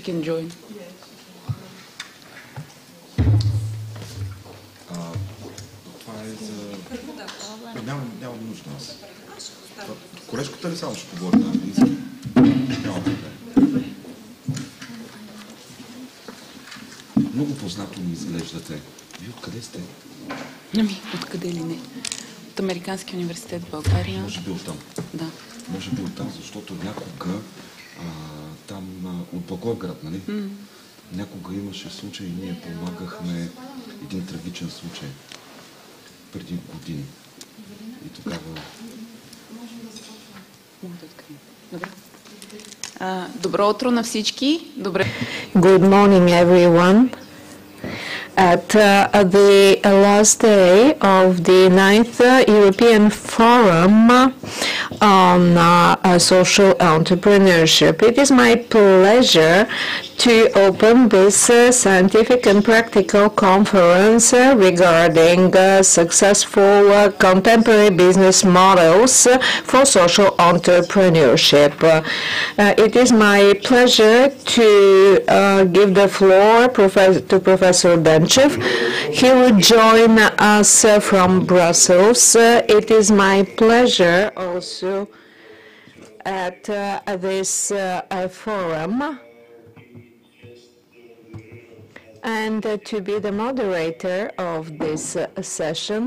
can join. Това е за... Няма нужда аз. Колежката ли само ще говори на английски? Няма проблем. Много познато ми изглеждате. Вие откъде сте? Ами, откъде ли не? От Американски университет в България. Може би оттам. Да. Може би оттам, защото някога там от Благоевград, нали? Някога имаше случай и ние помагахме един трагичен случай преди години. И тогава... Добре. Добро утро на всички. Добре. Good morning, everyone. At the last day of the 9th European Forum on Social Entrepreneurship, it is my pleasure to open this scientific and practical conference regarding successful contemporary business models for social entrepreneurship. It is my pleasure to give the floor to Professor Benchev. He will join us from Brussels. It is my pleasure also at this forum and to be the moderator of this session.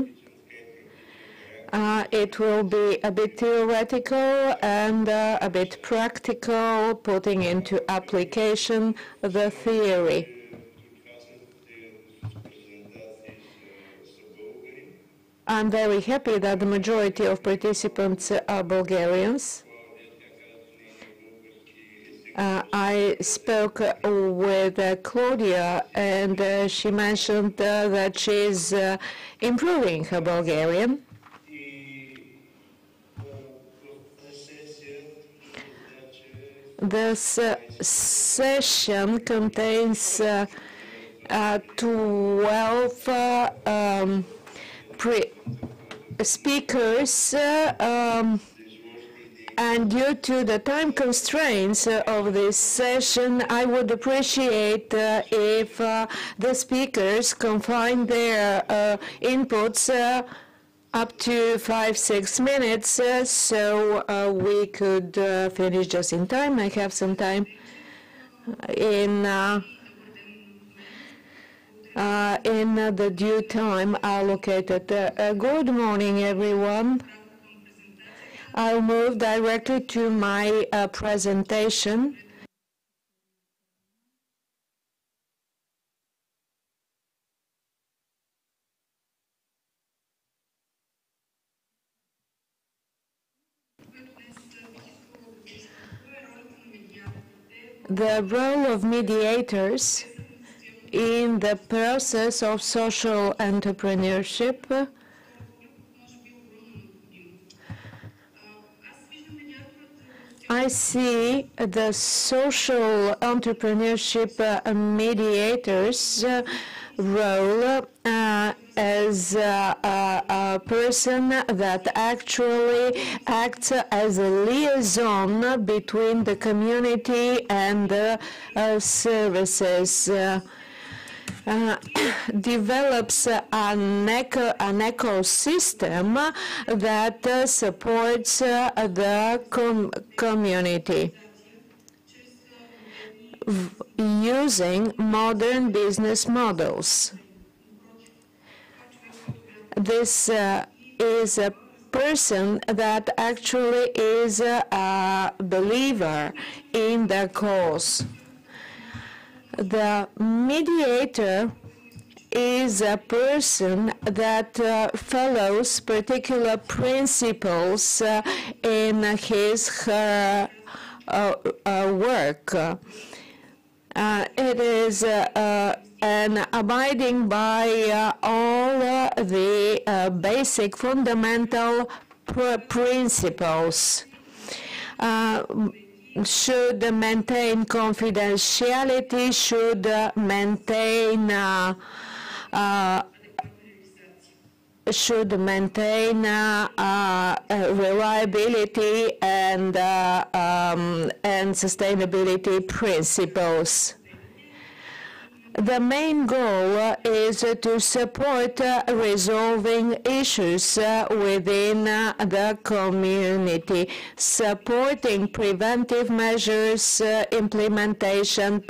It will be a bit theoretical and a bit practical, putting into application the theory. I'm very happy that the majority of participants are Bulgarians. I spoke with Claudia, and she mentioned that she's improving her Bulgarian. This session contains 12 speakers, and due to the time constraints of this session, I would appreciate if the speakers confine their inputs up to 5-6 minutes, so we could finish just in time. I have some time in the due time allocated. Good morning, everyone. I'll move directly to my presentation. The role of mediators in the process of social entrepreneurship. I see the social entrepreneurship mediators role as a person that actually acts as a liaison between the community and the services. Develops an ecosystem that supports the community using modern business models. This is a person that actually is a believer in the cause. The mediator is a person that follows particular principles in his/her work. It is an abiding by all the basic fundamental principles. Should maintain confidentiality, should maintain reliability and sustainability principles. The main goal is to support resolving issues within the community, supporting preventive measures, implementation,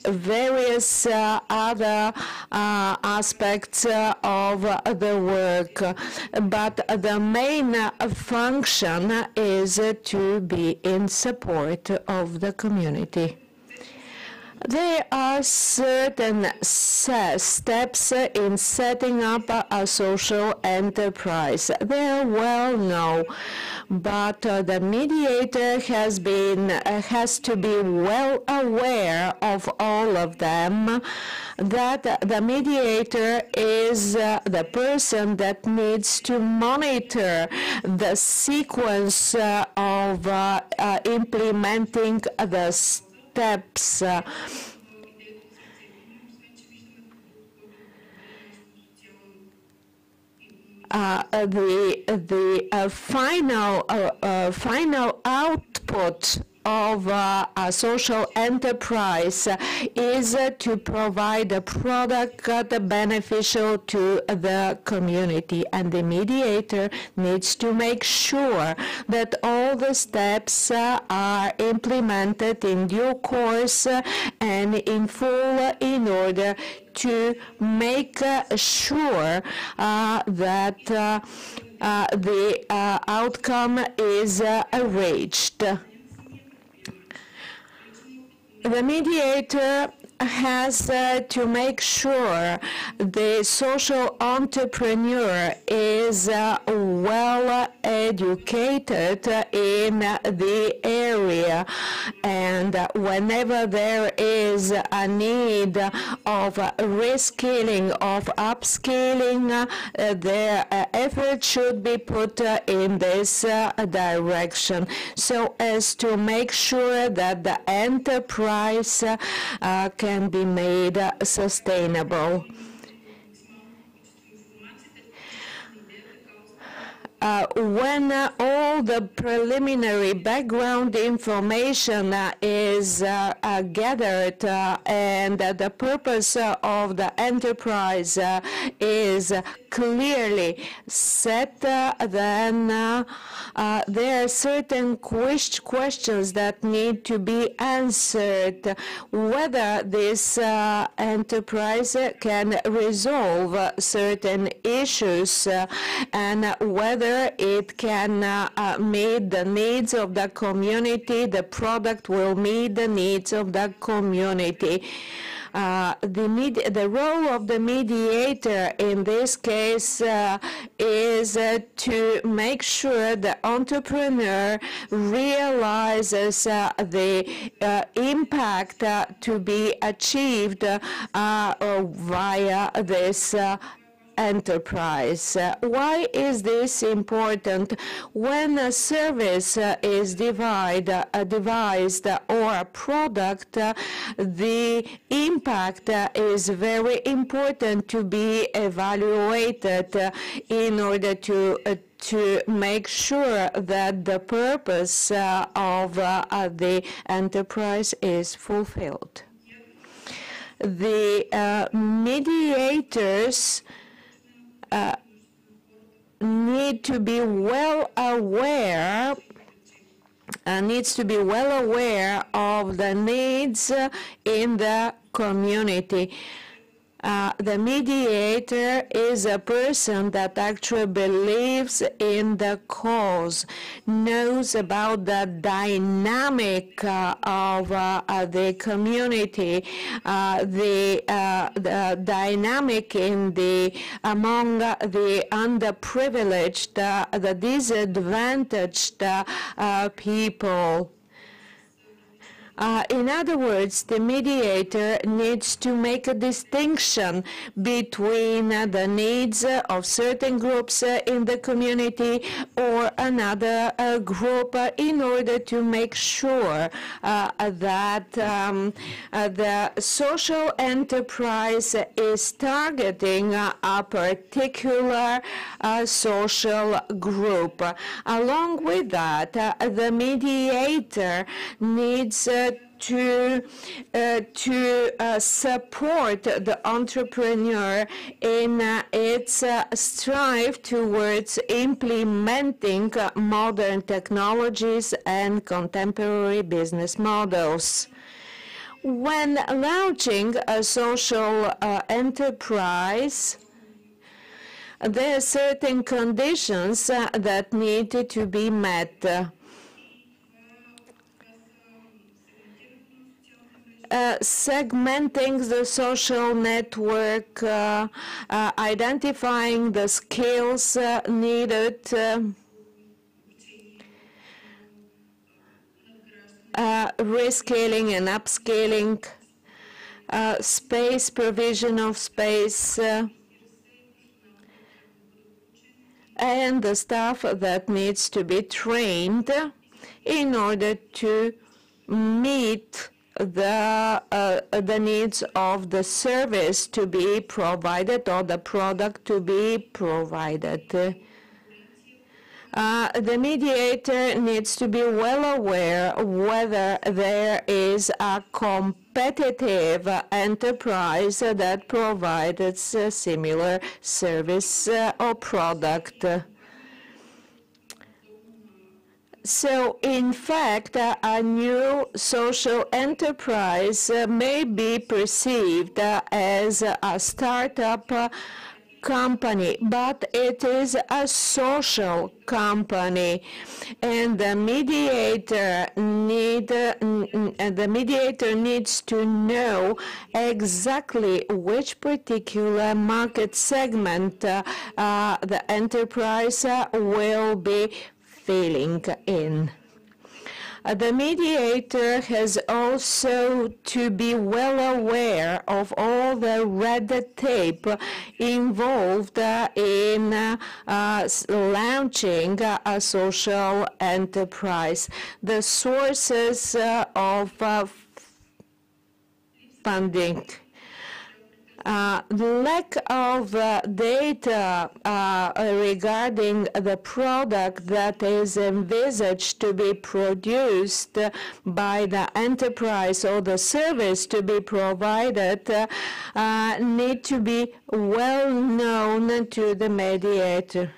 various other aspects of the work. But the main function is to be in support of the community. There are certain steps in setting up a social enterprise. They are well known, but the mediator has to be well aware of all of them, that the mediator is the person that needs to monitor the sequence of implementing the steps. The final output of a social enterprise is to provide a product beneficial to the community, and the mediator needs to make sure that all the steps are implemented in due course and in full in order to make sure that the outcome is reached. The mediator has to make sure the social entrepreneur is well educated in the area, and whenever there is a need of reskilling, of upskilling, their effort should be put in this direction, so as to make sure that the enterprise can be made sustainable. When all the preliminary background information is gathered and the purpose of the enterprise is clearly set, then there are certain questions that need to be answered. Whether this enterprise can resolve certain issues and whether it can meet the needs of the community, the product will meet the needs of the community. The role of the mediator in this case is to make sure the entrepreneur realizes the impact to be achieved via this enterprise. Why is this important? When a service is devised or a product, the impact is very important to be evaluated in order to make sure that the purpose of the enterprise is fulfilled. The mediators need to be well aware of the needs in the community. The mediator is a person that actually believes in the cause, knows about the dynamic of the community, the dynamic among the underprivileged, the disadvantaged people. In other words, the mediator needs to make a distinction between the needs of certain groups in the community or another group in order to make sure that the social enterprise is targeting a particular social group. Along with that, the mediator needs support the entrepreneur in its strive towards implementing modern technologies and contemporary business models. When launching a social enterprise, there are certain conditions that need to be met. Segmenting the social network, identifying the skills needed, rescaling and upscaling, space, provision of space, and the staff that needs to be trained in order to meet the needs of the service to be provided or the product to be provided. The mediator needs to be well aware whether there is a competitive enterprise that provides a similar service or product. So, in fact, a new social enterprise may be perceived as a startup company, but it is a social company, and the mediator needs to know exactly which particular market segment the enterprise will be filling in. The mediator has also to be well aware of all the red tape involved in launching a social enterprise. The sources of funding. The lack of data regarding the product that is envisaged to be produced by the enterprise or the service to be provided need to be well known to the mediator.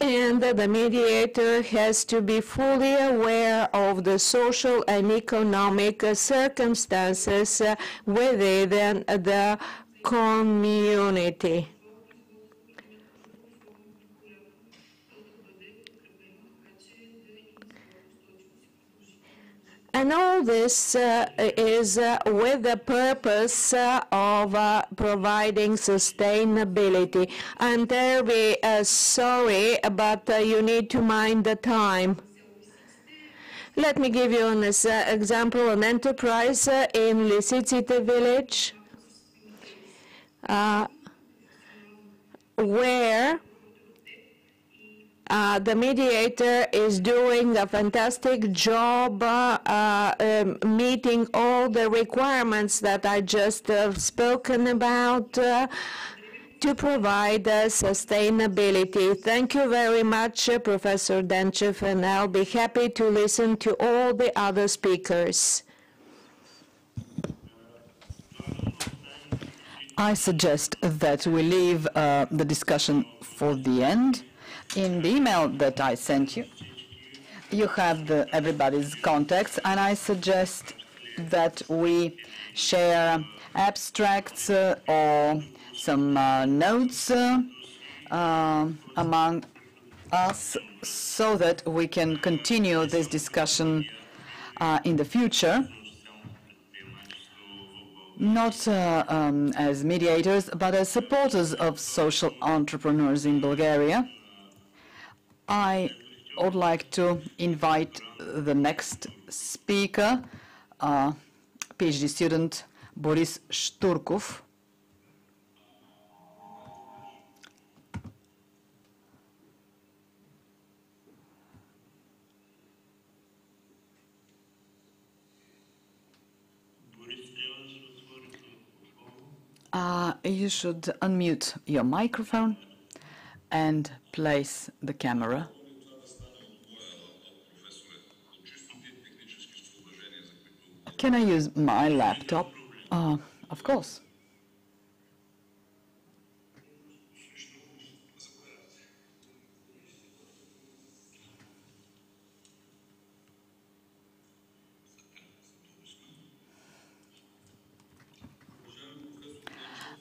And the mediator has to be fully aware of the social and economic circumstances within the community. And all this is with the purpose of providing sustainability. I'm terribly sorry, but you need to mind the time. Let me give you an example, an enterprise in Lisicite village, where the mediator is doing a fantastic job meeting all the requirements that I just spoken about to provide sustainability. Thank you very much, Professor Denchev, and I'll be happy to listen to all the other speakers. I suggest that we leave the discussion for the end. In the email that I sent you, you have everybody's contacts, and I suggest that we share abstracts or some notes among us so that we can continue this discussion in the future, not as mediators, but as supporters of social entrepreneurs in Bulgaria. I would like to invite the next speaker, PhD student Boris Shturkov. You should unmute your microphone and place the camera. Can I use my laptop? Of course.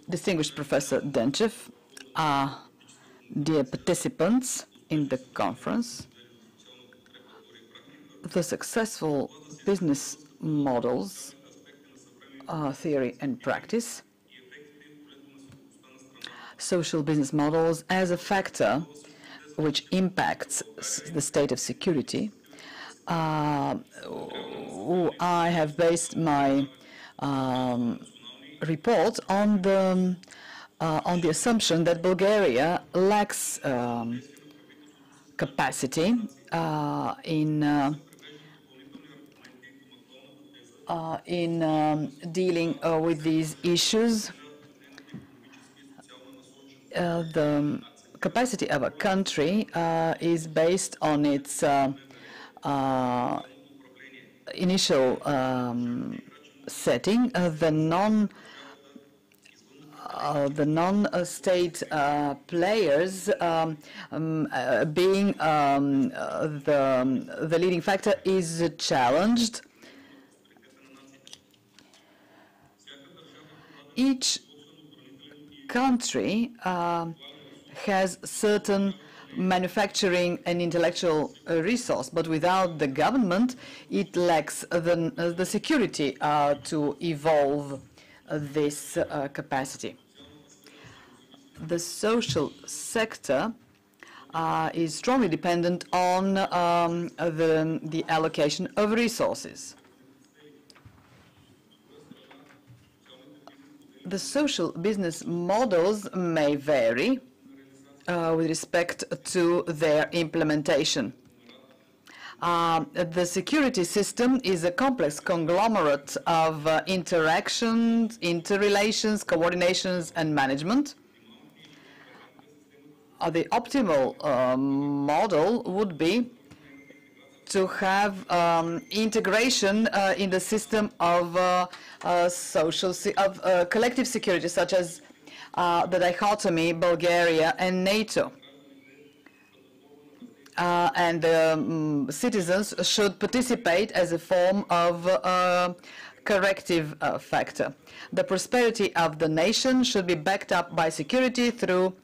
Distinguished Professor Denchev, dear participants in the conference, the successful business models, theory and practice, social business models as a factor which impacts the state of security. I have based my report on the assumption that Bulgaria lacks capacity in dealing with these issues. The capacity of a country is based on its initial setting, the non-state players being the leading factor is challenged. Each country has certain manufacturing and intellectual resource, but without the government, it lacks the security to evolve this capacity. The social sector is strongly dependent on the allocation of resources. The social business models may vary with respect to their implementation. The security system is a complex conglomerate of interactions, interrelations, coordinations, and management. The optimal model would be to have integration in the system of collective security, such as the dichotomy Bulgaria and NATO. And citizens should participate as a form of corrective factor. The prosperity of the nation should be backed up by security through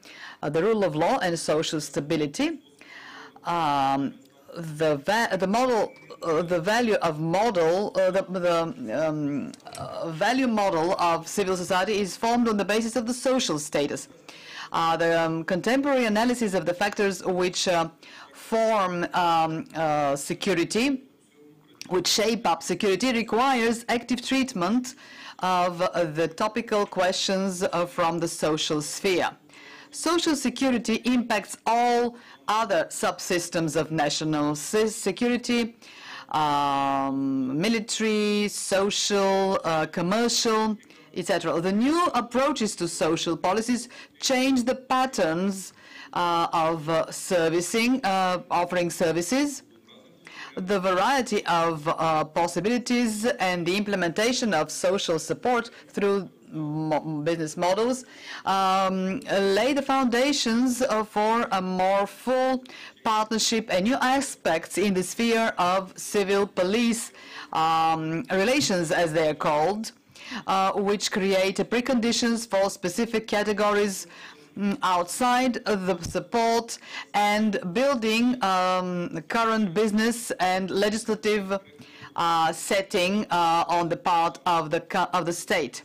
the rule of law and social stability. The value model of civil society is formed on the basis of the social status. The contemporary analysis of the factors which form security, which shape up security, requires active treatment of the topical questions from the social sphere. Social security impacts all other subsystems of national security, military, social, commercial, etc. The new approaches to social policies change the patterns of servicing, offering services, the variety of possibilities, and the implementation of social support through business models lay the foundations for a more full partnership and new aspects in the sphere of civil police relations, as they are called, which create preconditions for specific categories outside the support and building current business and legislative setting on the part of the state.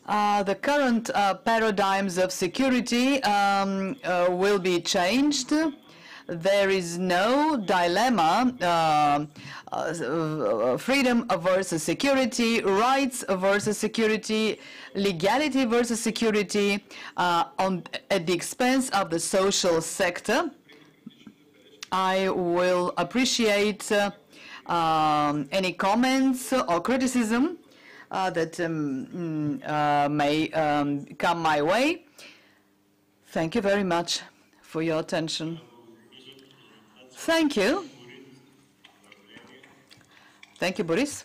The current paradigms of security will be changed. There is no dilemma, freedom versus security, rights versus security, legality versus security at the expense of the social sector. I will appreciate any comments or criticism that may come my way. Thank you very much for your attention. Thank you. Thank you, Boris.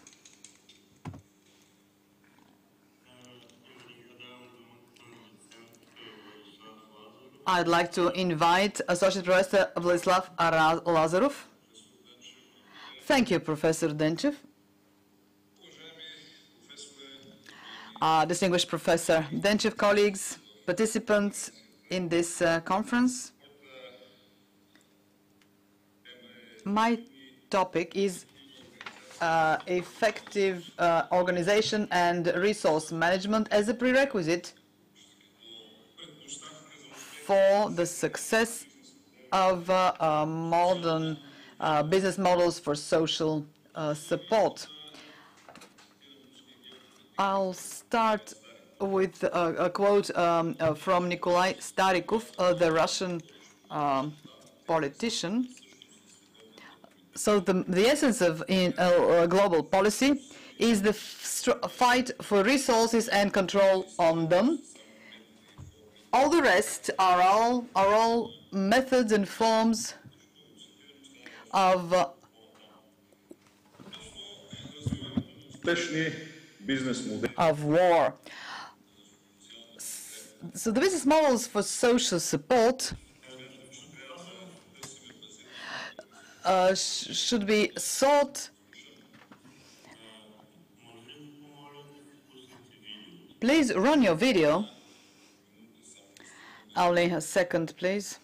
I'd like to invite Associate Professor Vladislav Lazarov. Thank you, Professor Denchev. Distinguished Professor Denchev, colleagues, participants in this conference. My topic is effective organization and resource management as a prerequisite for the success of modern business models for social support. I'll start with a quote from Nikolai Starikov, the Russian politician. So the essence of global policy is the fight for resources and control on them. All the rest are all methods and forms of war. So the business models for social support should be sought. Please run your video. Only a second, please.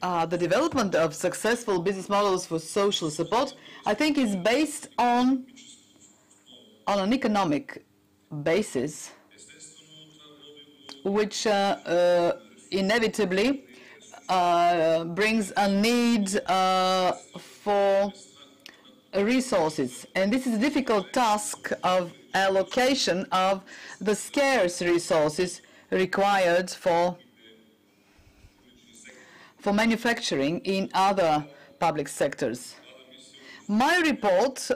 The development of successful business models for social support, I think, is based on an economic basis, which inevitably brings a need for resources. And this is a difficult task of allocation of the scarce resources required for manufacturing in other public sectors. My report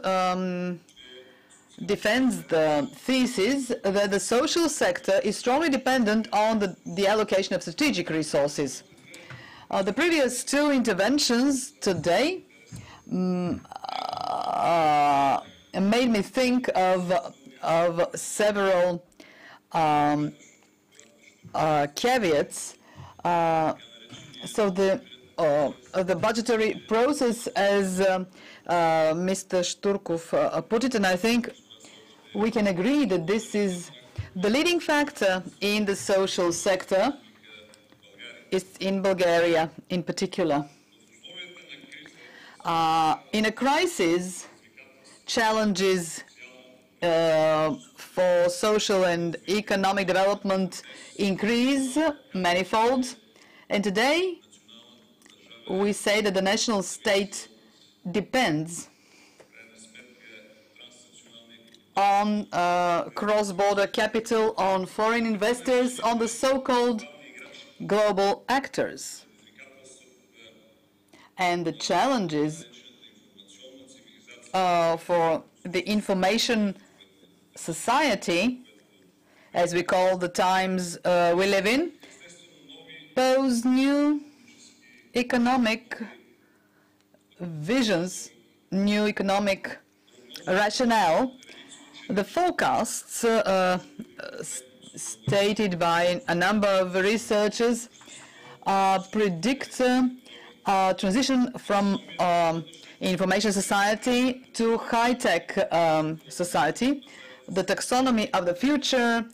defends the thesis that the social sector is strongly dependent on the allocation of strategic resources. The previous two interventions today made me think of several caveats. So the budgetary process, as Mr. Shturkov put it, and I think we can agree that this is the leading factor in the social sector, is in Bulgaria in particular. In a crisis, challenges for social and economic development increase manifold, and today we say that the national state depends on cross-border capital, on foreign investors, on the so-called global actors. And the challenges for the information society, as we call the times we live in, pose new economic visions, new economic rationale. The forecasts stated by a number of researchers predict a transition from information society to high-tech society. The taxonomy of the future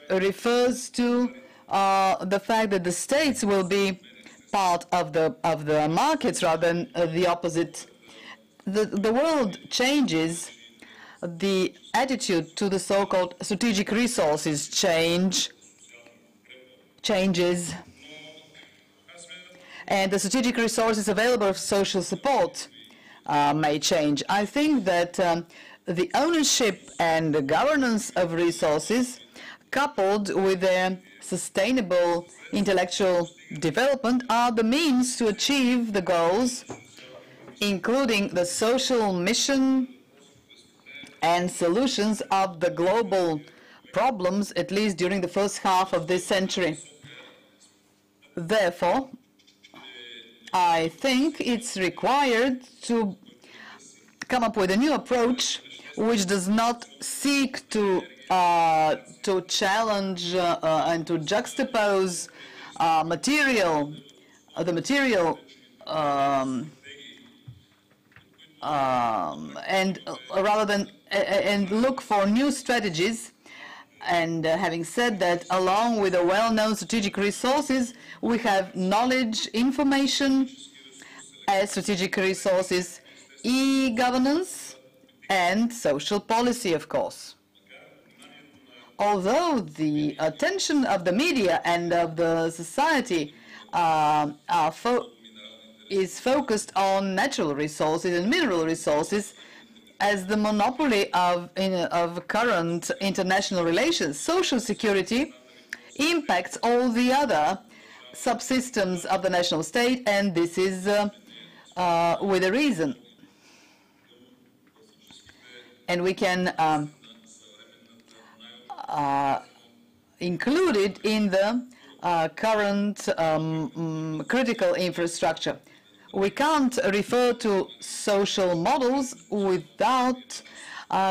refers to the fact that the states will be part of the markets rather than the opposite. The world changes, the attitude to the so-called strategic resources changes, and the strategic resources available for social support may change. I think that the ownership and the governance of resources, coupled with their sustainable intellectual development, are the means to achieve the goals, including the social mission and solutions of the global problems, at least during the first half of this century. Therefore, I think it's required to come up with a new approach which does not seek to challenge and to juxtapose the material and rather than and look for new strategies. And having said that, along with the well-known strategic resources, we have knowledge, information as strategic resources, e-governance, and social policy, of course. Although the attention of the media and of the society is focused on natural resources and mineral resources as the monopoly of current international relations, social security impacts all the other subsystems of the national state, and this is with a reason. And we can include it in the current critical infrastructure. We can't refer to social models without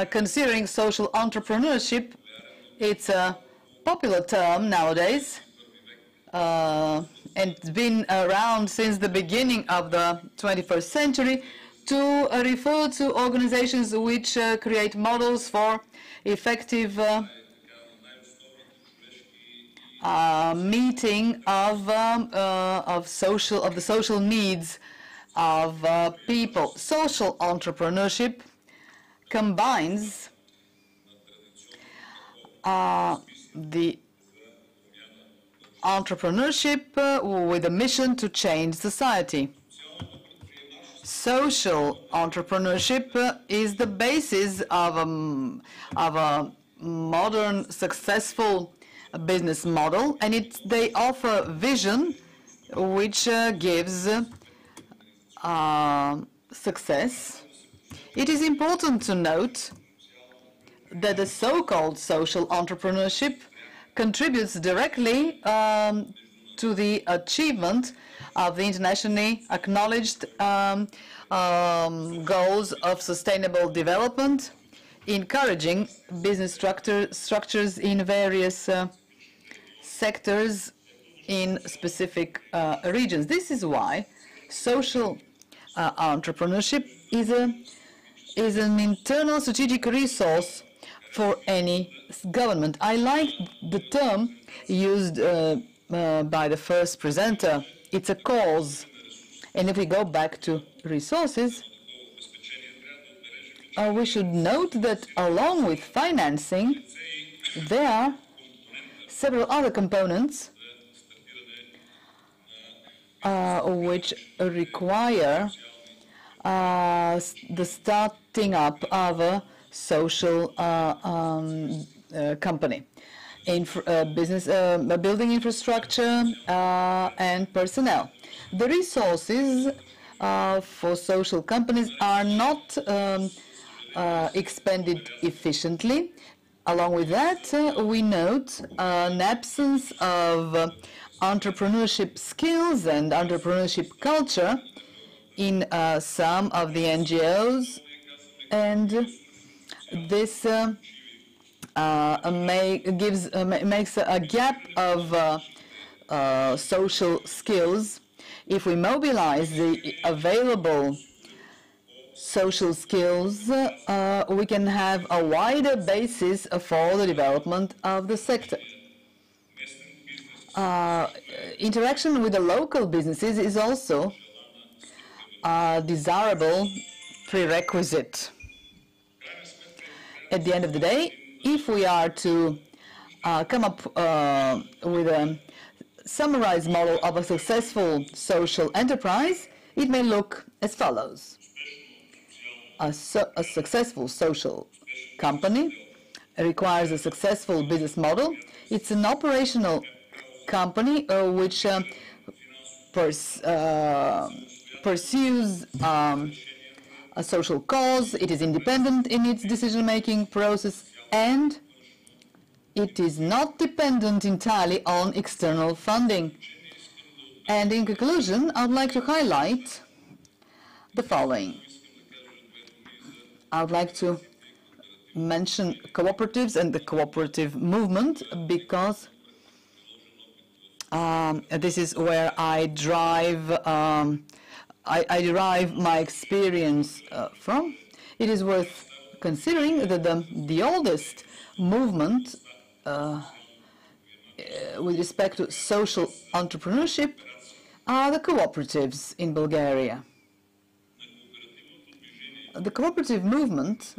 considering social entrepreneurship. It's a popular term nowadays, and it's been around since the beginning of the 21st century to refer to organizations which create models for effective meeting of the social needs of people. Social entrepreneurship combines the entrepreneurship with a mission to change society. Social entrepreneurship is the basis of a modern, successful business model, and they offer vision which gives success. It is important to note that the so-called social entrepreneurship contributes directly to the achievement of the internationally acknowledged goals of sustainable development, encouraging business structures in various sectors in specific regions. This is why social entrepreneurship is an internal strategic resource for any government. I like the term used by the first presenter. It's a cause. And if we go back to resources, we should note that along with financing, there are several other components which require the starting up of a social company. Business, building infrastructure, and personnel. The resources for social companies are not expended efficiently. Along with that, we note an absence of entrepreneurship skills and entrepreneurship culture in some of the NGOs, and this makes a gap of social skills. If we mobilize the available social skills, we can have a wider basis for the development of the sector. Interaction with the local businesses is also a desirable prerequisite. At the end of the day, if we are to come up with a summarized model of a successful social enterprise, it may look as follows. A successful social company requires a successful business model. It's an operational company which pursues a social cause. It is independent in its decision-making process, and it is not dependent entirely on external funding. And in conclusion, I would like to highlight the following. I would like to mention cooperatives and the cooperative movement because this is where I derive my experience from. It is worth considering that the oldest movement with respect to social entrepreneurship are the cooperatives in Bulgaria. The cooperative movement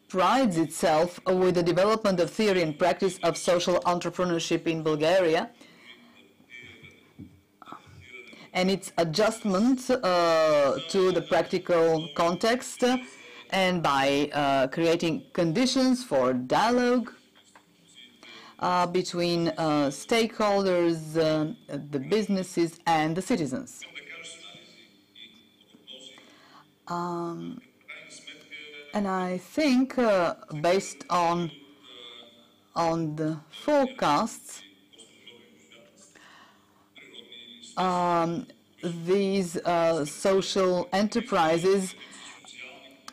prides itself with the development of theory and practice of social entrepreneurship in Bulgaria and its adjustment to the practical context and by creating conditions for dialogue between stakeholders, the businesses and the citizens. And I think, based on the forecasts, these social enterprises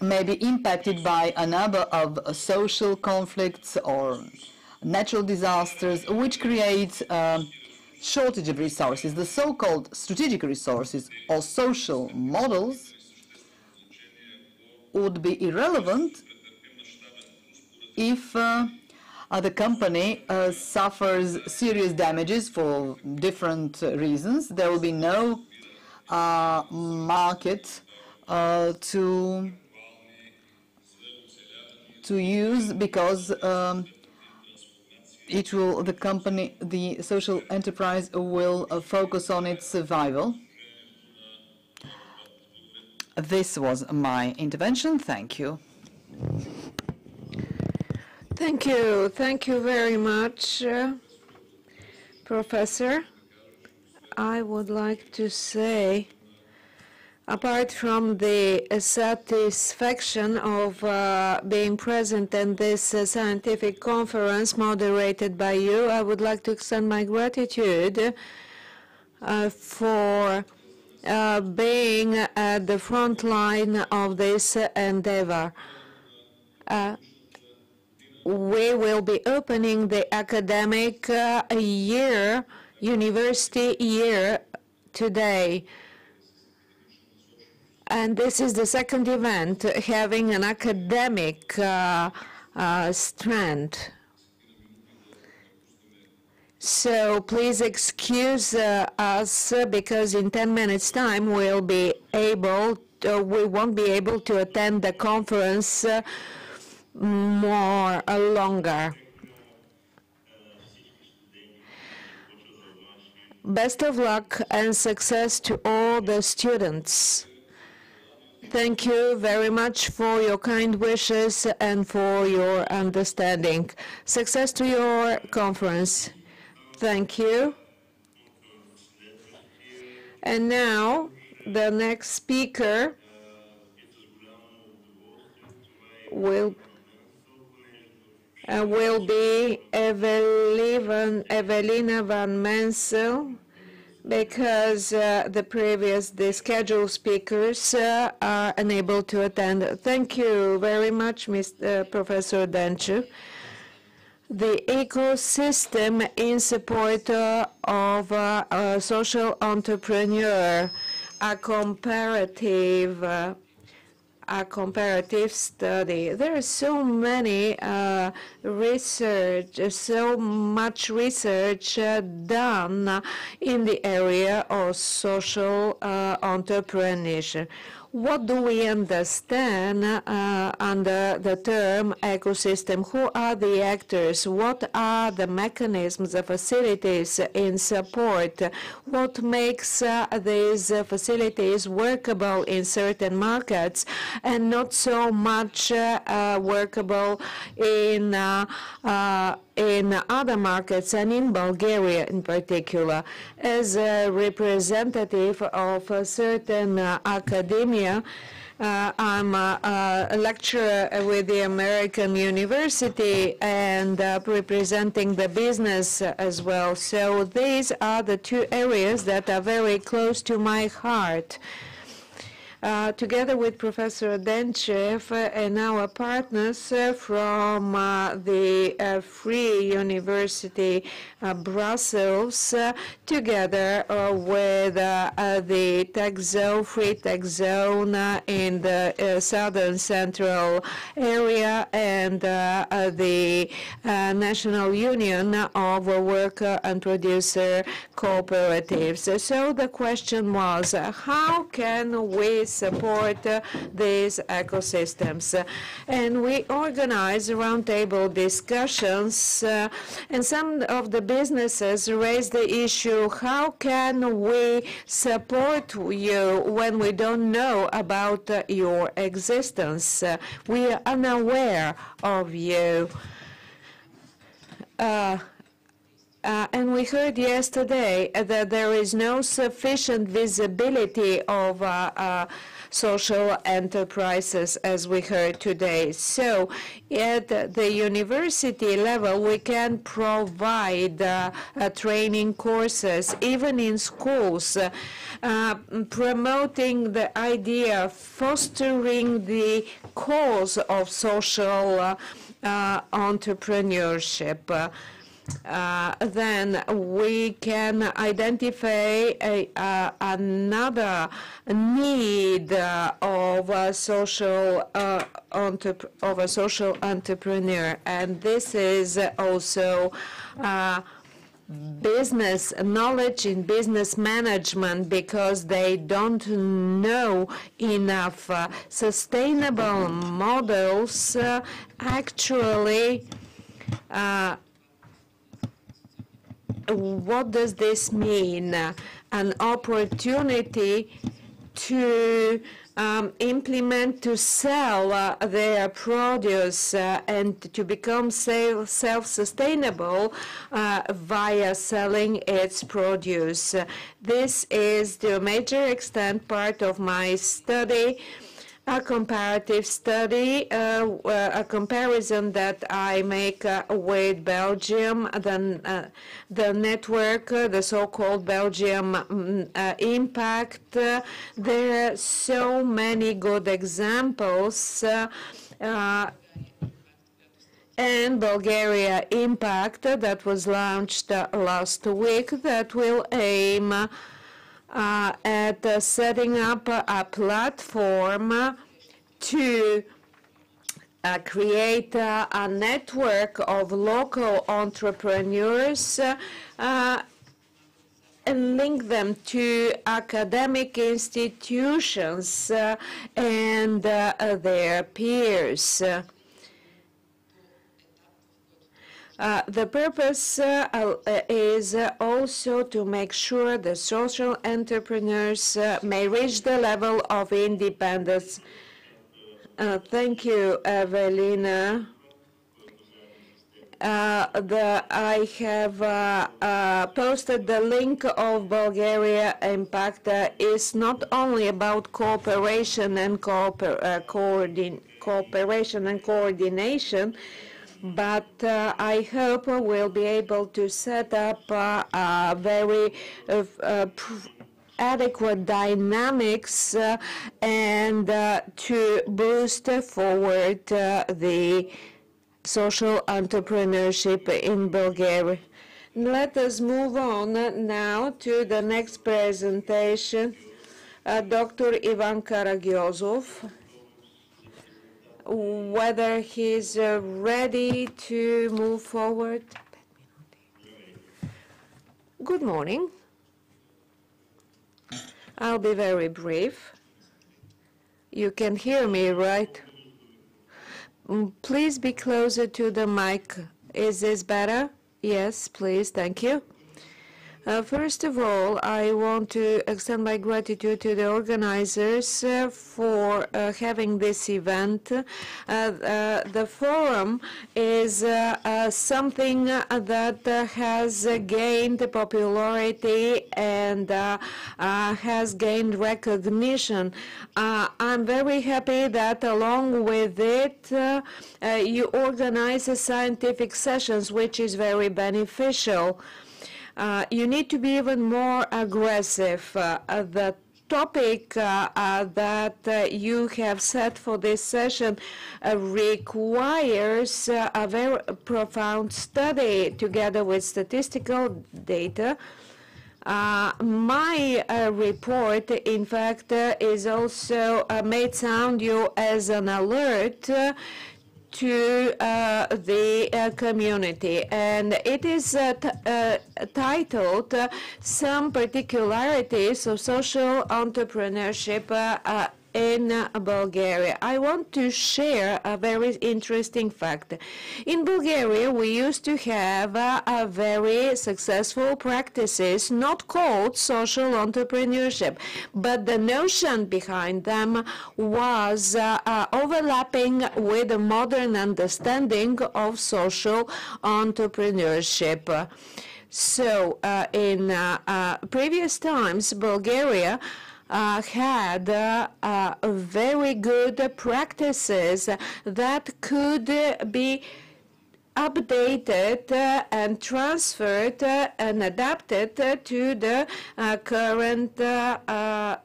may be impacted by a number of social conflicts or natural disasters, which create shortage of resources. The so-called strategic resources or social models would be irrelevant if the company suffers serious damages for different reasons. There will be no market to use because the social enterprise will focus on its survival. This was my intervention. Thank you. Thank you. Thank you very much, Professor. I would like to say, apart from the satisfaction of being present in this scientific conference moderated by you, I would like to extend my gratitude for being at the front line of this endeavor. We will be opening the academic university year today. And this is the second event having an academic strand. So please excuse us because in 10 minutes' time we won't be able to attend the conference longer. Best of luck and success to all the students. Thank you very much for your kind wishes and for your understanding. Success to your conference. Thank you. And now the next speaker will be Evelina van Mensel, because the scheduled speakers are unable to attend. Thank you very much, Professor Denchu. The ecosystem in support of a social entrepreneur, a comparative study. There are so many so much research done in the area of social entrepreneurship. What do we understand under the term ecosystem? Who are the actors? What are the mechanisms, the facilities in support? What makes these facilities workable in certain markets and not so much workable in other markets, and in Bulgaria in particular? As a representative of a certain academia, I'm a lecturer with the American University and representing the business as well. So these are the two areas that are very close to my heart. Together with Professor Denchev and our partners from the Free University Brussels, together with the tech zone, free tech zone in the southern central area, and the National Union of Worker and Producer Cooperatives. So the question was, how can we support these ecosystems? And we organized roundtable discussions, and some of the businesses raised the issue, how can we support you when we don't know about your existence? We are unaware of you. And we heard yesterday that there is no sufficient visibility of social enterprises, as we heard today. So at the university level, we can provide training courses, even in schools, promoting the idea, fostering the cause of social entrepreneurship. Then we can identify another need of a social entrepreneur, and this is also business knowledge in business management, because they don't know enough sustainable models. Actually, what does this mean? An opportunity to implement, to sell their produce and to become self-sustainable via selling its produce. This is to a major extent part of my study, a comparative study, a comparison that I make with Belgium, the network, the so-called Belgium impact. There are so many good examples. And Bulgaria Impact that was launched last week, that will aim at setting up a platform to create a network of local entrepreneurs and link them to academic institutions and their peers. The purpose is also to make sure the social entrepreneurs may reach the level of independence. Thank you, Evelina. I have posted the link of Bulgaria Impact. Is not only about cooperation and coordination, but I hope we'll be able to set up a very adequate dynamics and to boost forward the social entrepreneurship in Bulgaria. Let us move on now to the next presentation. Dr. Ivan Karagiozov, whether he's ready to move forward. Good morning. I'll be very brief. You can hear me, right? Please be closer to the mic. Is this better? Yes, please. Thank you. First of all, I want to extend my gratitude to the organizers for having this event. The forum is something that has gained popularity and has gained recognition. I'm very happy that along with it, you organize scientific sessions, which is very beneficial. You need to be even more aggressive. The topic that you have set for this session requires a very profound study together with statistical data. My report, in fact, is also made sound you as an alert to the community, and it is titled Some Particularities of Social Entrepreneurship in Bulgaria. I want to share a very interesting fact. In Bulgaria, we used to have a very successful practices not called social entrepreneurship, but the notion behind them was overlapping with a modern understanding of social entrepreneurship. So in previous times, Bulgaria had very good practices that could be updated and transferred and adapted to the current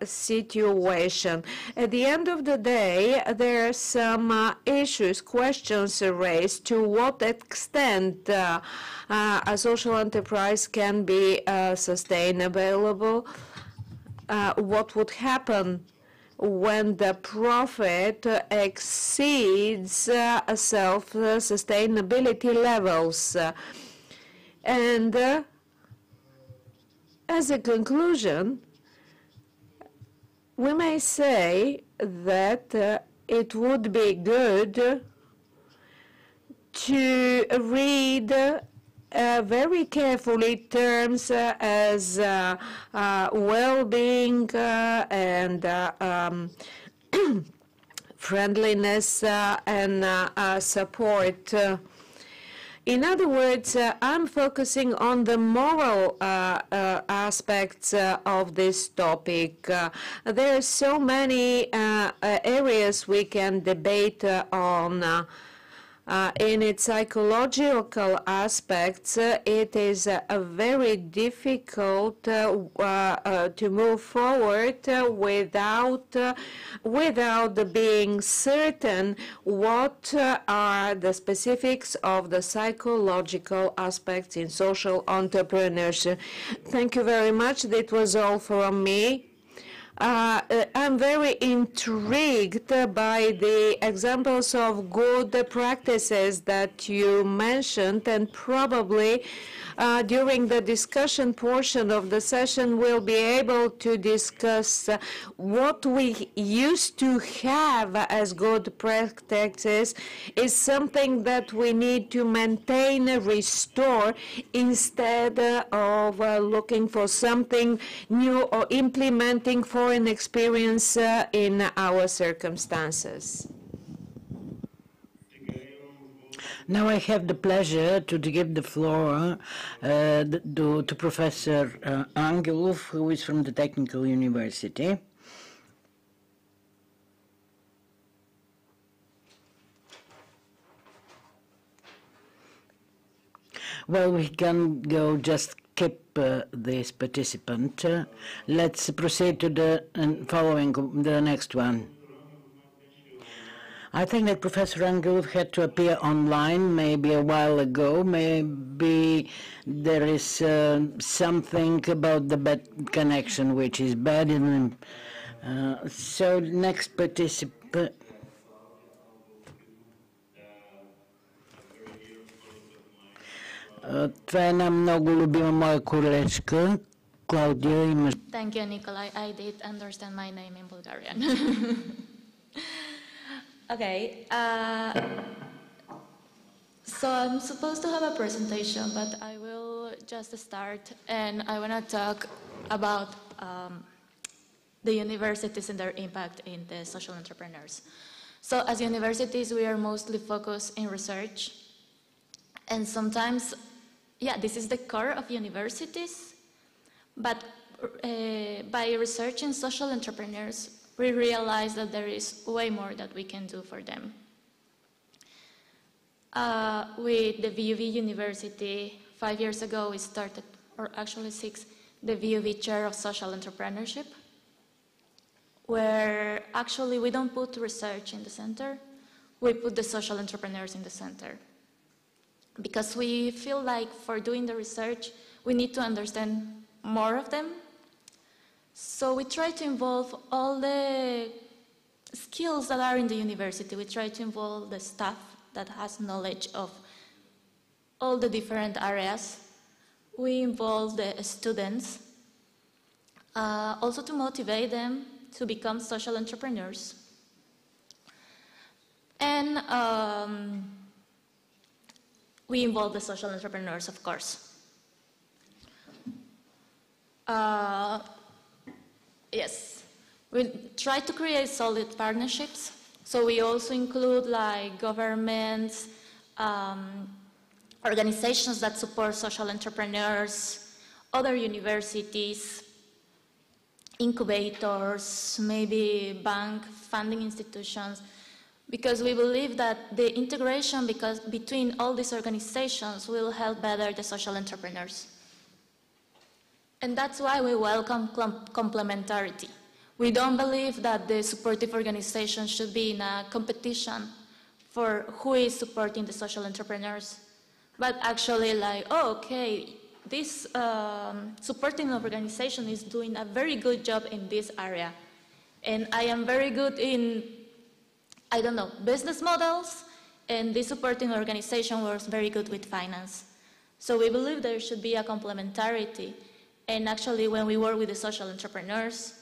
situation. At the end of the day, there are some issues, questions raised to what extent a social enterprise can be sustainable. What would happen when the profit exceeds self-sustainability levels. And as a conclusion, we may say that it would be good to read very carefully terms as well-being and friendliness and support. In other words, I'm focusing on the moral aspects of this topic. There are so many areas we can debate on. In its psychological aspects, it is very difficult to move forward without being certain what are the specifics of the psychological aspects in social entrepreneurship. Thank you very much. That was all from me. I'm very intrigued by the examples of good practices that you mentioned, and probably during the discussion portion of the session we'll be able to discuss what we used to have as good practices is something that we need to maintain and restore instead of looking for something new or implementing foreign experience in our circumstances. Now I have the pleasure to give the floor to Professor Angelov, who is from the Technical University. Well, we can go just skip this participant. Let's proceed to the following, the next one. I think that Professor Angelov had to appear online maybe a while ago. Maybe there is something about the bad connection which is bad. So next participant. Това е една много любима моя колежка. Клаудия, имаш... Thank you, Nikolai. I did understand my name in Bulgarian. Okay. So I'm supposed to have a presentation, but I will just start, and I want to talk about the universities and their impact in the social entrepreneurs. So as universities, we are mostly focused in research, and sometimes, yeah, this is the core of universities, but by researching social entrepreneurs, we realize that there is way more that we can do for them. With the VUV University, 5 years ago we started, or actually 6, the VUV Chair of Social Entrepreneurship, where actually we don't put research in the center, we put the social entrepreneurs in the center. Because we feel like for doing the research, we need to understand more of them. So we try to involve all the skills that are in the university. We try to involve the staff that has knowledge of all the different areas. We involve the students, also to motivate them to become social entrepreneurs. And we involve the social entrepreneurs, of course. Yes, we try to create solid partnerships. So we also include like governments, organizations that support social entrepreneurs, other universities, incubators, maybe bank funding institutions, because we believe that the integration between all these organizations will help better the social entrepreneurs. And that's why we welcome complementarity. We don't believe that the supportive organization should be in a competition for who is supporting the social entrepreneurs, but actually like, oh, okay, this supporting organization is doing a very good job in this area. And I am very good in, I don't know, business models, and this supporting organization works very good with finance. So we believe there should be a complementarity. And actually, when we work with the social entrepreneurs,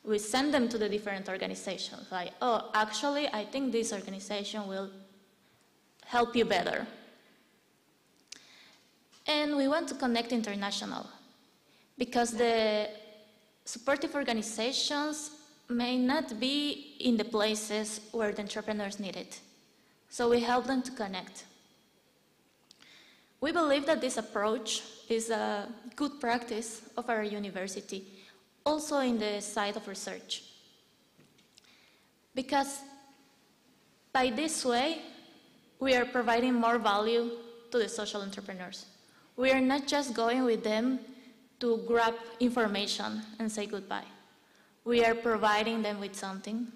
we send them to the different organizations. Like, oh, actually, I think this organization will help you better. And we want to connect international, because the supportive organizations may not be in the places where the entrepreneurs need it. So we help them to connect. We believe that this approach is a good practice of our university, also in the side of research. Because by this way, we are providing more value to the social entrepreneurs. We are not just going with them to grab information and say goodbye. We are providing them with something.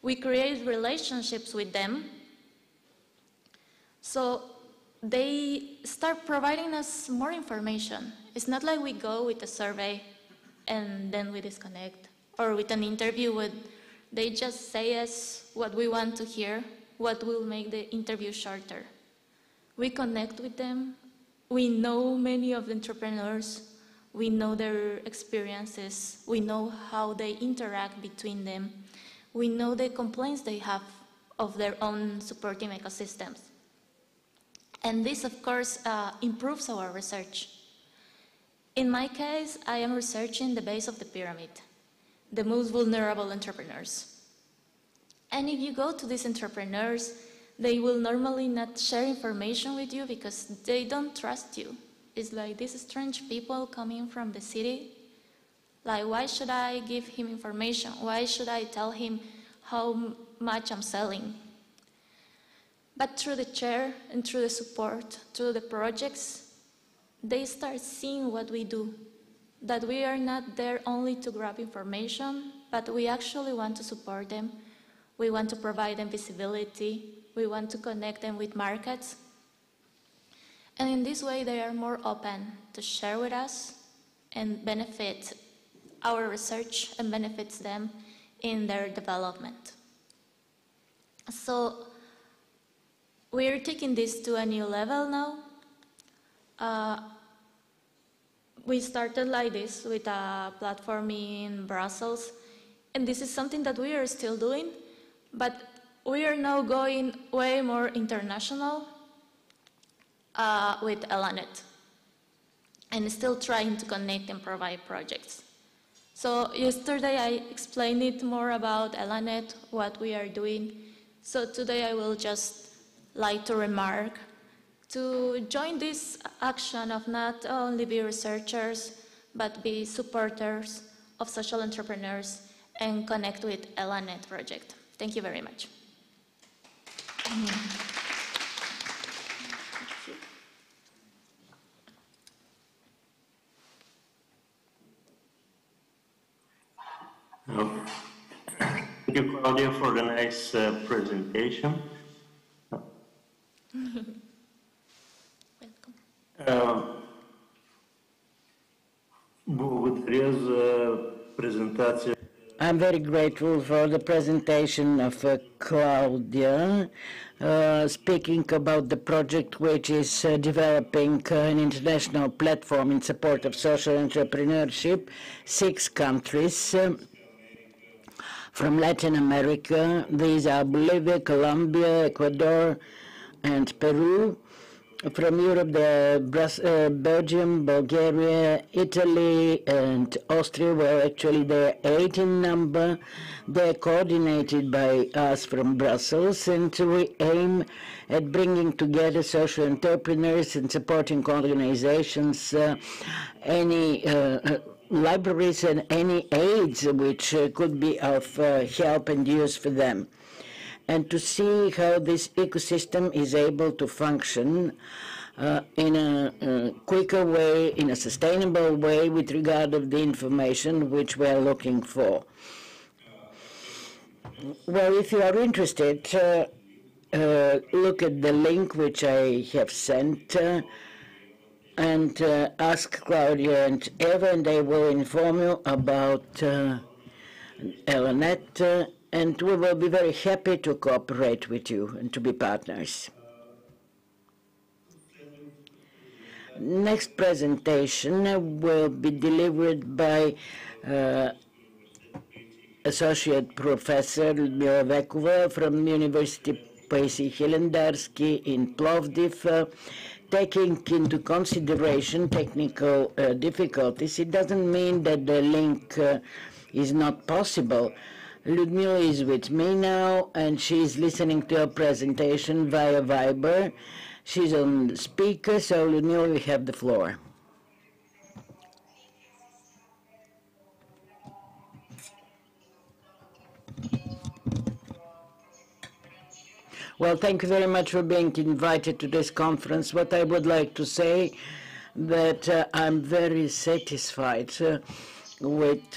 We create relationships with them, so they start providing us more information. It's not like we go with a survey and then we disconnect, or with an interview where they just say us what we want to hear, what will make the interview shorter. We connect with them. We know many of the entrepreneurs. We know their experiences. We know how they interact between them. We know the complaints they have of their own supporting ecosystems. And this, of course, improves our research. In my case, I am researching the base of the pyramid, the most vulnerable entrepreneurs. And if you go to these entrepreneurs, they will normally not share information with you because they don't trust you. It's like these strange people coming from the city. Like, why should I give him information? Why should I tell him how much I'm selling? But through the chair and through the support, through the projects, they start seeing what we do. That we are not there only to grab information, but we actually want to support them. We want to provide them visibility. We want to connect them with markets. And in this way, they are more open to share with us and benefit our research and benefits them in their development. So we're taking this to a new level now. We started like this with a platform in Brussels, and this is something that we are still doing, but we are now going way more international with Elanet. and still trying to connect and provide projects. So yesterday I explained it more about Elanet, what we are doing. So today I will just like to remark to join this action of not only be researchers, but be supporters of social entrepreneurs and connect with Elanet project. Thank you very much. Thank you, Claudia, for the nice presentation. Благодаря за презентация. I'm very grateful for the presentation of Claudia, speaking about the project which is developing an international platform in support of social entrepreneurship, 6 countries from Latin America. These are Bolivia, Colombia, Ecuador, and Peru. From Europe, Belgium, Bulgaria, Italy, and Austria. Well, actually, they're 8 in number. They're coordinated by us from Brussels, and we aim at bringing together social entrepreneurs and supporting organizations, any libraries and any aids which could be of help and use for them, and to see how this ecosystem is able to function in a quicker way, in a sustainable way with regard of the information which we are looking for. Well, if you are interested, look at the link which I have sent and ask Claudia and Eva, and they will inform you about Elanet, and we will be very happy to cooperate with you and to be partners. Next presentation will be delivered by Associate Professor Ludmila Vekova from University Paisi Hilendarski in Plovdiv, taking into consideration technical difficulties. It doesn't mean that the link is not possible. Ludmila is with me now, and she's listening to a presentation via Viber. She's on the speaker, so Ludmila, you have the floor. Well, thank you very much for being invited to this conference. What I would like to say that I'm very satisfied with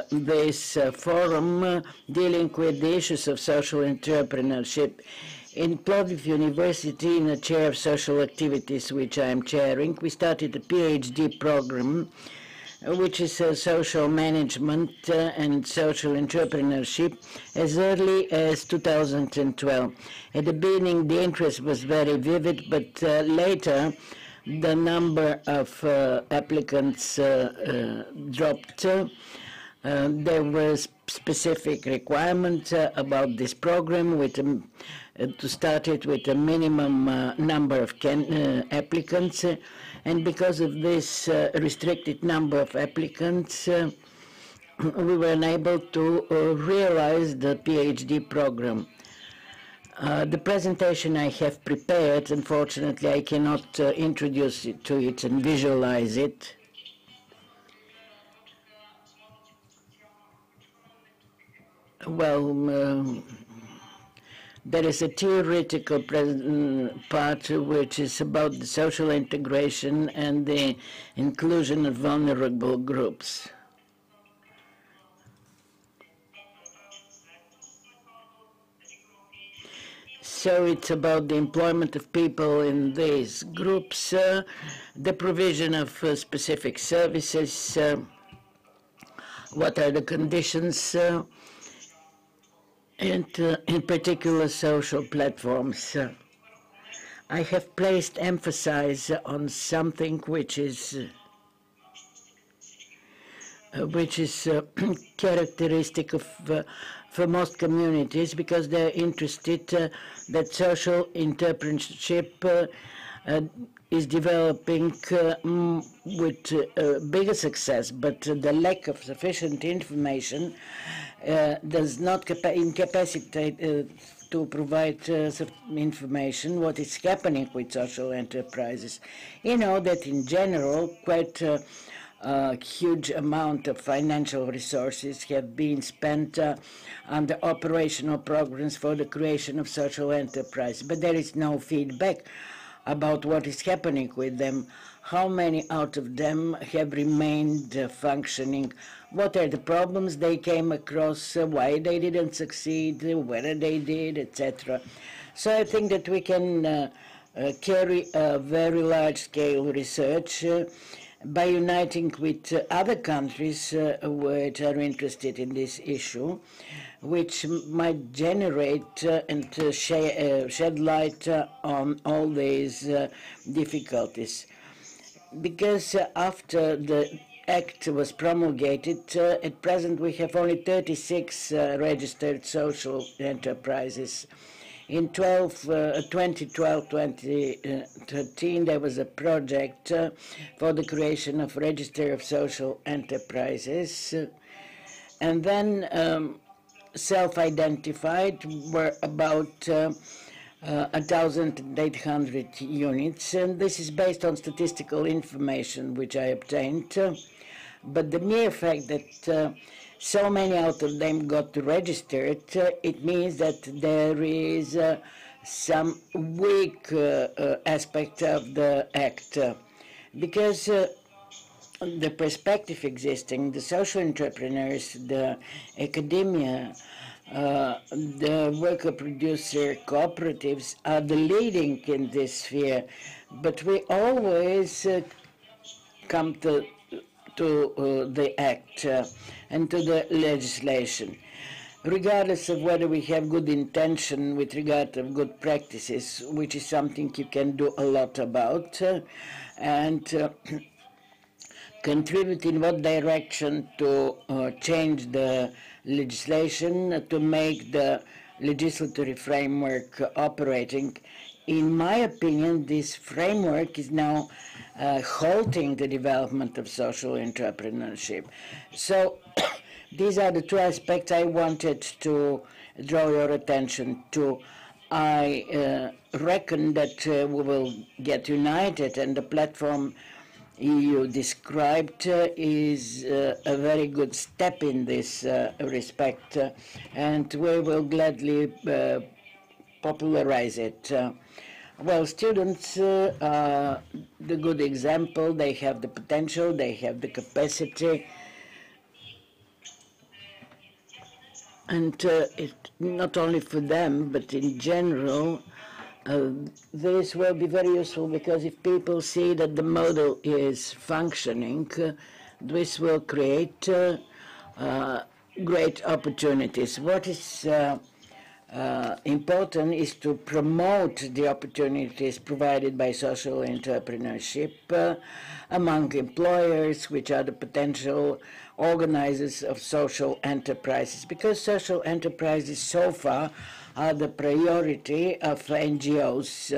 this forum dealing with the issues of social entrepreneurship. In Plovdiv University, in the chair of social activities, which I am chairing, we started a PhD program, which is social management and social entrepreneurship, as early as 2012. At the beginning, the interest was very vivid, but later, the number of applicants dropped. There was specific requirement about this program with to start it with a minimum number of applicants, and because of this restricted number of applicants, we were unable to realize the PhD program. The presentation I have prepared, unfortunately, I cannot introduce it to it and visualize it. Well, there is a theoretical part which is about the social integration and the inclusion of vulnerable groups. So it's about the employment of people in these groups, the provision of specific services, what are the conditions, and in particular social platforms. I have placed emphasis on something which is characteristic of for most communities, because they're interested that social entrepreneurship is developing with bigger success, but the lack of sufficient information does not incapacitate to provide information what is happening with social enterprises. You know that in general quite a huge amount of financial resources have been spent on the operational programs for the creation of social enterprise, but there is no feedback about what is happening with them, how many out of them have remained functioning, what are the problems they came across, why they didn't succeed, whether they did, etc. So I think that we can carry a very large-scale research by uniting with other countries which are interested in this issue, which might generate and shed light on all these difficulties. Because after the Act was promulgated, at present we have only 36 registered social enterprises. In 2012-2013, there was a project for the creation of Register of Social Enterprises, and then self-identified were about 1,800 units, and this is based on statistical information which I obtained. But the mere fact that so many out of them got registered, it means that there is some weak aspect of the Act, because the perspective existing, the social entrepreneurs, the academia, the worker-producer cooperatives are the leading in this sphere, but we always come to the Act and to the legislation, regardless of whether we have good intention with regard to good practices, which is something you can do a lot about, and contribute in what direction to change the legislation, to make the legislatory framework operating. In my opinion, this framework is now halting the development of social entrepreneurship. So these are the two aspects I wanted to draw your attention to. I reckon that we will get united, and the platform you described is a very good step in this respect, and we will gladly popularize it. Well, students are the good example. They have the potential, they have the capacity, and it not only for them, but in general, this will be very useful, because if people see that the model is functioning, this will create great opportunities. What is important is to promote the opportunities provided by social entrepreneurship among employers, which are the potential organizers of social enterprises, because social enterprises so far are the priority of NGOs,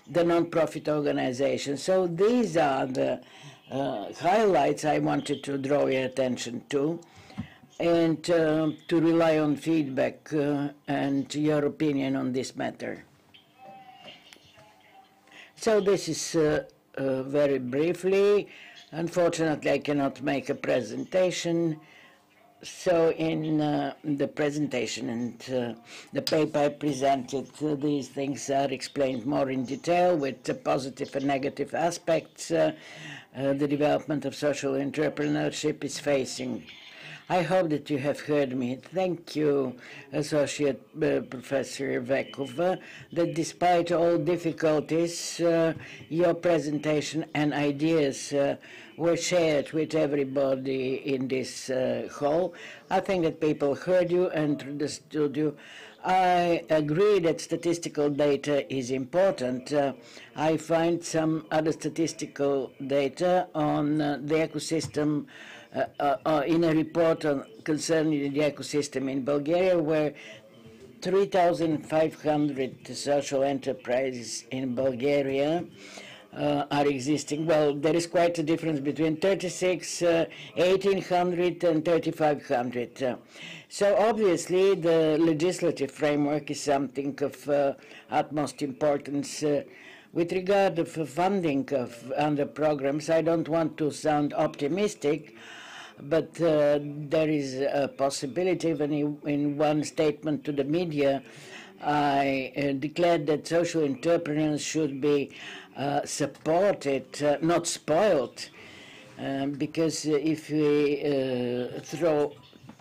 the non-profit organizations. So these are the highlights I wanted to draw your attention to, and to rely on feedback and your opinion on this matter. So this is very briefly. Unfortunately, I cannot make a presentation. So in the presentation and the paper I presented, these things are explained more in detail with the positive and negative aspects the development of social entrepreneurship is facing. I hope that you have heard me. Thank you, Associate Professor Vekova, that despite all difficulties, your presentation and ideas were shared with everybody in this hall. I think that people heard you and understood you. I agree that statistical data is important. I find some other statistical data on the ecosystem in a report concerning the ecosystem in Bulgaria, where 3,500 social enterprises in Bulgaria are existing. Well, there is quite a difference between 36, 1800 and 3500. So obviously the legislative framework is something of utmost importance. With regard to funding of under programs, I don't want to sound optimistic, but there is a possibility. Even in one statement to the media, I declared that social entrepreneurs should be supported, not spoiled, because if we throw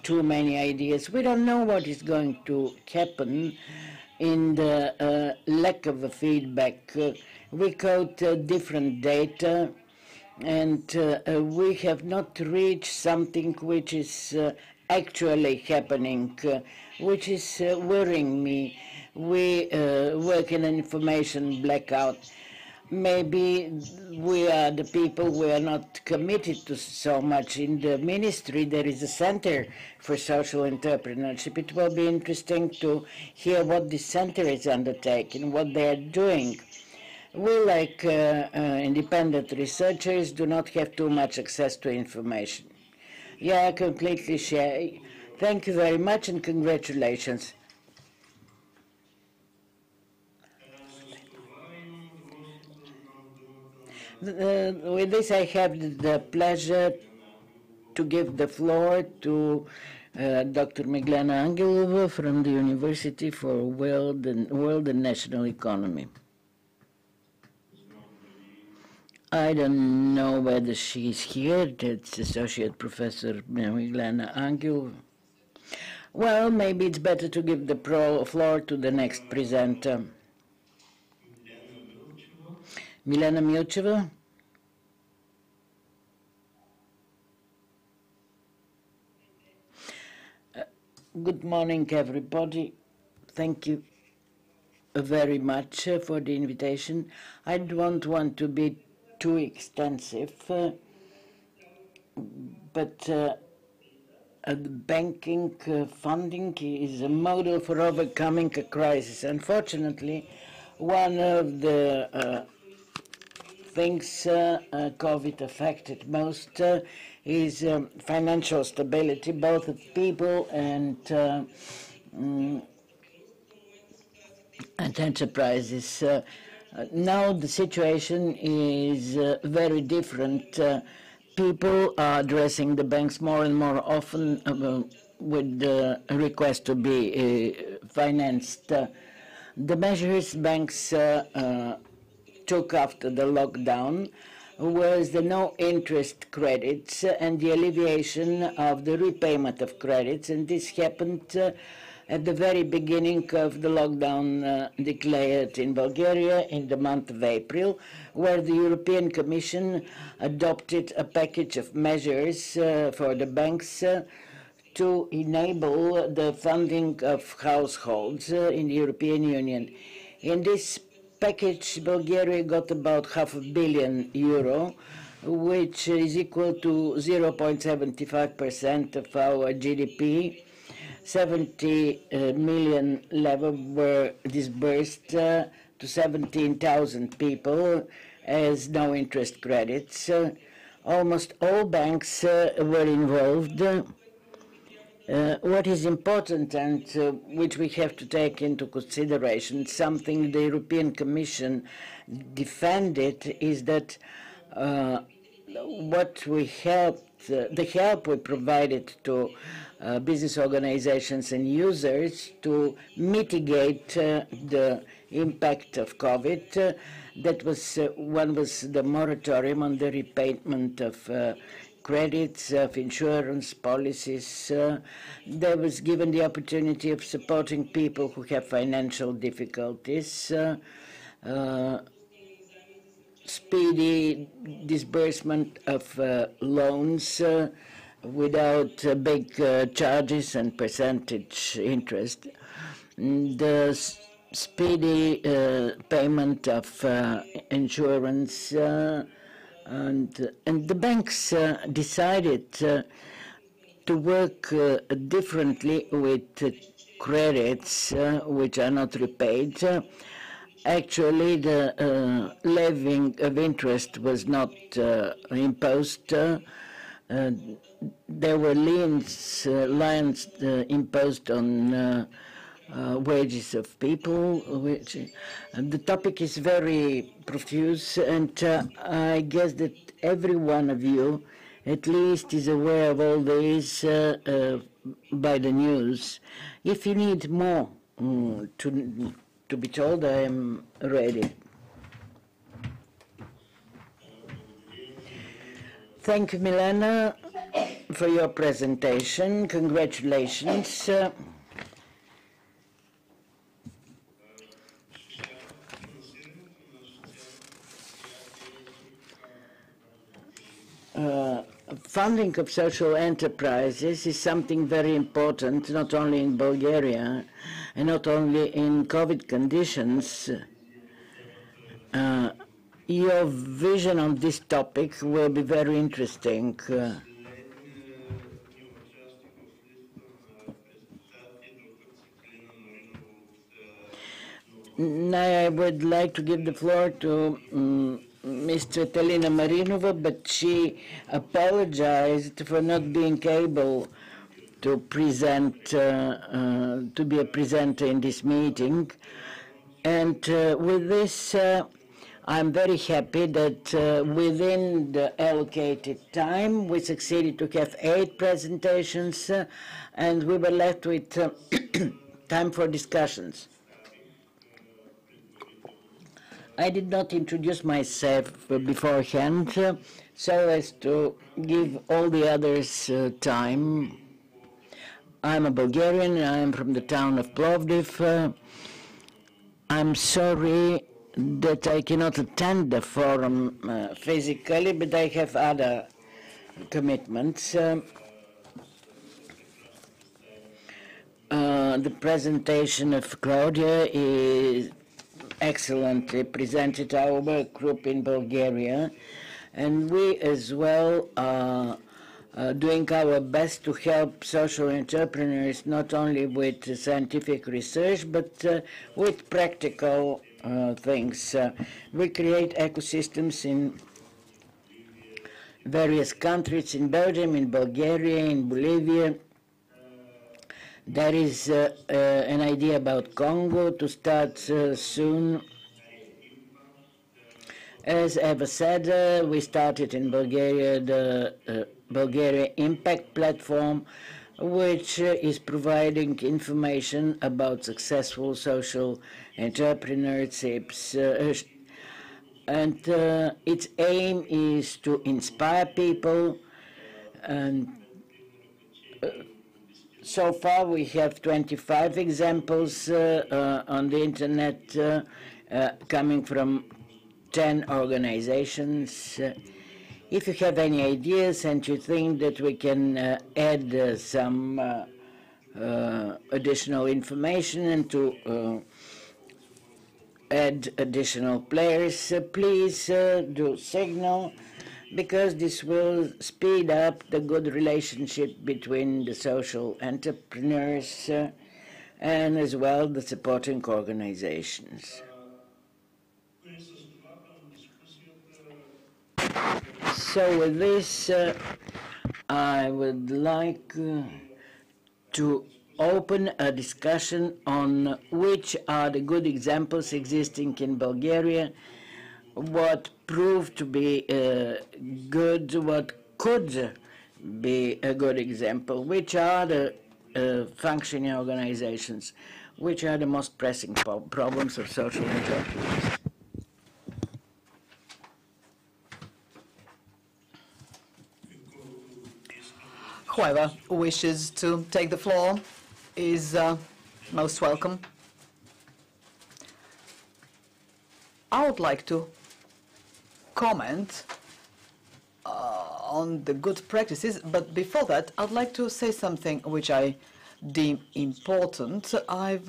too many ideas, we don't know what is going to happen in the lack of a feedback. We quote different data, and we have not reached something which is actually happening, which is worrying me. We work in an information blackout. Maybe we are the people who are not committed to so much. In the ministry, there is a center for social entrepreneurship. It will be interesting to hear what this center is undertaking, what they are doing. We, like independent researchers, do not have too much access to information. Yeah, I completely share. Thank you very much and congratulations. With this, I have the pleasure to give the floor to Dr. Miglena Angelova from the University for World and National Economy. I don't know whether she's here. It's Associate Professor Miglena Angelova. Well, maybe it's better to give the floor to the next presenter. Milena Milcheva. Good morning, everybody. Thank you very much for the invitation. I don't want to be too extensive, but banking funding is a model for overcoming a crisis. Unfortunately, one of the things COVID affected most is financial stability, both of people and enterprises. Now the situation is very different. People are addressing the banks more and more often with the request to be financed. The measures banks took after the lockdown was the no-interest credits and the alleviation of the repayment of credits, and this happened at the very beginning of the lockdown declared in Bulgaria in the month of April, where the European Commission adopted a package of measures for the banks to enable the funding of households in the European Union. In this package, Bulgaria got about €500 million, which is equal to 0.75% of our GDP. 70 million level were disbursed to 17,000 people as no-interest credits. Almost all banks were involved. What is important and which we have to take into consideration, something the European Commission defended, is that what we helped, the help we provided to business organizations and users to mitigate the impact of COVID. That was one was the moratorium on the repayment of credits, of insurance policies. There was given the opportunity of supporting people who have financial difficulties, speedy disbursement of loans without big charges and percentage interest, the speedy payment of insurance, and the banks decided to work differently with credits which are not repaid, Actually, the levying of interest was not imposed. There were lines imposed on wages of people, which the topic is very profuse, and I guess that every one of you at least is aware of all this by the news. If you need more to be told, I am ready. Thank you, Milena, for your presentation. Congratulations. Funding of social enterprises is something very important, not only in Bulgaria and not only in COVID conditions. Your vision on this topic will be very interesting. Now I would like to give the floor to Mr. Talina Marinova, but she apologized for not being able to present, to be a presenter in this meeting. And with this, I'm very happy that within the allocated time, we succeeded to have 8 presentations, and we were left with time for discussions. I did not introduce myself beforehand, so as to give all the others time. I'm a Bulgarian, I'm from the town of Plovdiv. I'm sorry that I cannot attend the forum physically, but I have other commitments. The presentation of Claudia is excellently presented our work group in Bulgaria, and we as well are doing our best to help social entrepreneurs not only with scientific research but with practical things. We create ecosystems in various countries, in Belgium, in Bulgaria, in Bolivia. There is an idea about Congo to start soon. As Eva said, we started in Bulgaria the Bulgaria Impact Platform, which is providing information about successful social entrepreneurships. And its aim is to inspire people, and so far we have 25 examples on the internet coming from 10 organizations. If you have any ideas and you think that we can add some additional information and to add additional players, please do signal, because this will speed up the good relationship between the social entrepreneurs and as well the supporting organizations. So with this, I would like to open a discussion on which are the good examples existing in Bulgaria, what proved to be good, what could be a good example, which are the functioning organizations, which are the most pressing problems of social entrepreneurs. Whoever wishes to take the floor is most welcome. I would like to comment on the good practices, but before that, I'd like to say something which I deem important. I've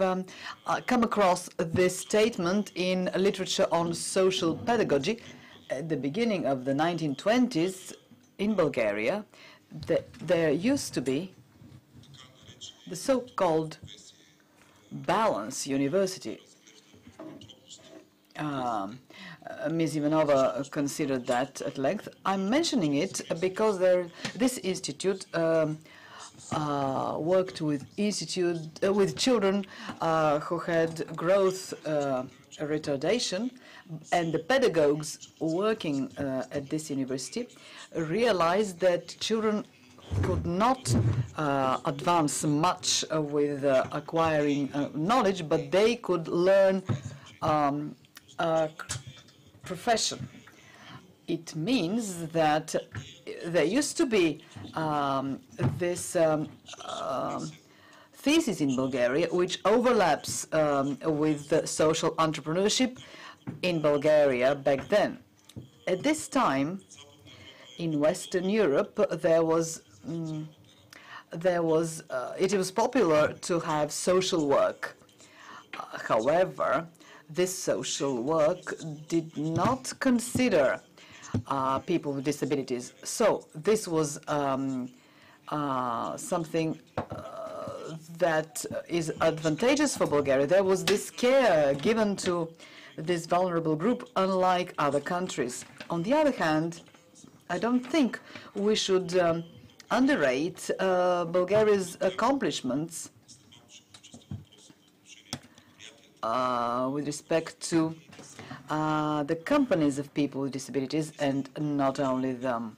come across this statement in literature on social pedagogy. At the beginning of the 1920s in Bulgaria, there used to be the so-called Balance University. Ms. Ivanova considered that at length. I'm mentioning it because this institute worked with children who had growth retardation, and the pedagogues working at this university realized that children could not advance much with acquiring knowledge, but they could learn a profession. It means that there used to be this thesis in Bulgaria which overlaps with social entrepreneurship in Bulgaria back then. At this time, in Western Europe, it was popular to have social work. However, this social work did not consider people with disabilities. So this was something that is advantageous for Bulgaria. There was this care given to this vulnerable group, unlike other countries. On the other hand, I don't think we should underrate Bulgaria's accomplishments with respect to the companies of people with disabilities, and not only them.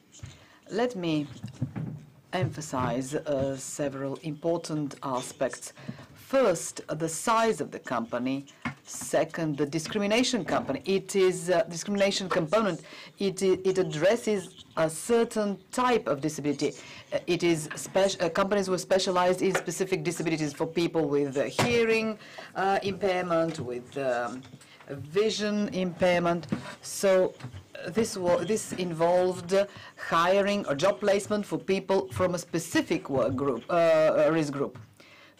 Let me emphasize several important aspects. First, the size of the company. Second, the discrimination company. It is a discrimination component. It addresses a certain type of disability. It is companies were specialized in specific disabilities for people with hearing impairment, with vision impairment. So this involved hiring or job placement for people from a specific work group, risk group.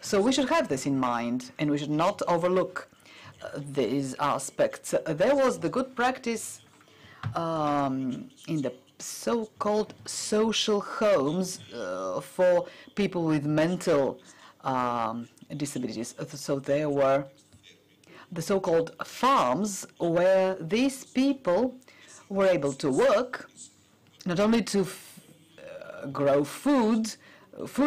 So we should have this in mind, and we should not overlook these aspects. There was the good practice in the so-called social homes for people with mental disabilities. So there were the so-called farms where these people were able to work, not only to grow food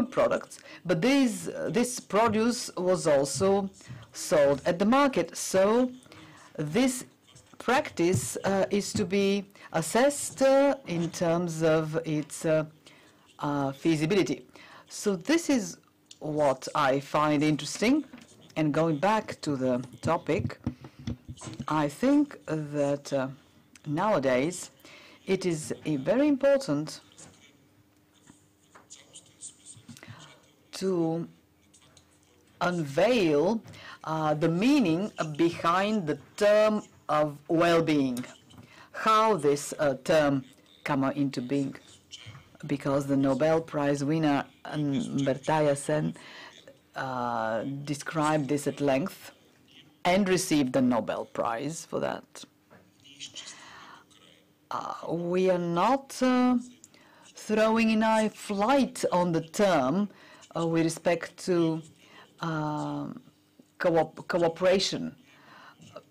products, but this produce was also sold at the market. So this practice is to be assessed in terms of its feasibility. So this is what I find interesting. And going back to the topic, I think that nowadays it is very important to unveil the meaning behind the term of well-being, how this term came into being, because the Nobel Prize winner Amartya Sen described this at length and received the Nobel Prize for that. We are not throwing in a flight on the term with respect to cooperation.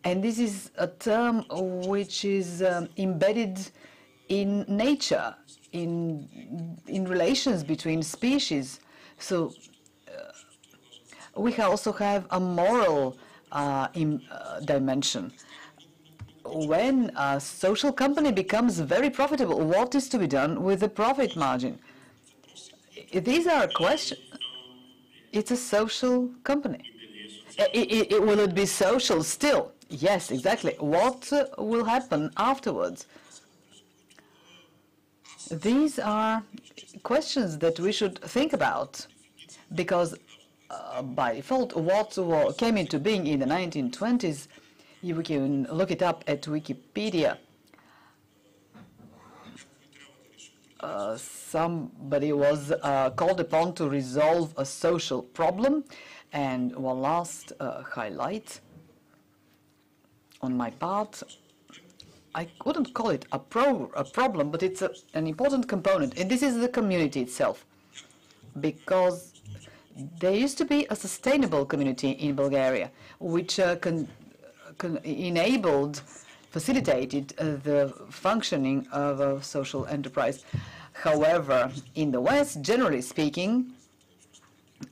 And this is a term which is embedded in nature, in relations between species. So we also have a moral dimension. When a social company becomes very profitable, what is to be done with the profit margin? These are questions. It's a social company. Will it be social still? Yes, exactly. What will happen afterwards? These are questions that we should think about, because by default, what came into being in the 1920s, you can look it up at Wikipedia. Somebody was called upon to resolve a social problem, and one last highlight on my part. I wouldn't call it a problem, but it's an important component, and this is the community itself, because there used to be a sustainable community in Bulgaria, which facilitated the functioning of a social enterprise. However, in the West, generally speaking,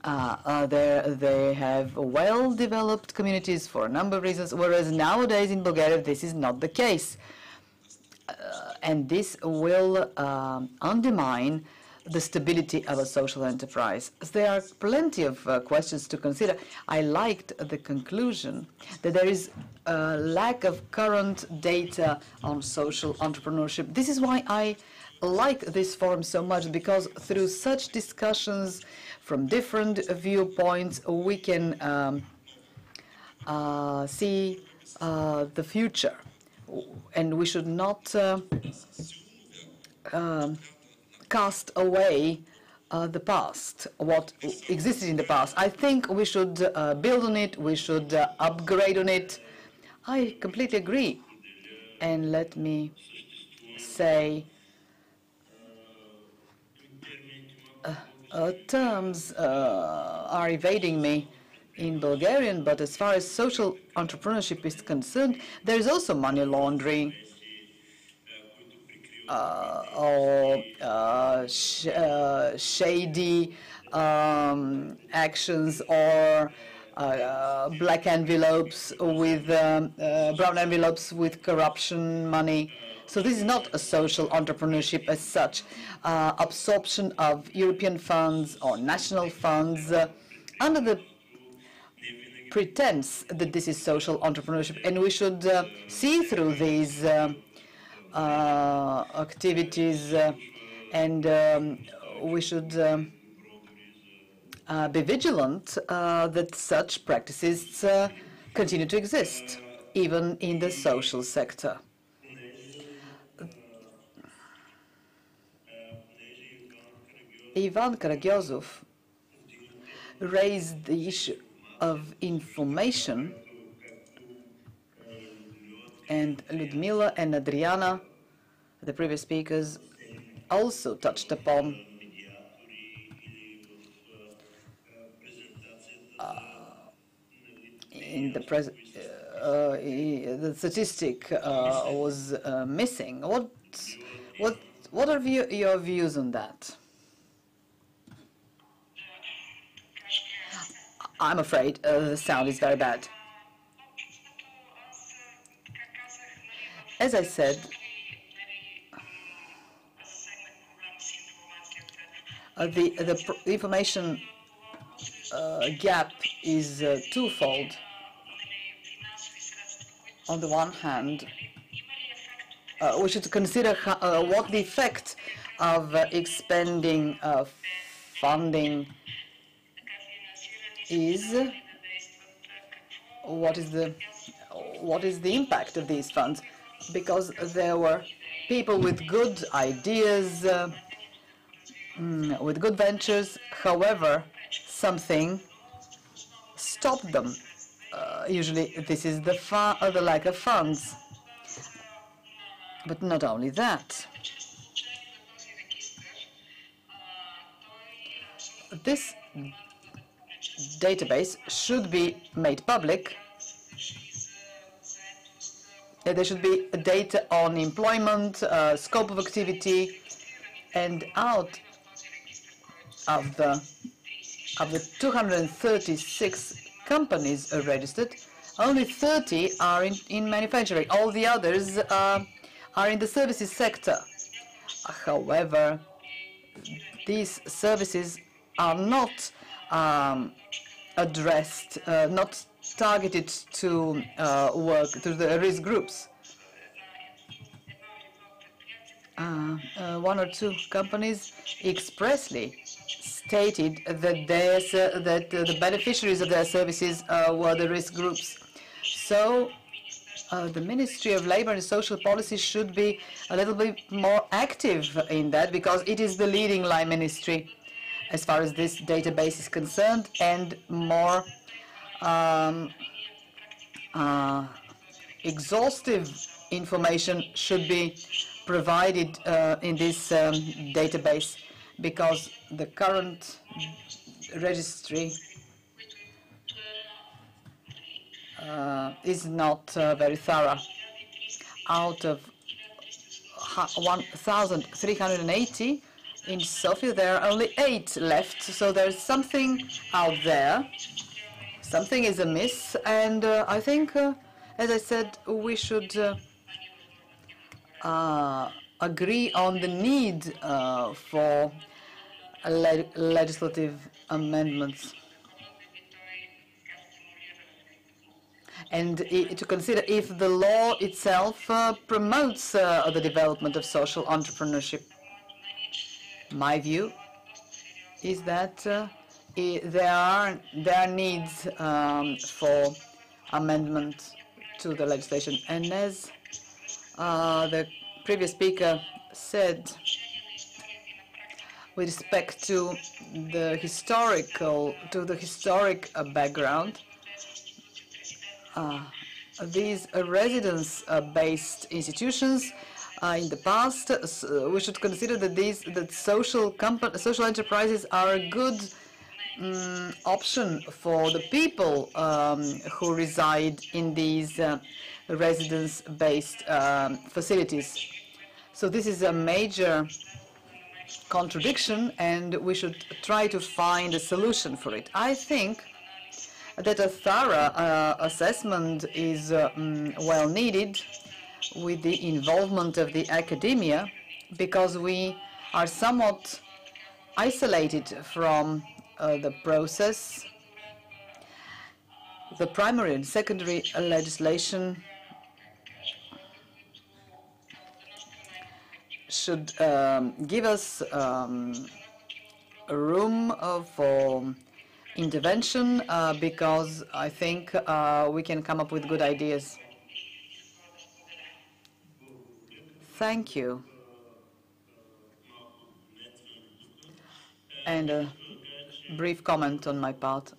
they have well-developed communities for a number of reasons, whereas nowadays in Bulgaria this is not the case. And this will undermine the stability of a social enterprise. There are plenty of questions to consider. I liked the conclusion that there is a lack of current data on social entrepreneurship. This is why I like this forum so much, because through such discussions from different viewpoints, we can see the future. And we should not cast away the past, what existed in the past. I think we should build on it, we should upgrade on it. I completely agree. And let me say, terms are evading me in Bulgarian, but as far as social entrepreneurship is concerned, there is also money laundering or shady actions, or black envelopes with brown envelopes with corruption money. So this is not a social entrepreneurship as such. Absorption of European funds or national funds under the pretense that this is social entrepreneurship, and we should see through these activities, and we should be vigilant that such practices continue to exist, even in the social sector. Ivan Karagiozov raised the issue of information, and Ludmila and Adriana, the previous speakers, also touched upon in the the statistic was missing. What are your views on that? I'm afraid the sound is very bad. As I said, the information gap is twofold. On the one hand, we should consider what the effect of expanding funding is. What is the impact of these funds? Because there were people with good ideas, with good ventures. However, something stopped them. Usually, this is the lack of funds. But not only that. This database should be made public. There should be data on employment, scope of activity, and out of the 236 companies registered, only 30 are in manufacturing. All the others are in the services sector. However, these services are not addressed, not targeted to work to the risk groups. One or two companies expressly stated that the beneficiaries of their services were the risk groups. So the Ministry of Labor and Social Policy should be a little bit more active in that, because it is the leading line ministry as far as this database is concerned, and more exhaustive information should be provided in this database, because the current registry is not very thorough. Out of 1,380 in Sofia, there are only 8 left. So there's something out there. Something is amiss, and I think, as I said, we should agree on the need for legislative amendments, and to consider if the law itself promotes the development of social entrepreneurship. My view is that there are needs for amendment to the legislation, and as the previous speaker said, with respect to the historic background, these residence-based institutions in the past, we should consider that social enterprises are a good option for the people who reside in these residence-based facilities. So this is a major contradiction, and we should try to find a solution for it. I think that a thorough assessment is well needed with the involvement of the academia, because we are somewhat isolated from the process. The primary and secondary legislation should give us room for intervention, because I think we can come up with good ideas. Thank you. And a brief comment on my part.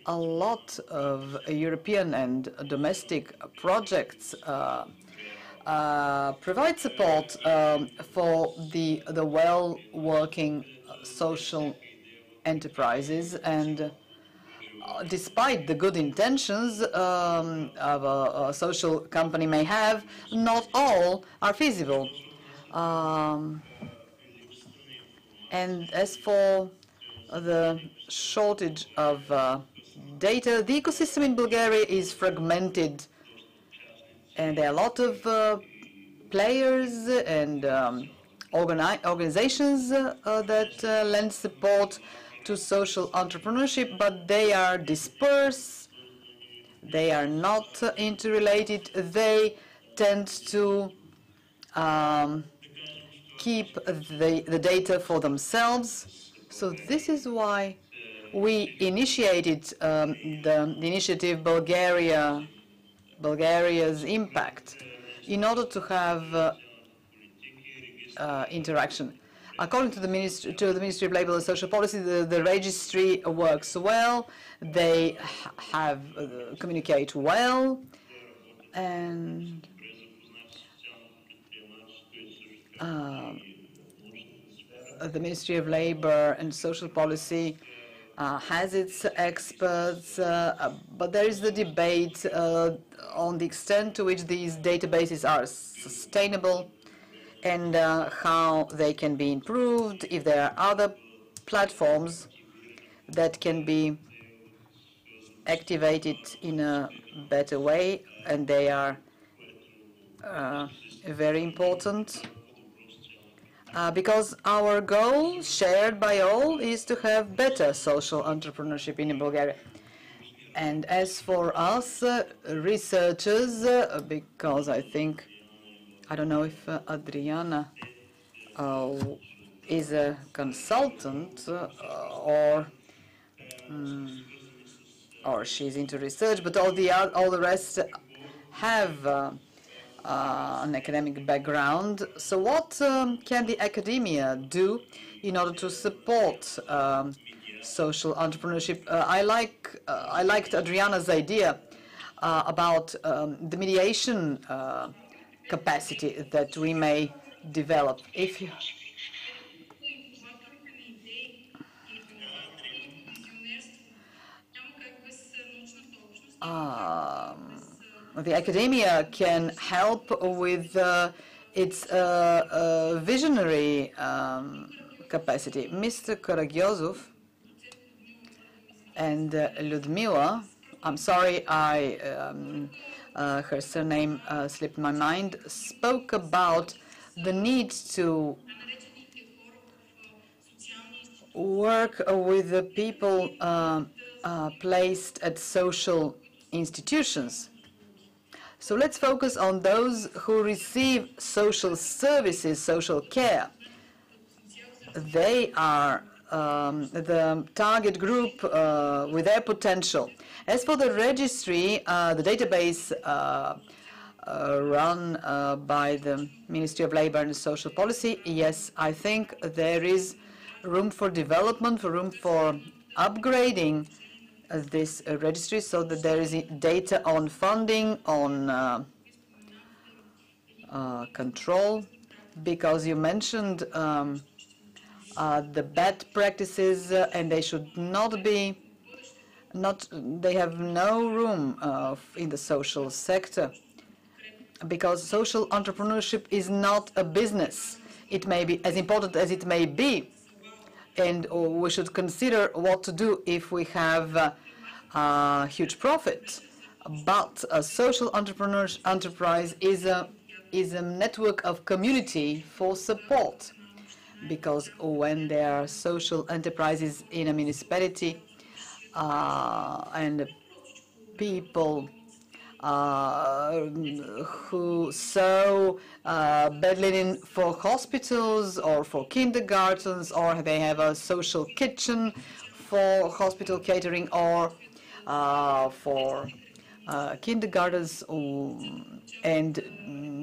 A lot of European and domestic projects provide support for the well-working social enterprises, and despite the good intentions of a social company may have, not all are feasible. And as for the shortage of data, the ecosystem in Bulgaria is fragmented, and there are a lot of players and organizations that lend support to social entrepreneurship, but they are dispersed, they are not interrelated, they tend to keep the data for themselves. So this is why we initiated the initiative Bulgaria's Impact, in order to have interaction. According to the Ministry of Labour and Social Policy, the registry works well, they have communicate well, and the Ministry of Labour and Social Policy has its experts, but there is the debate on the extent to which these databases are sustainable, and how they can be improved, if there are other platforms that can be activated in a better way, and they are very important. Because our goal, shared by all, is to have better social entrepreneurship in Bulgaria. And as for us, researchers, because I think, I don't know if Adriana is a consultant or she's into research, but all the rest have an academic background. So what can the academia do in order to support social entrepreneurship? I liked Adriana's idea about the mediation capacity that we may develop. If you the academia can help with its visionary capacity. Mr. Karagiozov and Ludmila, I'm sorry, her surname slipped my mind, spoke about the need to work with the people placed at social institutions. So let's focus on those who receive social services, social care. They are the target group with their potential. As for the registry, the database run by the Ministry of Labor and Social Policy, yes, I think there is room for development, for room for upgrading this registry so that there is data on funding, on control, because you mentioned the bad practices and they should not be, they have no room in the social sector, because social entrepreneurship is not a business. It may be as important as it may be, and we should consider what to do if we have huge profit. But a social enterprise is a network of community for support, because when there are social enterprises in a municipality and people who sew bed linen for hospitals or for kindergartens, or they have a social kitchen for hospital catering, or for kindergartens, and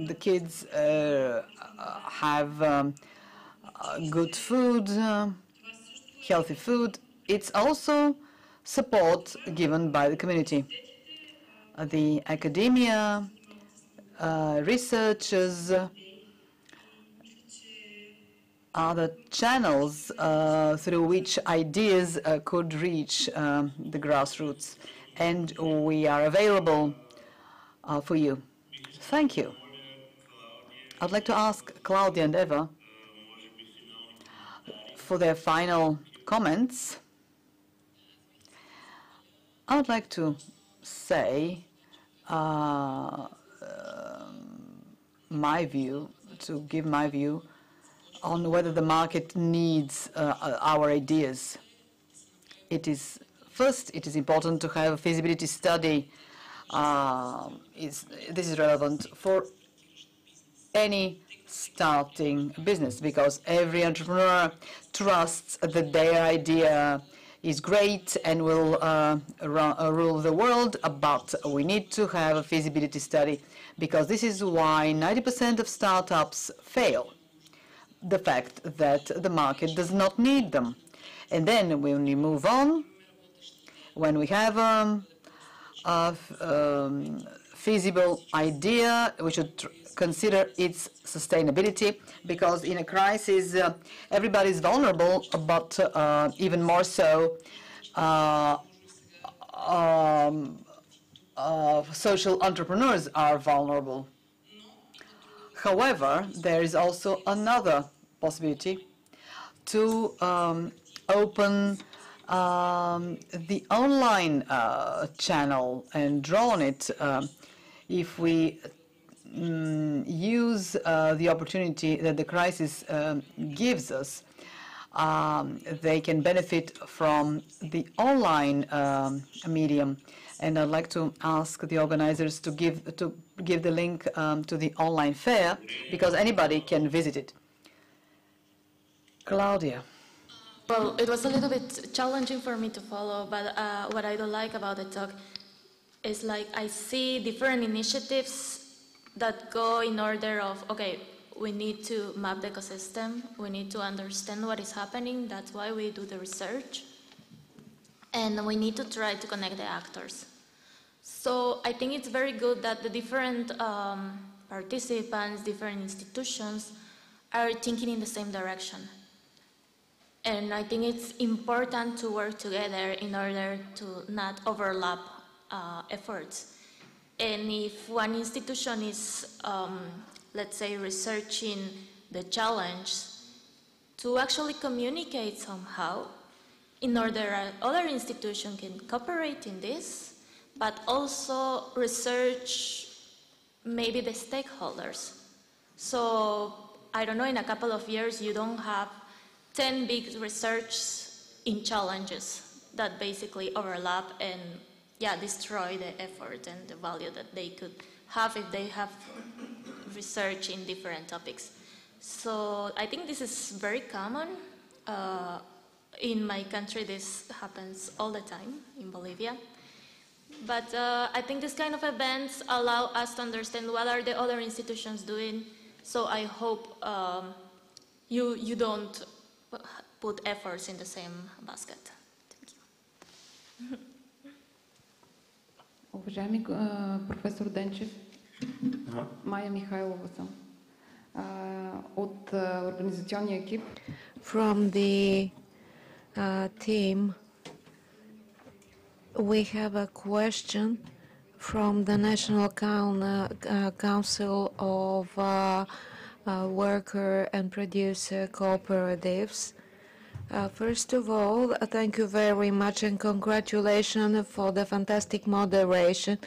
the kids have good food, healthy food. It's also support given by the community. The academia, researchers are the channels through which ideas could reach the grassroots, and we are available for you. Thank you. I'd like to ask Claudia and Eva for their final comments. I would like to say my view, to give my view on whether the market needs our ideas. First, it is important to have a feasibility study. This is relevant for any starting business, because every entrepreneur trusts that their idea is great and will rule the world, but we need to have a feasibility study, because this is why 90% of startups fail. The fact that the market does not need them. And then when we move on, when we have a feasible idea, we should consider its sustainability, because in a crisis everybody is vulnerable, but even more so social entrepreneurs are vulnerable. However, there is also another possibility to open the online channel and draw on it. If we use the opportunity that the crisis gives us, they can benefit from the online medium. And I'd like to ask the organizers to give the link to the online fair, because anybody can visit it. Claudia. Well, it was a little bit challenging for me to follow, but what I do like about the talk is, like, I see different initiatives that go in order of, okay, we need to map the ecosystem, we need to understand what is happening, that's why we do the research, and we need to try to connect the actors. So I think it's very good that the different participants, different institutions are thinking in the same direction. And I think it's important to work together in order to not overlap efforts. And if one institution is, let's say, researching the challenge, to actually communicate somehow in order other institutions can cooperate in this, but also research maybe the stakeholders. So I don't know, in a couple of years you don't have 10 big research in challenges that basically overlap and destroy the effort and the value that they could have if they have research in different topics. So I think this is very common. In my country, this happens all the time in Bolivia. But I think this kind of events allow us to understand what are the other institutions doing. So I hope you don't put efforts in the same basket. Thank you. Уважаеми професор Денчев, Майя Михайлова съм от организационния екип. From the team, we have a question from the National Council of Worker and Producer Cooperatives. First of all, thank you very much and congratulations for the fantastic moderation.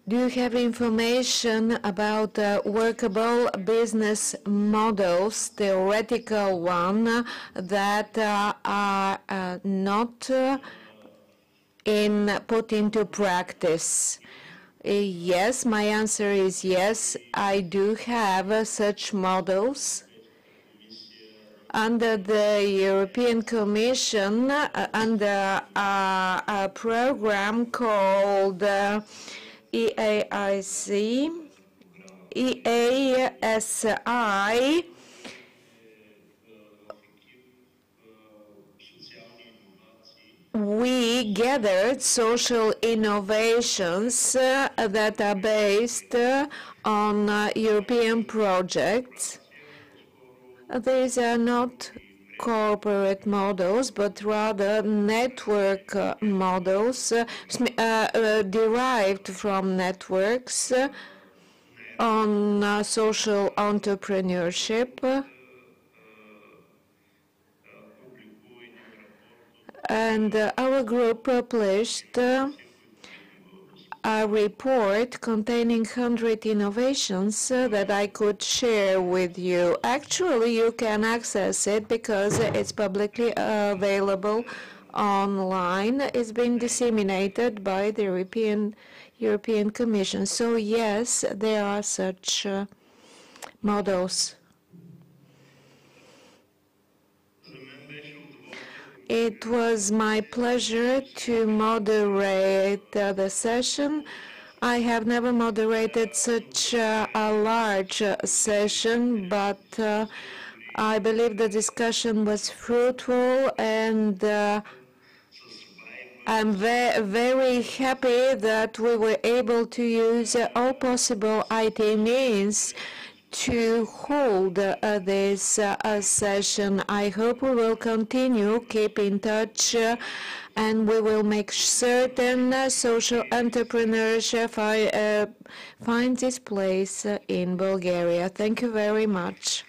Do you have information about workable business models, theoretical one, that are not put into practice? Yes, my answer is yes. I do have such models. Under the European Commission, under a program called EASI, we gathered social innovations that are based on European projects. These are not corporate models, but rather network models derived from networks on social entrepreneurship. And our group published a report containing 100 innovations that I could share with you. Actually, you can access it because it's publicly available online. It's been disseminated by the European Commission. So yes, there are such models. It was my pleasure to moderate the session. I have never moderated such a large session, but I believe the discussion was fruitful, and I'm very happy that we were able to use all possible IT means to hold this session. I hope we will continue, keep in touch, and we will make certain social entrepreneurship finds its place in Bulgaria. Thank you very much.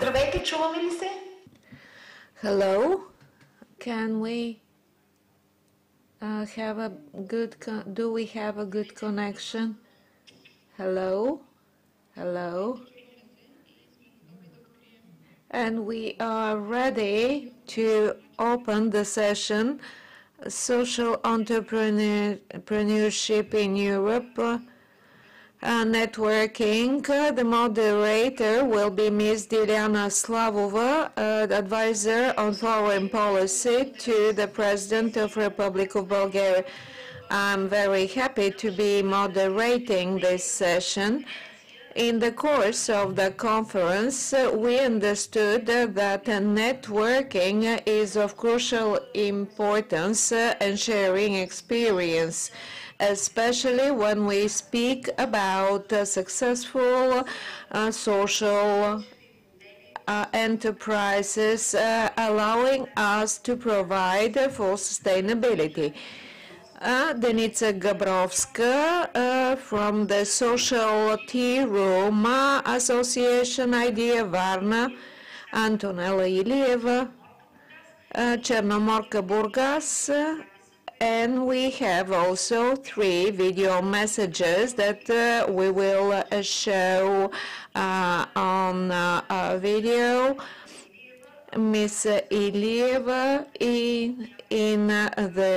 Здравейте, чуваме ли се? Hello, can we do we have a good connection? Hello, hello. And we are ready to open the session, Social Entrepreneurship in Europe, Networking. The moderator will be Ms. Dilyana Slavova, advisor on foreign policy to the President of Republic of Bulgaria. I'm very happy to be moderating this session. In the course of the conference, we understood that networking is of crucial importance and sharing experience, especially when we speak about successful social enterprises allowing us to provide for sustainability. Denica Gabrovska from the Social Tea Room Association Idea Varna, Antonella Ilieva, Chernomorka Burgas, and we have also 3 video messages that we will show on video. Miss Ilieva in the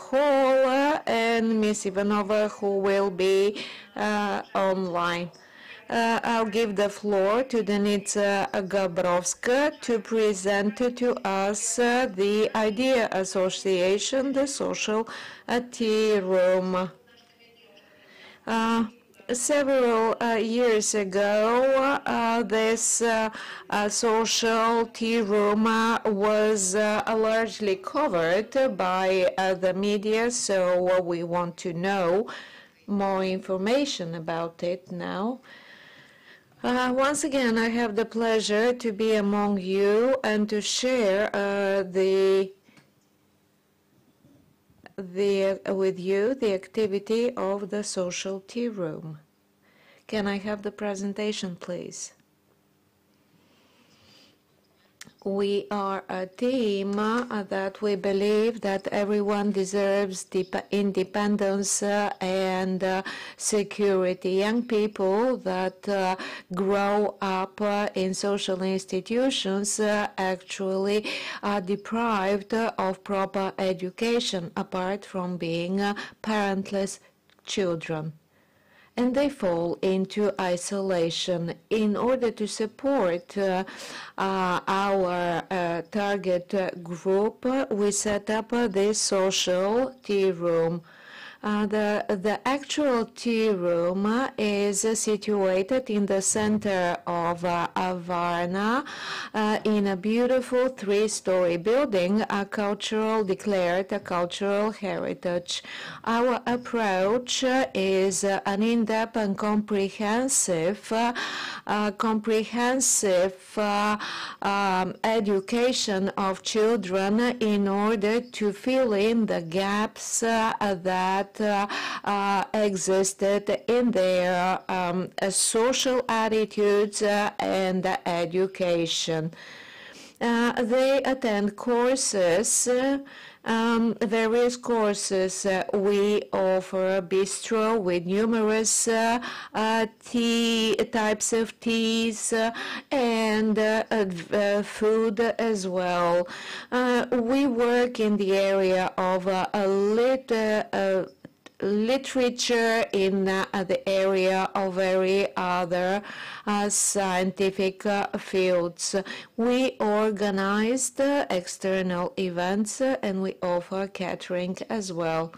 hall and Miss Ivanova who will be online. I'll give the floor to Denica Gabrovska to present to us the IDEA Association, the Social Tea Room. Several years ago, this social tea room was largely covered by the media, so we want to know more information about it now. Once again, I have the pleasure to be among you and to share with you the activity of the social tea room. Can I have the presentation, please? We are a team that we believe that everyone deserves independence and security. Young people that grow up in social institutions actually are deprived of proper education apart from being parentless children. And they fall into isolation. In order to support our target group, we set up this social tea room. The actual tea room is situated in the center of Varna in a beautiful 3-story building, declared a cultural heritage. Our approach is an in-depth and comprehensive education of children in order to fill in the gaps that existed in their social attitudes and education. They attend courses, various courses. We offer a bistro with numerous types of teas and food as well. We work in the area of literature, in the area of very other scientific fields. We organized external events and we offer catering as well.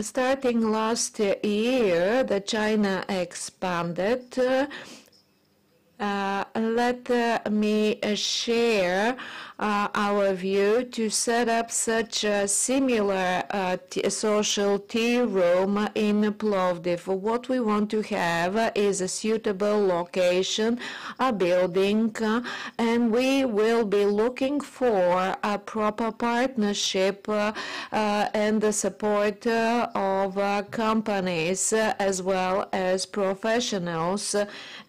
Starting last year, the China expanded. Let me share our view to set up such a similar social tea room in Plovdiv. What we want to have is a suitable location, a building, and we will be looking for a proper partnership and the support of companies as well as professionals,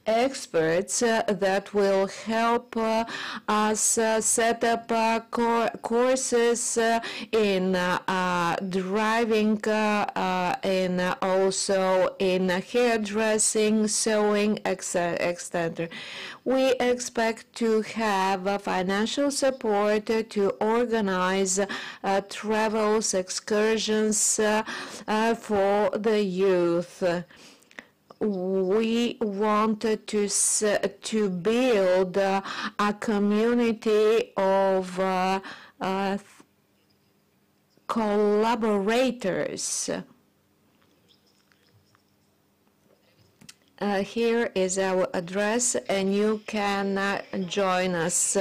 experts that will help us set up courses in driving and also in hairdressing, sewing, etc. We expect to have financial support to organize travels, excursions for the youth. We wanted to build a community of collaborators. Here is our address, and you can join us.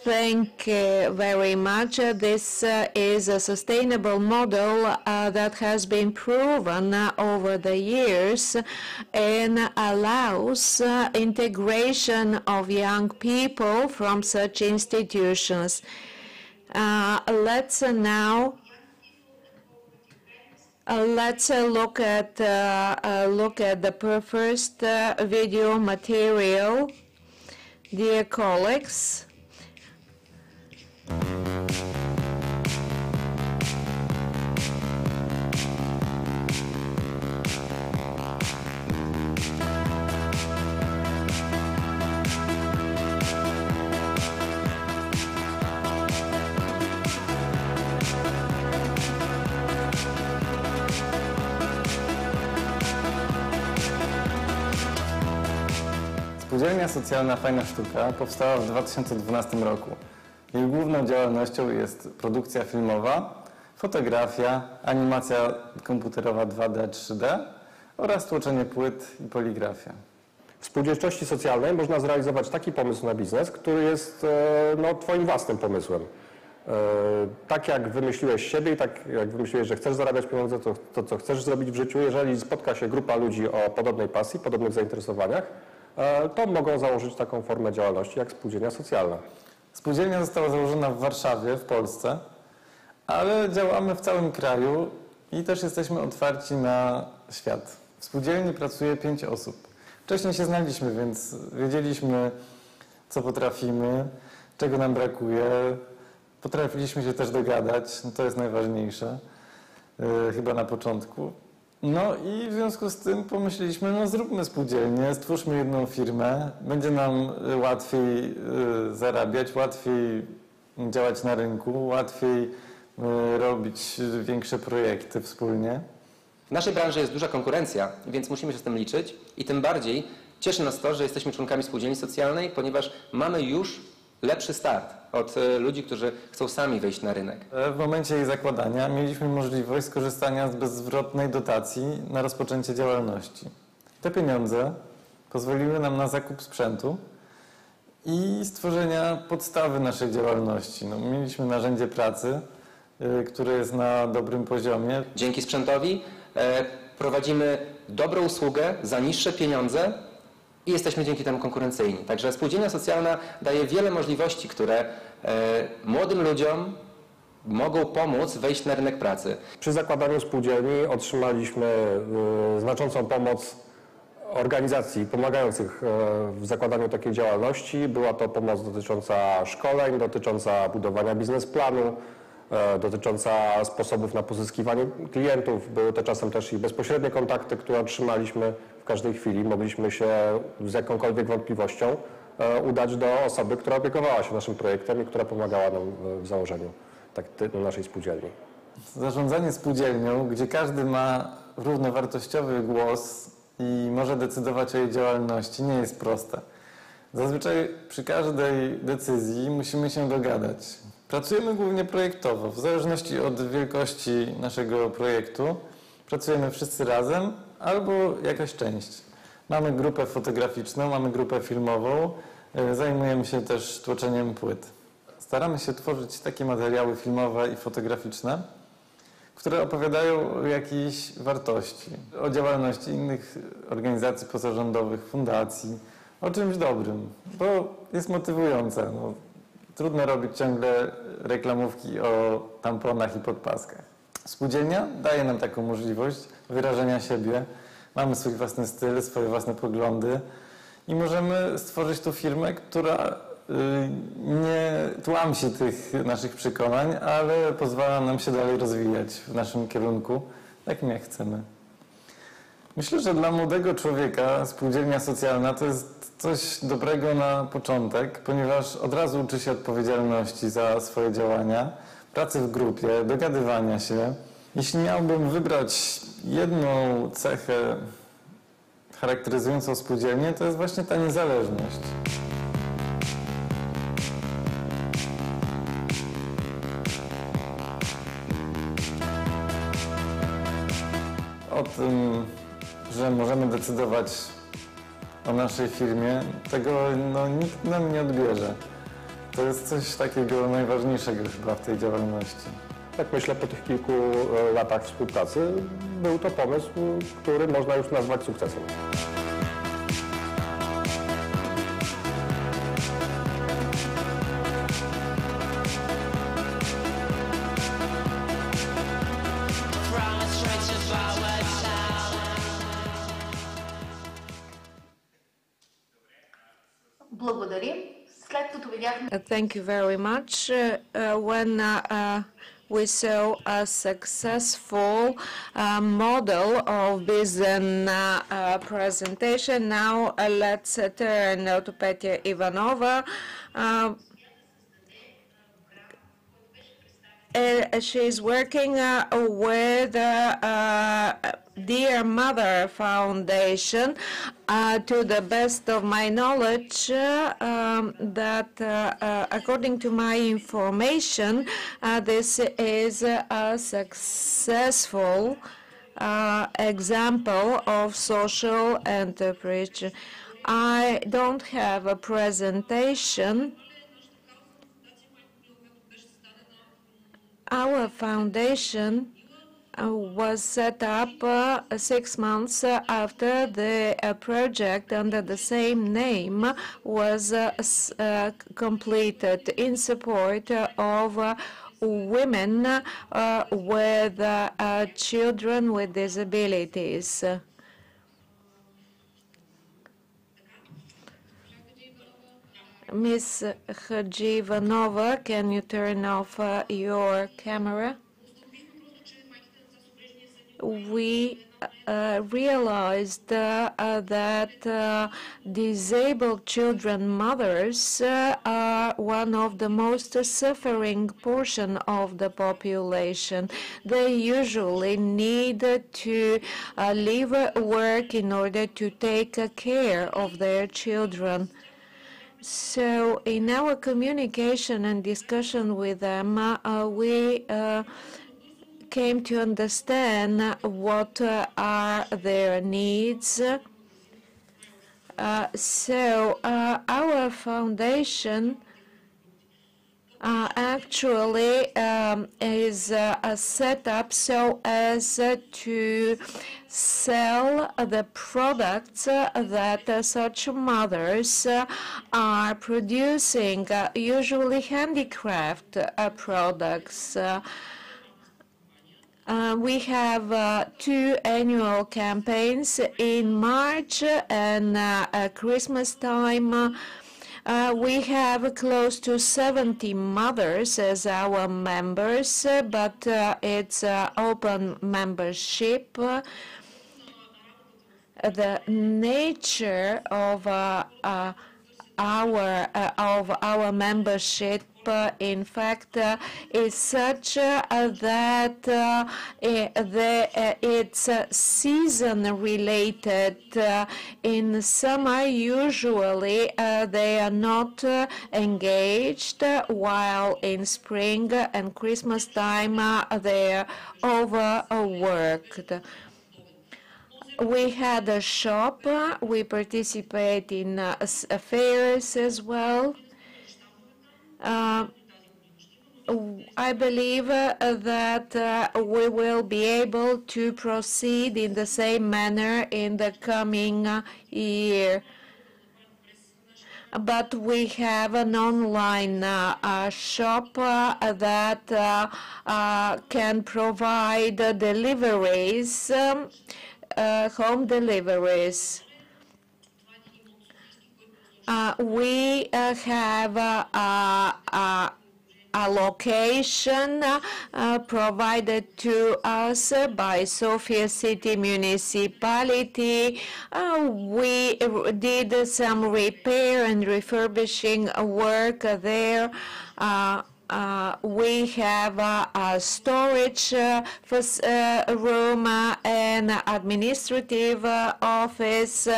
Thank you very much. This is a sustainable model that has been proven over the years and allows integration of young people from such institutions. Let's now look at the first video material, dear colleagues. Spółdzielnia socjalna Fajna Sztuka powstała w 2012 roku. Jej główną działalnością jest produkcja filmowa, fotografia, animacja komputerowa 2D, 3D oraz tłoczenie płyt i poligrafia. W spółdzielczości socjalnej można zrealizować taki pomysł na biznes, który jest Twoim własnym pomysłem. Tak jak wymyśliłeś siebie i tak jak wymyśliłeś, że chcesz zarabiać pieniądze, to co chcesz zrobić w życiu, jeżeli spotka się grupa ludzi o podobnej pasji, podobnych zainteresowaniach, to mogą założyć taką formę działalności jak spółdzielnia socjalna. Spółdzielnia została założona w Warszawie, w Polsce, ale działamy w całym kraju i też jesteśmy otwarci na świat. W spółdzielni pracuje 5 osób. Wcześniej się znaliśmy, więc wiedzieliśmy, co potrafimy, czego nam brakuje. Potrafiliśmy się też dogadać, to jest najważniejsze, chyba na początku. No i w związku z tym pomyśleliśmy, no zróbmy spółdzielnię, stwórzmy jedną firmę, będzie nam łatwiej zarabiać, łatwiej działać na rynku, łatwiej robić większe projekty wspólnie. W naszej branży jest duża konkurencja, więc musimy się z tym liczyć i tym bardziej cieszy nas to, że jesteśmy członkami spółdzielni socjalnej, ponieważ mamy już lepszy start od ludzi, którzy chcą sami wejść na rynek. W momencie jej zakładania mieliśmy możliwość skorzystania z bezzwrotnej dotacji na rozpoczęcie działalności. Te pieniądze pozwoliły nam na zakup sprzętu i stworzenia podstawy naszej działalności. No, mieliśmy narzędzie pracy, które jest na dobrym poziomie. Dzięki sprzętowi prowadzimy dobrą usługę za niższe pieniądze i jesteśmy dzięki temu konkurencyjni. Także spółdzielnia socjalna daje wiele możliwości, które młodym ludziom mogą pomóc wejść na rynek pracy. Przy zakładaniu spółdzielni otrzymaliśmy znaczącą pomoc organizacji pomagających w zakładaniu takiej działalności. Była to pomoc dotycząca szkoleń, dotycząca budowania biznesplanu, dotycząca sposobów na pozyskiwanie klientów. Były to czasem też i bezpośrednie kontakty, które otrzymaliśmy w każdej chwili. Mogliśmy się z jakąkolwiek wątpliwością udać do osoby, która opiekowała się naszym projektem i która pomagała nam w założeniu naszej spółdzielni. Zarządzanie spółdzielnią, gdzie każdy ma równowartościowy głos i może decydować o jej działalności, nie jest proste. Zazwyczaj przy każdej decyzji musimy się dogadać. Pracujemy głównie projektowo. W zależności od wielkości naszego projektu pracujemy wszyscy razem albo jakaś część. Mamy grupę fotograficzną, mamy grupę filmową, zajmujemy się też tłoczeniem płyt. staramy się tworzyć takie materiały filmowe i fotograficzne, które opowiadają o jakiejś wartości, o działalności innych organizacji pozarządowych, fundacji, o czymś dobrym, bo jest motywujące. No, trudno robić ciągle reklamówki o tamponach i podpaskach. Spółdzielnia daje nam taką możliwość wyrażenia siebie. Mamy swój własny styl, swoje własne poglądy i możemy stworzyć tu firmę, która nie tłamsi tych naszych przekonań, ale pozwala nam się dalej rozwijać w naszym kierunku, jakim jak chcemy. Myślę, że dla młodego człowieka spółdzielnia socjalna to jest coś dobrego na początek, ponieważ od razu uczy się odpowiedzialności za swoje działania, pracy w grupie, dogadywania się. Jeśli miałbym wybrać jedną cechę charakteryzującą spółdzielnię, to jest właśnie ta niezależność. O tym, że możemy decydować o naszej firmie, tego nikt nam nie odbierze. To jest coś takiego najważniejszego chyba w tej działalności. Tak myślę, po tych kilku latach współpracy był to pomysł, który można już nazwać sukcesem. Thank you very much. When we saw a successful model of this presentation, now let's turn to Petya Ivanova. She's working with Dear Mother Foundation. To the best of my knowledge, according to my information, this is a successful example of social enterprise. I don't have a presentation. Our foundation was set up 6 months after the project under the same name was completed in support of women with children with disabilities. Ms. Hadjivanova, can you turn off your camera? We realized that disabled children mothers are one of the most suffering portion of the population. They usually need to leave work in order to take care of their children. So in our communication and discussion with them, we came to understand what are their needs. Our foundation actually is set up so as to sell the products that such mothers are producing, usually handicraft products. We have 2 annual campaigns in March and Christmas time. We have close to 70 mothers as our members, but it's open membership. The nature of our membership, in fact, is such that it's season-related. In summer, usually they are not engaged, while in spring and Christmas time they are overworked. We had a shop. We participate in fairs as well. I believe that we will be able to proceed in the same manner in the coming year. But we have an online shop that can provide deliveries, home deliveries. We have a location provided to us by Sofia City Municipality. We did some repair and refurbishing work there. We have a storage room and administrative office,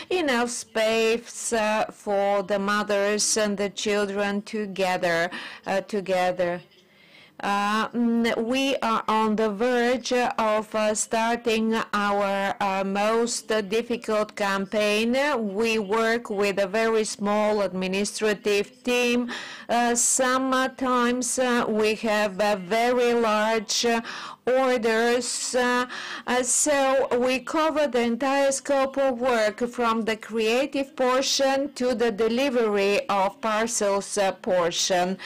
enough space for the mothers and the children together. We are on the verge of starting our most difficult campaign. We work with a very small administrative team. Sometimes we have very large orders, so we cover the entire scope of work from the creative portion to the delivery of parcels portion.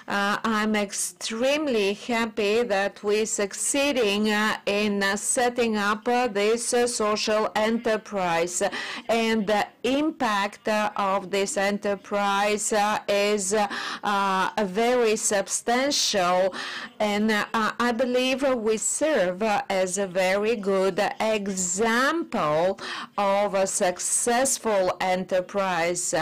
I'm extremely happy that we're succeeding in setting up this social enterprise, and the impact of this enterprise is very substantial, and I believe we serve as a very good example of a successful enterprise.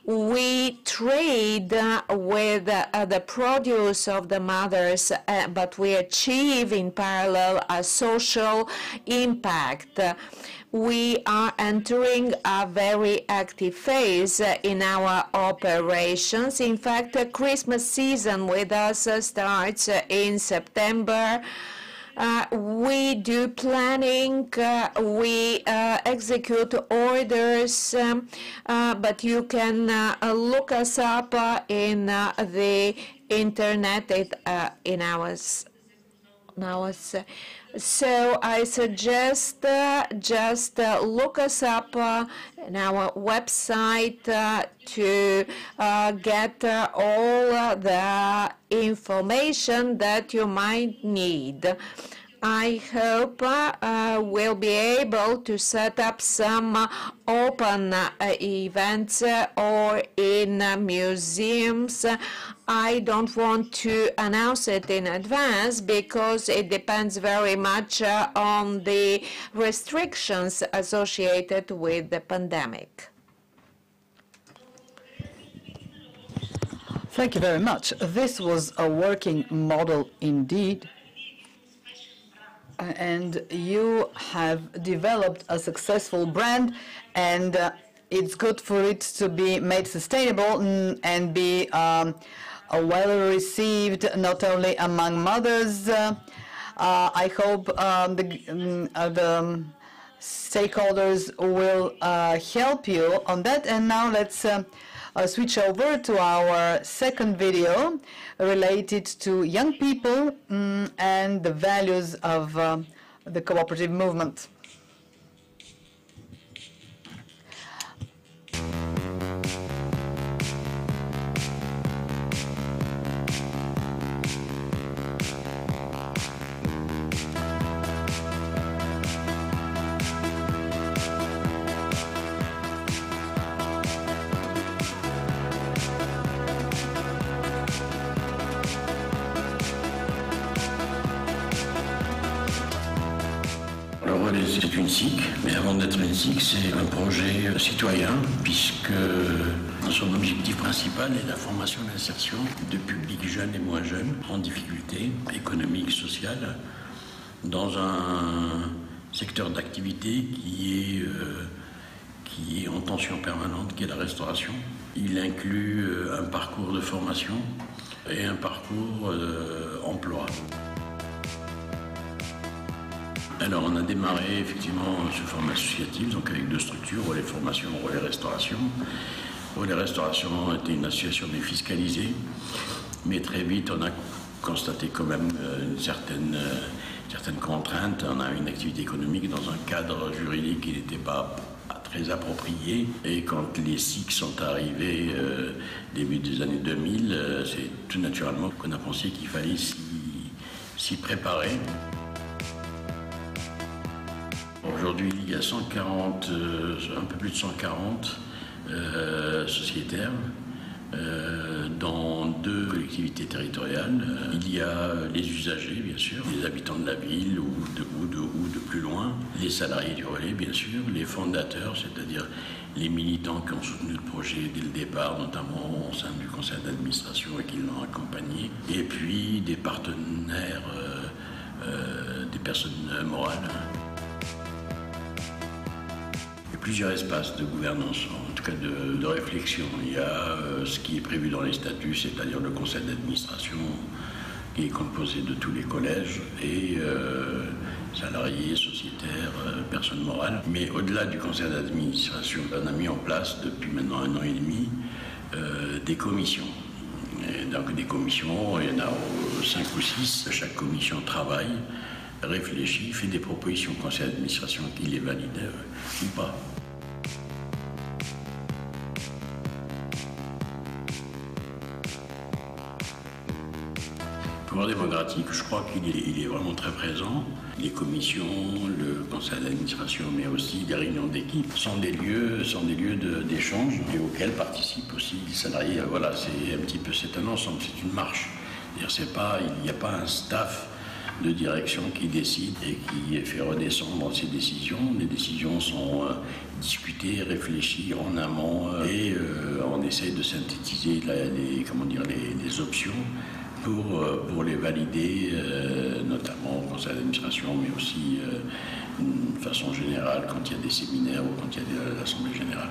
We trade with the produce of the mothers, but we achieve in parallel a social impact. We are entering a very active phase in our operations. In fact, the Christmas season with us starts in September. We do planning, we execute orders, but you can look us up in the internet in ours. So I suggest just look us up in our website to get all the information that you might need. I hope we'll be able to set up some open events or in museums. I don't want to announce it in advance because it depends very much on the restrictions associated with the pandemic. Thank you very much. This was a working model indeed. And you have developed a successful brand, and it's good for it to be made sustainable and be well received not only among mothers. I hope the stakeholders will help you on that. And now let's switch over to our second video related to young people and the values of the cooperative movement. C'est une SIC, mais avant d'être une SIC, c'est un projet citoyen, puisque son objectif principal est la formation et l'insertion de publics jeunes et moins jeunes en difficulté économique, sociale, dans un secteur d'activité qui est en tension permanente, qui est la restauration. Il inclut un parcours de formation et un parcours emploi. Alors on a démarré effectivement sous forme associative, donc avec deux structures, Relais Formation, Relais Restauration. Relais Restauration était une association défiscalisée, mais très vite on a constater quand même une certaine contrainte. On a une activité économique dans un cadre juridique qui n'était pas très approprié. Et quand les SIC sont arrivés début des années 2000, c'est tout naturellement qu'on a pensé qu'il fallait s'y préparer. Aujourd'hui, il y a 140, un peu plus de 140 sociétaires dans 2 collectivités territoriales. Il y a les usagers, bien sûr, les habitants de la ville ou de plus loin, les salariés du relais, bien sûr, les fondateurs, c'est-à-dire les militants qui ont soutenu le projet dès le départ, notamment au sein du conseil d'administration et qui l'ont accompagné, et puis des partenaires, des personnes morales. Plusieurs espaces de gouvernance, en tout cas de réflexion. Il y a ce qui est prévu dans les statuts, c'est-à-dire le conseil d'administration qui est composé de tous les collèges et salariés, sociétaires, personnes morales. Mais au-delà du conseil d'administration, on a mis en place depuis maintenant 1 an et demi des commissions. Et donc des commissions, il y en a 5 ou 6. Chaque commission travaille, réfléchit, fait des propositions au conseil d'administration qui les valide ou pas. Le pouvoir démocratique, je crois qu'il est vraiment très présent. Les commissions, le conseil d'administration, mais aussi des réunions d'équipe sont des lieux d'échange et auxquels participent aussi les salariés. Voilà, c'est un petit peu, c'est un ensemble, c'est une marche. Il n'y a pas un staff de direction qui décide et qui fait redescendre ces décisions. Les décisions sont discutées, réfléchies en amont et on essaye de synthétiser les options pour les valider, notamment au conseil d'administration, mais aussi de façon générale quand il y a des séminaires ou quand il y a l'assemblée générale.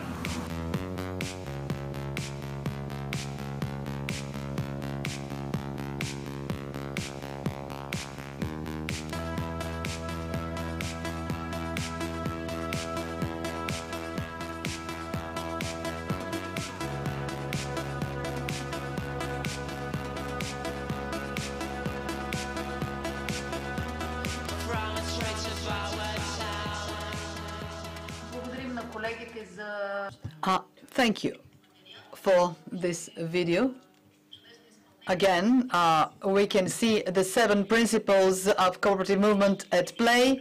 Thank you for this video. Again, we can see the 7 principles of cooperative movement at play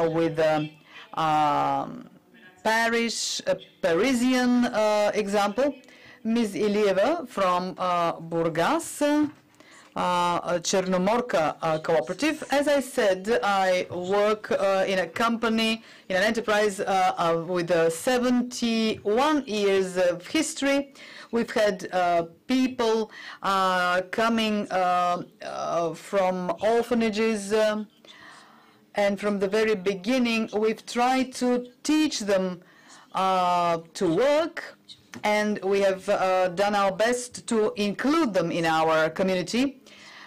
with Parisian example. Ms. Ilieva from Burgas, Chernomorka cooperative. As I said, I work in a company, in an enterprise with 71 years of history. We've had people coming from orphanages, and from the very beginning, we've tried to teach them to work, and we have done our best to include them in our community.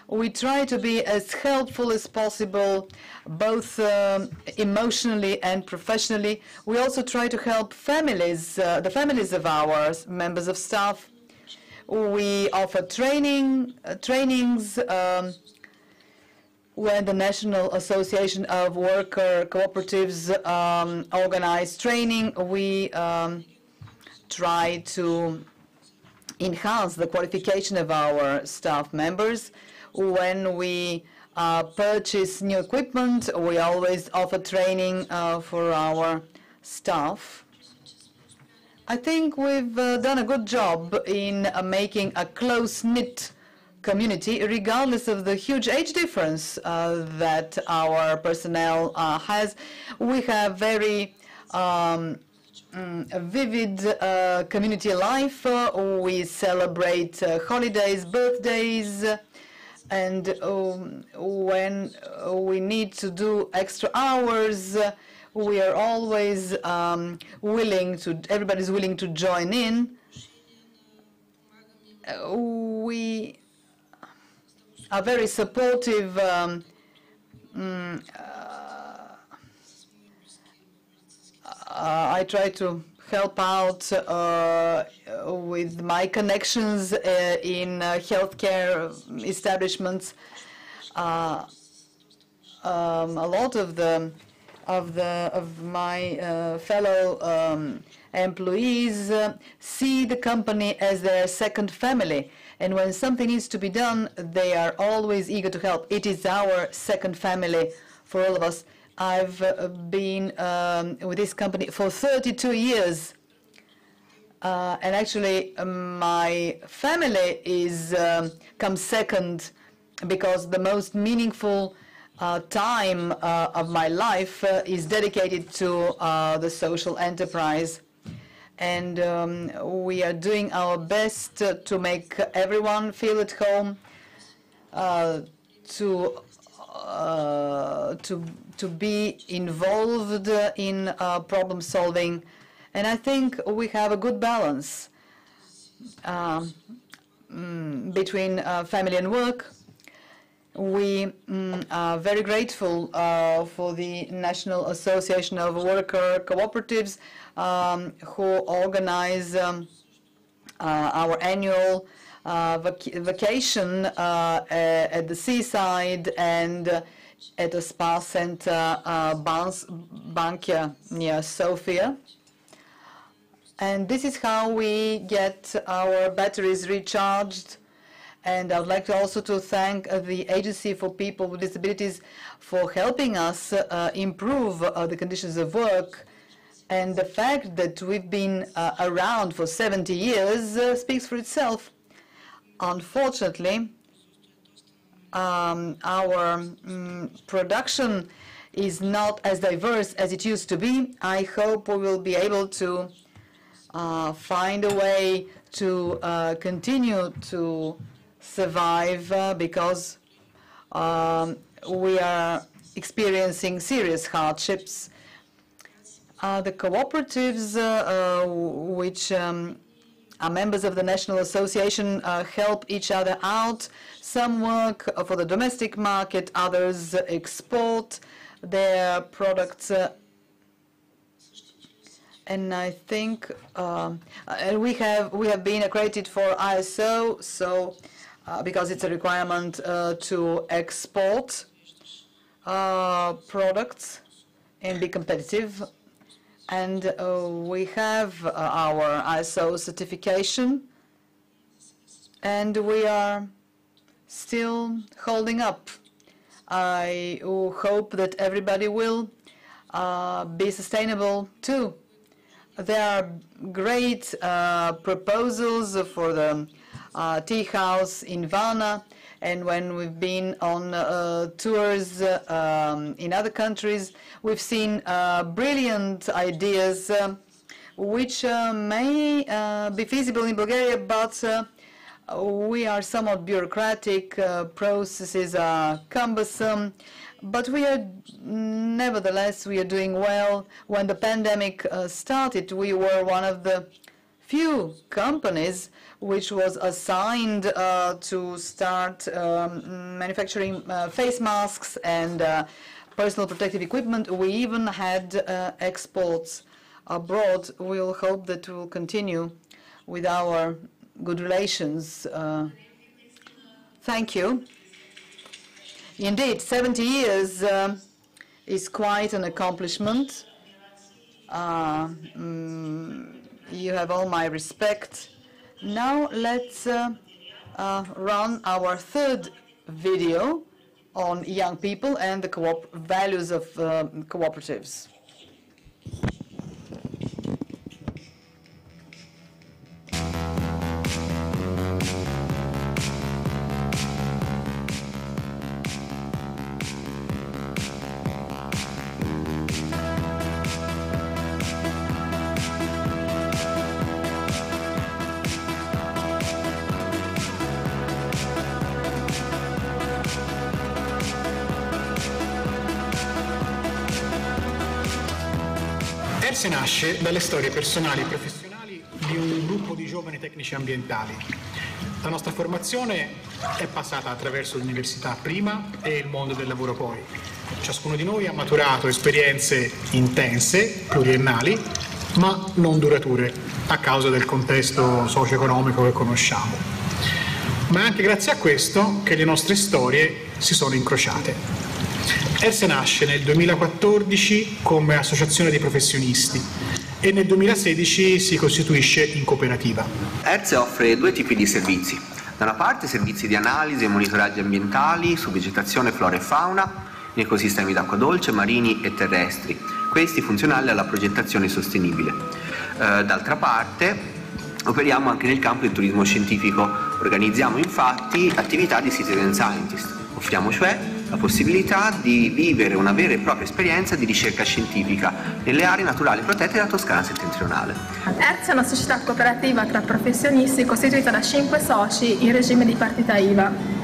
We try to be as helpful as possible, both emotionally and professionally. We also try to help families, the families of our members of staff. We offer trainings when the National Association of Worker Cooperatives organize training. We try to enhance the qualification of our staff members. When we purchase new equipment, we always offer training for our staff. I think we've done a good job in making a close-knit community, regardless of the huge age difference that our personnel has. We have very vivid community life. We celebrate holidays, birthdays, and when we need to do extra hours, we are always everybody's willing to join in. We are very supportive. I try to help out with my connections in healthcare establishments. A lot of my fellow employees see the company as their second family, and when something needs to be done, they are always eager to help. It is our second family for all of us. I've been with this company for 32 years, and actually my family comes second, because the most meaningful time of my life is dedicated to the social enterprise. And we are doing our best to make everyone feel at home, to be involved in problem solving. And I think we have a good balance between family and work. We are very grateful for the National Association of Worker Cooperatives, who organize our annual vacation at the seaside and at a spa center, Bankia, near Sofia. And this is how we get our batteries recharged. And I would like also to thank the Agency for People with Disabilities for helping us improve the conditions of work. And the fact that we've been around for 70 years speaks for itself. Unfortunately, our production is not as diverse as it used to be. I hope we will be able to find a way to continue to survive, because we are experiencing serious hardships. The cooperatives, which are members of the National Association, help each other out. Some work for the domestic market, others export their products. And I think we have been accredited for ISO, so because it's a requirement to export products and be competitive. And we have our ISO certification, and we are still holding up. I hope that everybody will be sustainable too. There are great proposals for the tea house in Varna, and when we've been on tours in other countries, we've seen brilliant ideas which may be feasible in Bulgaria, but we are somewhat bureaucratic, processes are cumbersome, but nevertheless, we are doing well. When the pandemic started, we were one of the few companies which was assigned to start manufacturing face masks and personal protective equipment. We even had exports abroad. We'll hope that we'll continue with our good relations. Thank you. Indeed, 70 years is quite an accomplishment. You have all my respect. Now let's run our third video on young people and the values of cooperatives. ERSE nasce dalle storie personali e professionali di un gruppo di giovani tecnici ambientali. La nostra formazione è passata attraverso l'università prima e il mondo del lavoro poi. Ciascuno di noi ha maturato esperienze intense, pluriennali, ma non durature a causa del contesto socio-economico che conosciamo. Ma è anche grazie a questo che le nostre storie si sono incrociate. ERSE nasce nel 2014 come associazione di professionisti e nel 2016 si costituisce in cooperativa. ERSE offre due tipi di servizi. Da una parte servizi di analisi e monitoraggi ambientali su vegetazione, flora e fauna, in ecosistemi d'acqua dolce, marini e terrestri, questi funzionali alla progettazione sostenibile. D'altra parte operiamo anche nel campo del turismo scientifico, organizziamo infatti attività di citizen scientist, offriamo cioè la possibilità di vivere una vera e propria esperienza di ricerca scientifica nelle aree naturali protette della Toscana settentrionale. ERSE è una società cooperativa tra professionisti costituita da 5 soci in regime di partita IVA.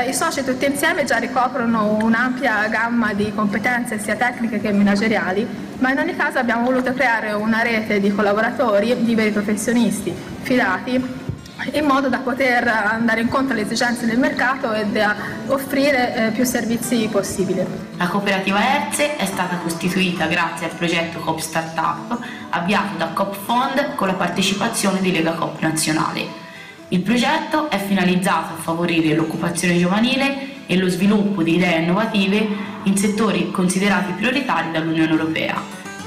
I soci tutti insieme già ricoprono un'ampia gamma di competenze sia tecniche che manageriali, ma in ogni caso abbiamo voluto creare una rete di collaboratori, di veri professionisti, fidati, in modo da poter andare incontro alle esigenze del mercato e da offrire più servizi possibili. La cooperativa ERSE è stata costituita grazie al progetto Coop Startup avviato da Coop Fund con la partecipazione di Lega Coop Nazionale. Il progetto è finalizzato a favorire l'occupazione giovanile e lo sviluppo di idee innovative in settori considerati prioritari dall'Unione Europea.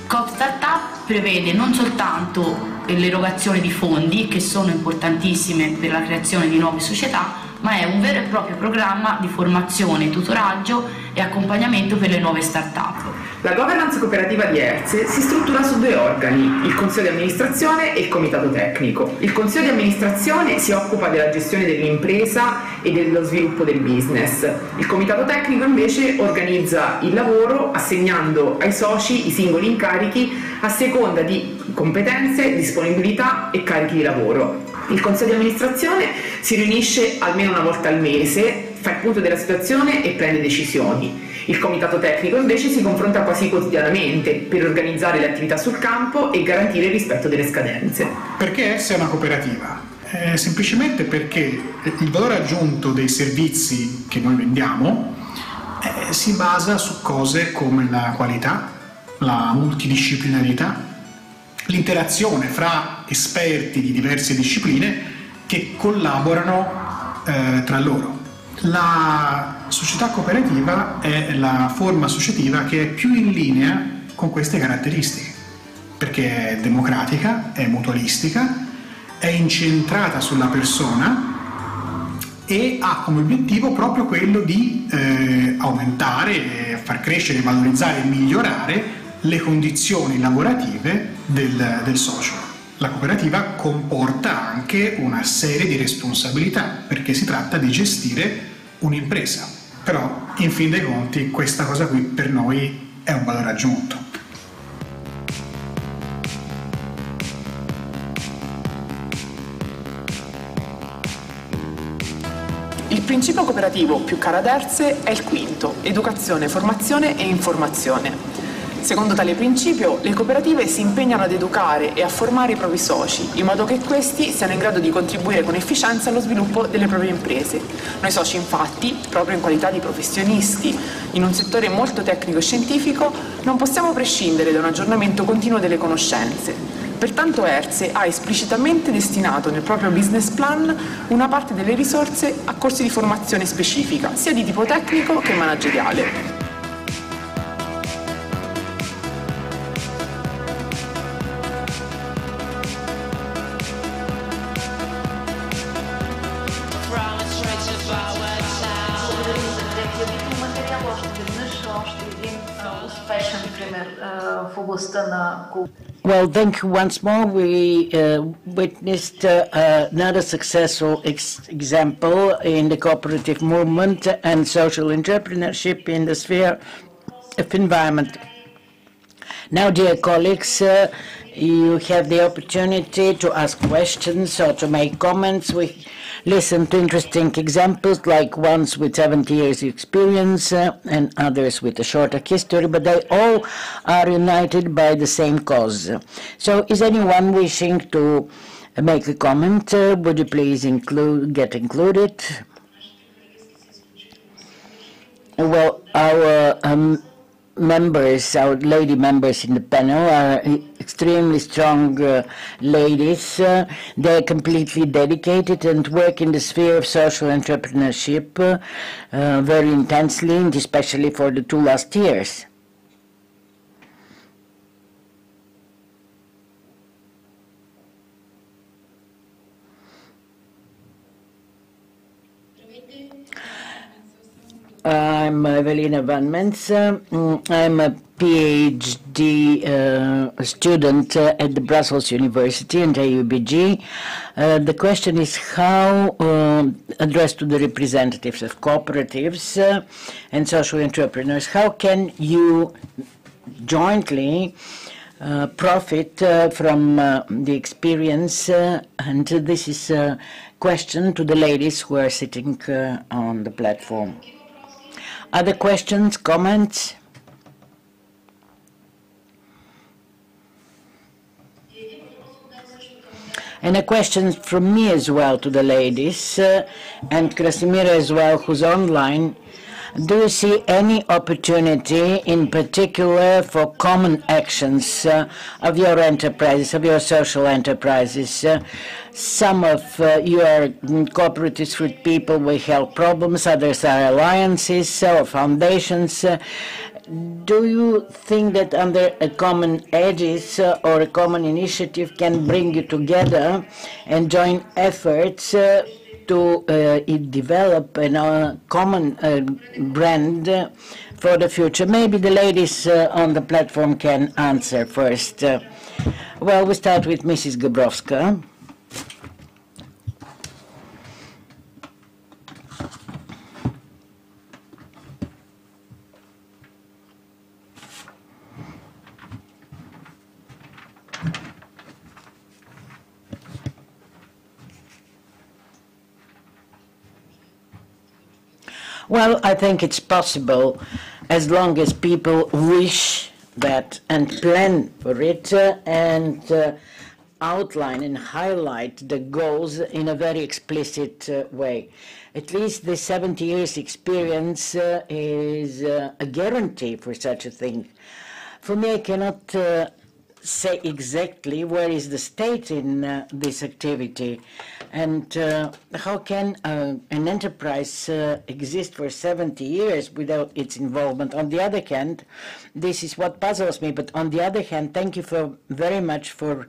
Coop Startup prevede non soltanto l'erogazione di fondi, che sono importantissime per la creazione di nuove società, ma è un vero e proprio programma di formazione, tutoraggio e accompagnamento per le nuove start-up. La governance cooperativa di ERSE si struttura su due organi, il Consiglio di amministrazione e il Comitato tecnico. Il Consiglio di amministrazione si occupa della gestione dell'impresa e dello sviluppo del business. Il Comitato tecnico invece organizza il lavoro assegnando ai soci i singoli incarichi a seconda di competenze, disponibilità e carichi di lavoro. Il Consiglio di amministrazione si riunisce almeno una volta al mese, fa il punto della situazione e prende decisioni. Il comitato tecnico invece si confronta quasi quotidianamente per organizzare le attività sul campo e garantire il rispetto delle scadenze. Perché ERSE è una cooperativa? Semplicemente perché il valore aggiunto dei servizi che noi vendiamo si basa su cose come la qualità, la multidisciplinarità, l'interazione fra esperti di diverse discipline che collaborano tra loro. La società cooperativa è la forma associativa che è più in linea con queste caratteristiche, perché è democratica, è mutualistica, è incentrata sulla persona e ha come obiettivo proprio quello di aumentare, far crescere, valorizzare e migliorare le condizioni lavorative del socio. La cooperativa comporta anche una serie di responsabilità, perché si tratta di gestire un'impresa. Però, in fin dei conti, questa cosa qui per noi è un valore aggiunto. Il principio cooperativo più caro ad ERSE è il quinto: educazione, formazione e informazione. Secondo tale principio, le cooperative si impegnano ad educare e a formare i propri soci, in modo che questi siano in grado di contribuire con efficienza allo sviluppo delle proprie imprese. Noi soci, infatti, proprio in qualità di professionisti, in un settore molto tecnico e scientifico, non possiamo prescindere da un aggiornamento continuo delle conoscenze. Pertanto ERSE ha esplicitamente destinato nel proprio business plan una parte delle risorse a corsi di formazione specifica, sia di tipo tecnico che manageriale. Well, thank you once more. We witnessed another successful example in the cooperative movement and social entrepreneurship in the sphere of environment. Now, dear colleagues, you have the opportunity to ask questions or to make comments. We listen to interesting examples, like ones with 70 years experience and others with a shorter history, but they all are united by the same cause. So is anyone wishing to make a comment? Would you please get included? Well, our members, our lady members in the panel are extremely strong ladies. They're completely dedicated and work in the sphere of social entrepreneurship very intensely, and especially for the 2 last years. I'm Evelina Van Mens. I'm a PhD student at the Brussels University and STREAMER.BG. The question is how, addressed to the representatives of cooperatives and social entrepreneurs, how can you jointly profit from the experience? And this is a question to the ladies who are sitting on the platform. Other questions, comments? And a question from me as well to the ladies, and Krasimira as well, who's online. Do you see any opportunity in particular for common actions of your enterprises, of your social enterprises? Some of your cooperatives with people with health problems, others are alliances or foundations. Do you think that under a common aegis or a common initiative can bring you together and join efforts to develop a common brand for the future? Maybe the ladies on the platform can answer first. Well, we start with Mrs. Gabrowska. Well, I think it's possible as long as people wish that and plan for it and outline and highlight the goals in a very explicit way. At least the 70 years experience is a guarantee for such a thing. For me, I cannot say exactly where is the state in this activity and how can an enterprise exist for 70 years without its involvement. On the other hand, this is what puzzles me, but on the other hand, thank you very much for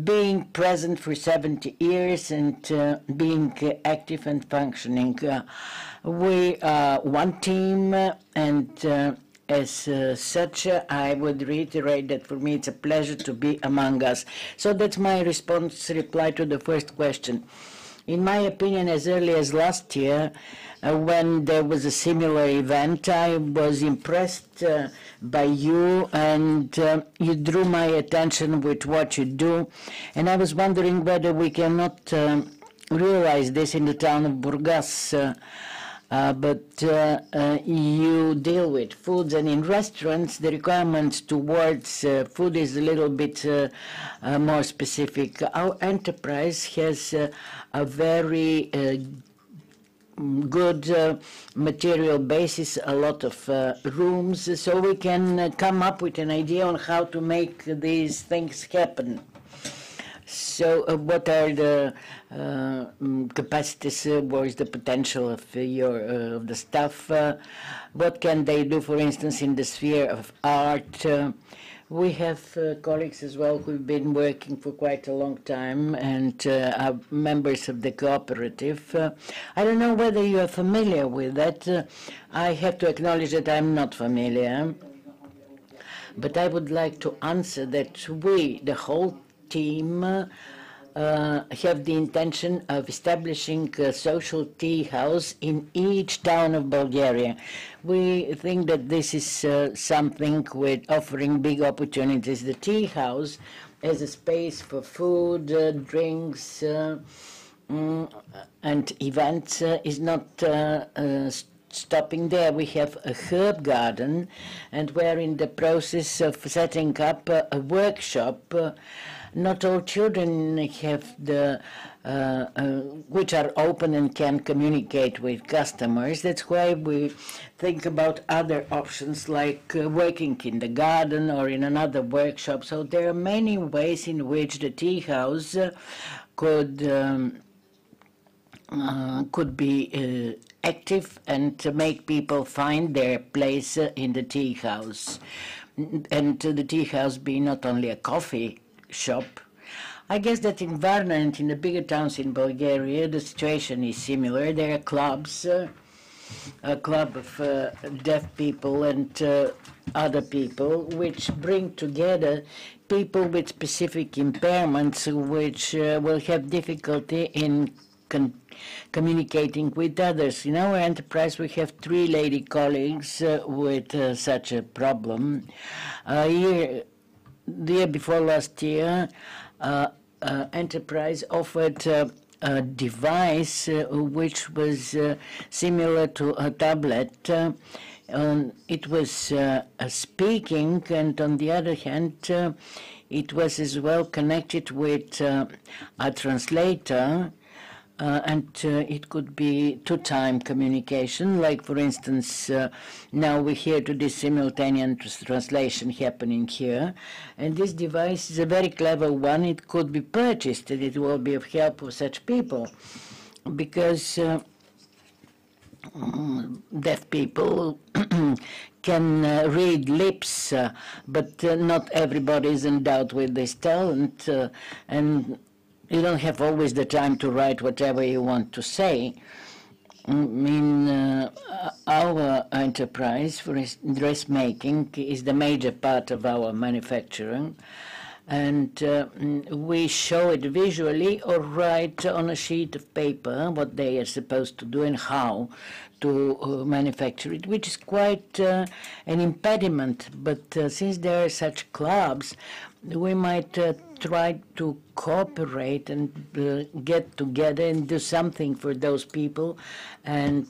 being present for 70 years and being active and functioning. We are one team, and as such, I would reiterate that for me it's a pleasure to be among us. So that's my reply to the first question. In my opinion, as early as last year, when there was a similar event, I was impressed by you, and you drew my attention with what you do. And I was wondering whether we cannot realize this in the town of Burgas. But you deal with foods, and in restaurants the requirements towards food is a little bit more specific. Our enterprise has a very good material basis, a lot of rooms, so we can come up with an idea on how to make these things happen. So what are the capacities, what is the potential of of the staff? What can they do, for instance, in the sphere of art? We have colleagues as well who've been working for quite a long time and are members of the cooperative. I don't know whether you are familiar with that. I have to acknowledge that I'm not familiar. But I would like to answer that we, the whole team, have the intention of establishing a social tea house in each town of Bulgaria. We think that this is something with offering big opportunities. The tea house as a space for food, drinks, and events is not stopping there. We have a herb garden, and we're in the process of setting up a workshop. Not all children have the which are open and can communicate with customers. That's why we think about other options like working in the garden or in another workshop. So there are many ways in which the tea house could be active and to make people find their place in the tea house. And the tea house be not only a coffee shop. I guess that in Varna and in the bigger towns in Bulgaria, the situation is similar. There are clubs, a club of deaf people and other people, which bring together people with specific impairments, which will have difficulty in communicating with others. In our enterprise, we have 3 lady colleagues with such a problem. The year before last year, enterprise offered a device which was similar to a tablet. It was speaking, and on the other hand, it was as well connected with a translator, and it could be two-time communication, like for instance, now we hear to this simultaneous translation happening here, and this device is a very clever one. It could be purchased and it will be of help for such people, because deaf people can read lips, but not everybody is endowed with this talent, and you don't have always the time to write whatever you want to say. In our enterprise, for dressmaking, is the major part of our manufacturing, and we show it visually or write on a sheet of paper what they are supposed to do and how to manufacture it, which is quite an impediment. But since there are such clubs, we might try to cooperate and get together and do something for those people and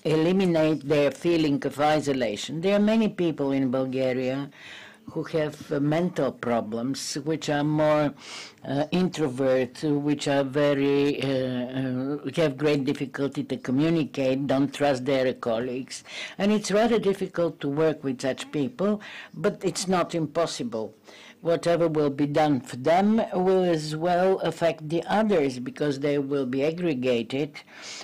eliminate their feeling of isolation. There are many people in Bulgaria who have mental problems, which are more introvert, which are very have great difficulty to communicate, don't trust their colleagues, and it's rather difficult to work with such people, but it's not impossible. Whatever will be done for them will as well affect the others, because they will be aggregated.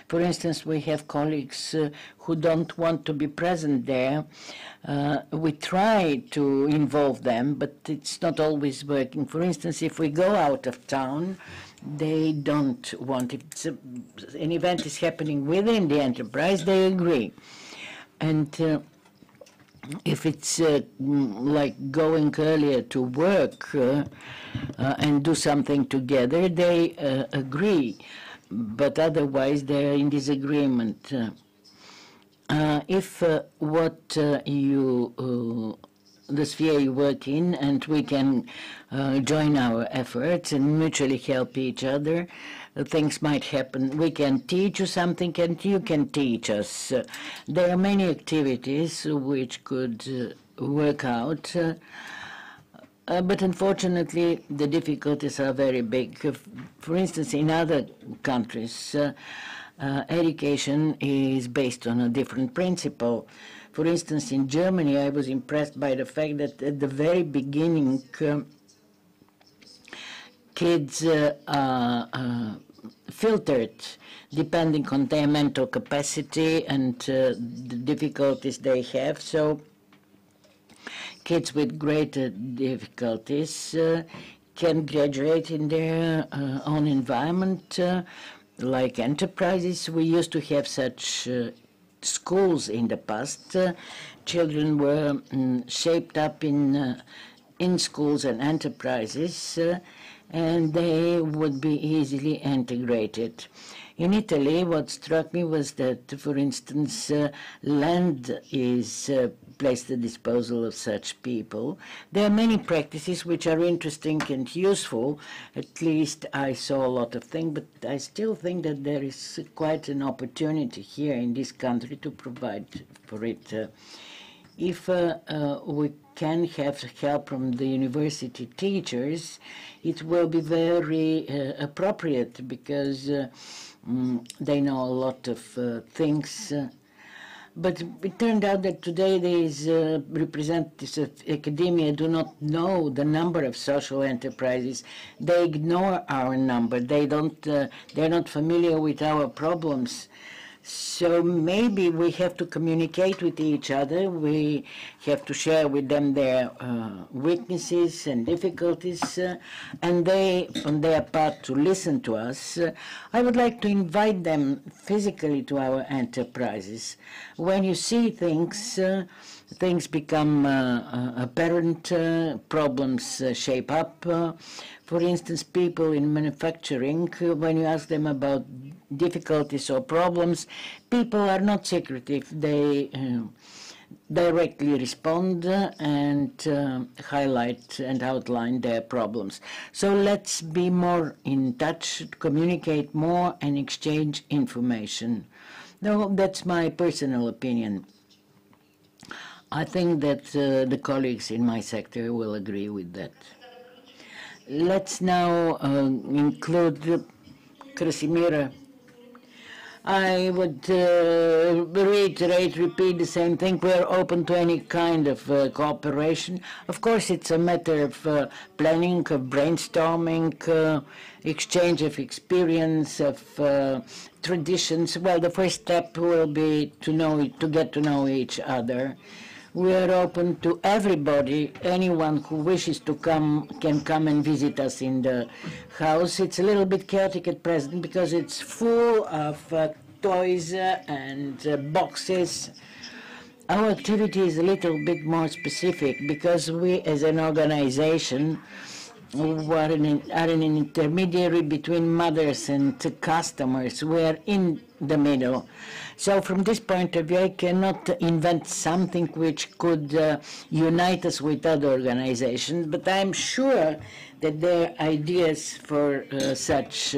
For instance, we have colleagues who don't want to be present there. We try to involve them, but it's not always working. For instance, if we go out of town, they don't want it. If an event is happening within the enterprise, they agree. And if it's like going earlier to work and do something together, they agree. But otherwise, they're in disagreement. If what the sphere you work in, and we can join our efforts and mutually help each other, things might happen. We can teach you something and you can teach us. There are many activities which could work out, but unfortunately the difficulties are very big. For instance, in other countries, education is based on a different principle. For instance, in Germany, I was impressed by the fact that at the very beginning, kids are filtered depending on their mental capacity and the difficulties they have. So kids with greater difficulties can graduate in their own environment, like enterprises. We used to have such schools in the past. Children were shaped up in schools and enterprises, and they would be easily integrated. In Italy, what struck me was that, for instance, land is placed at the disposal of such people. There are many practices which are interesting and useful. At least I saw a lot of things, but I still think that there is quite an opportunity here in this country to provide for it. If we can have help from the university teachers, it will be very appropriate because they know a lot of things. But it turned out that today these representatives of academia do not know the number of social enterprises. They ignore our number. They're not familiar with our problems. So maybe we have to communicate with each other. We have to share with them their weaknesses and difficulties, and they, on their part, to listen to us. I would like to invite them physically to our enterprises. When you see things, things become apparent, problems shape up. For instance, people in manufacturing, when you ask them about difficulties or problems, people are not secretive. They directly respond and highlight and outline their problems. So let's be more in touch, communicate more, and exchange information. No, that's my personal opinion. I think that the colleagues in my sector will agree with that. Let's now include Krasimira. I would repeat the same thing. We're open to any kind of cooperation. Of course, it's a matter of planning, of brainstorming, exchange of experience, of traditions. Well, the first step will be to get to know each other. We are open to everybody. Anyone who wishes to come can come and visit us in the house. It's a little bit chaotic at present because it's full of toys and boxes. Our activity is a little bit more specific because we, as an organization, are an intermediary between mothers and customers. We are in the middle. So from this point of view, I cannot invent something which could unite us with other organizations, but I'm sure that there are ideas for such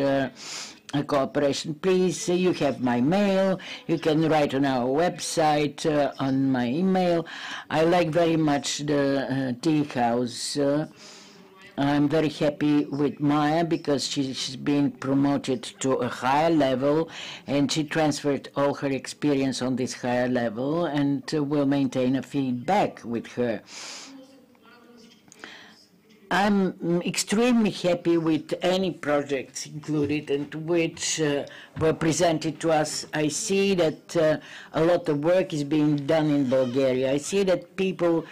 cooperation. Please, you have my mail. You can write on our website, on my email. I like very much the tea house. I'm very happy with Maya because she's been promoted to a higher level and she transferred all her experience on this higher level and will maintain a feedback with her. I'm extremely happy with any projects included and which were presented to us. I see that a lot of work is being done in Bulgaria. I see that people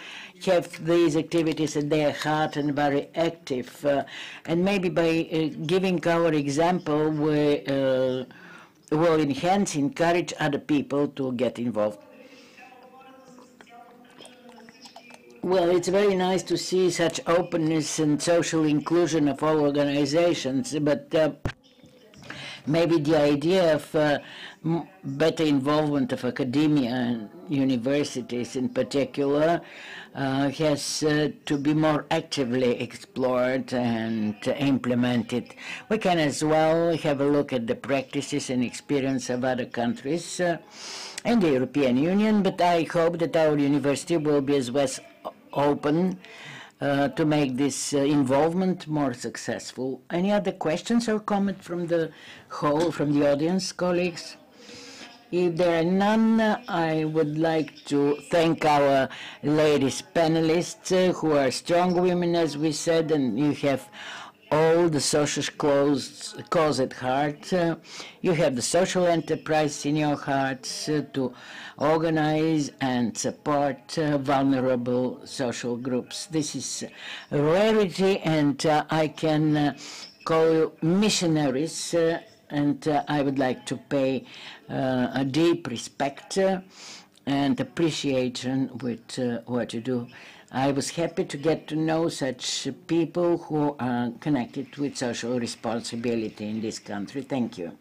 have these activities at their heart and very active. And maybe by giving our example, we will encourage other people to get involved. Well, it's very nice to see such openness and social inclusion of all organizations, but maybe the idea of better involvement of academia and universities in particular has to be more actively explored and implemented. We can as well have a look at the practices and experience of other countries and the European Union, but I hope that our university will be as well open to make this involvement more successful. Any other questions or comments from the audience, colleagues? If there are none, I would like to thank our ladies panelists who are strong women, as we said, and you have all the social cause at heart. You have the social enterprise in your hearts to organize and support vulnerable social groups. This is a rarity, and I can call you missionaries, and I would like to pay a deep respect and appreciation with what you do. I was happy to get to know such people who are connected with social responsibility in this country. Thank you.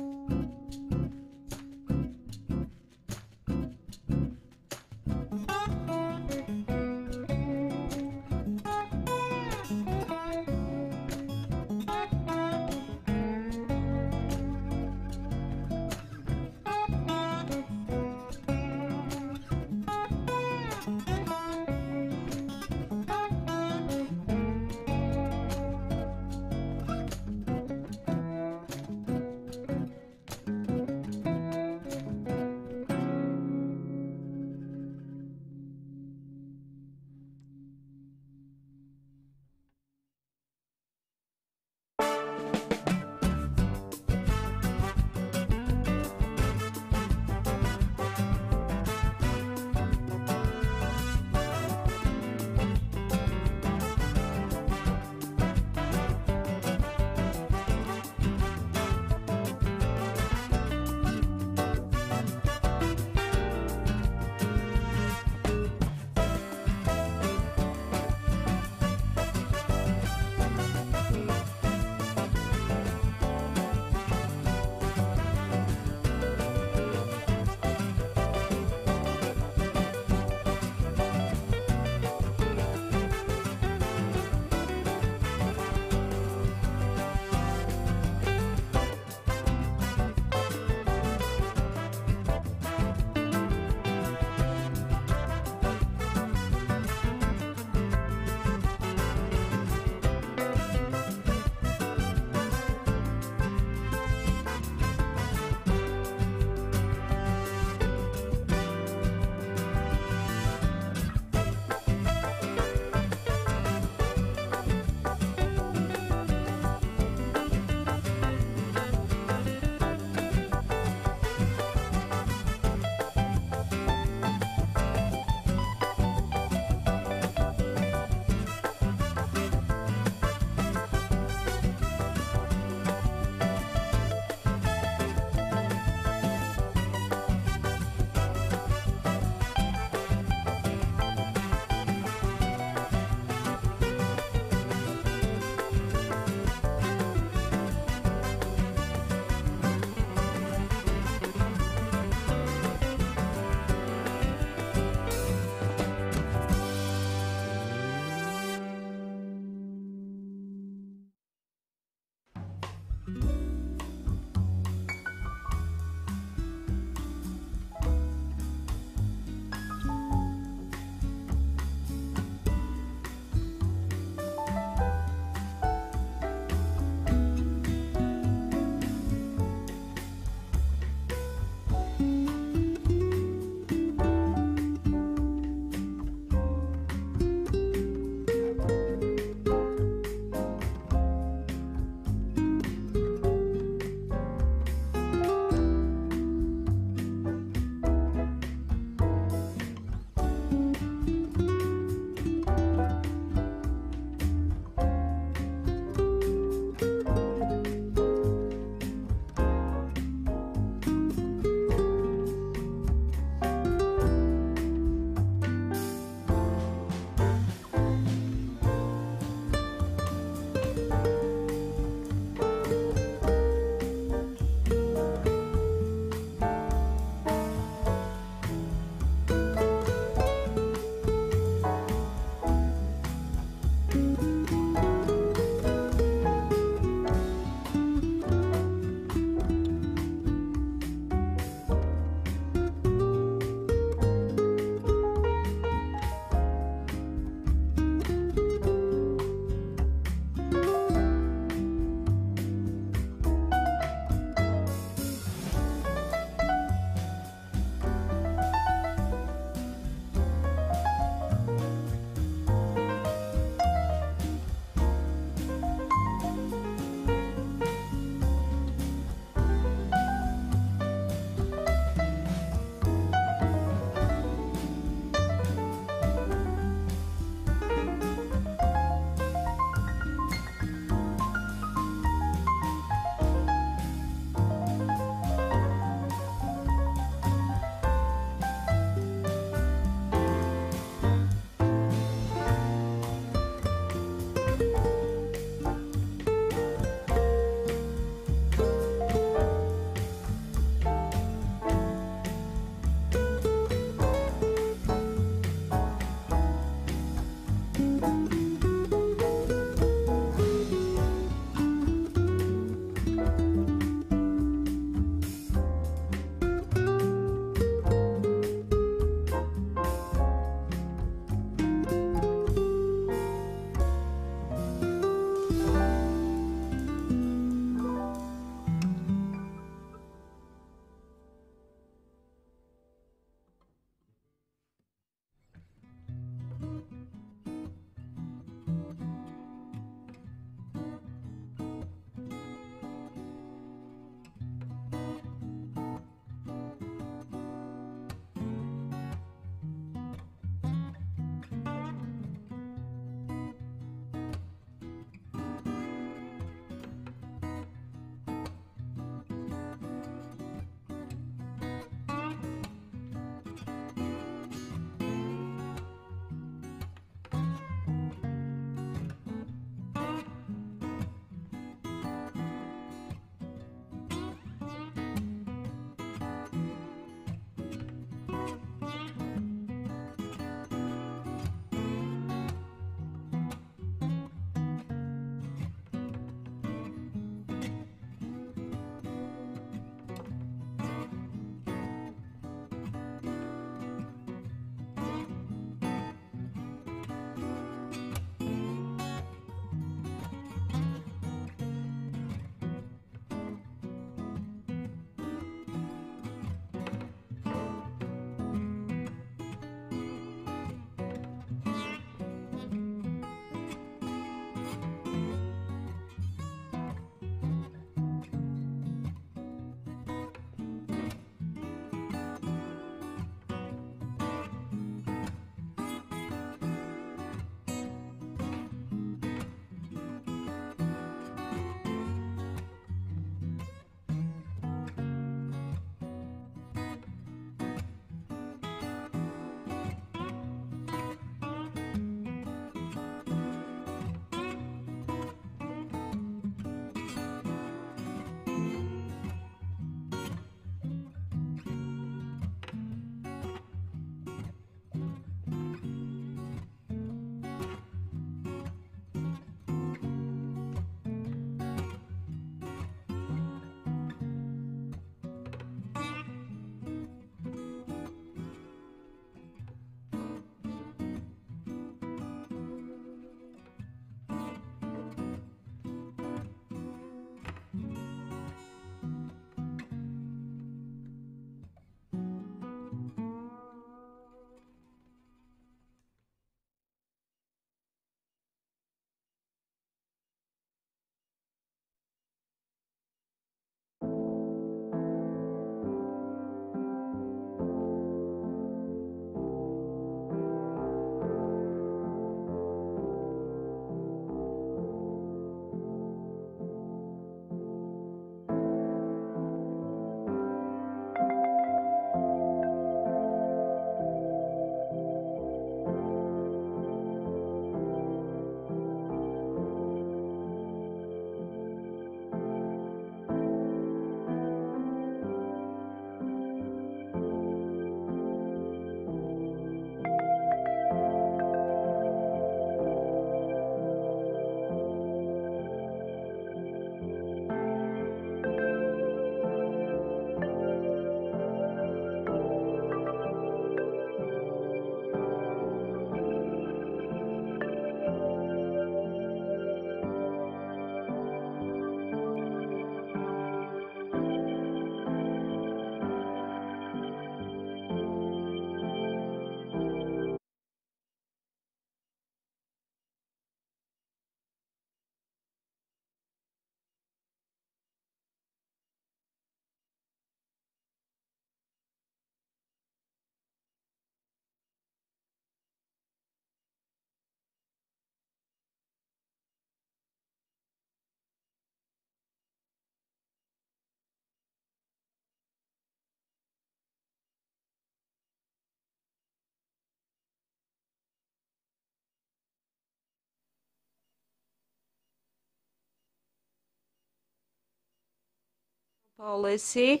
Policy,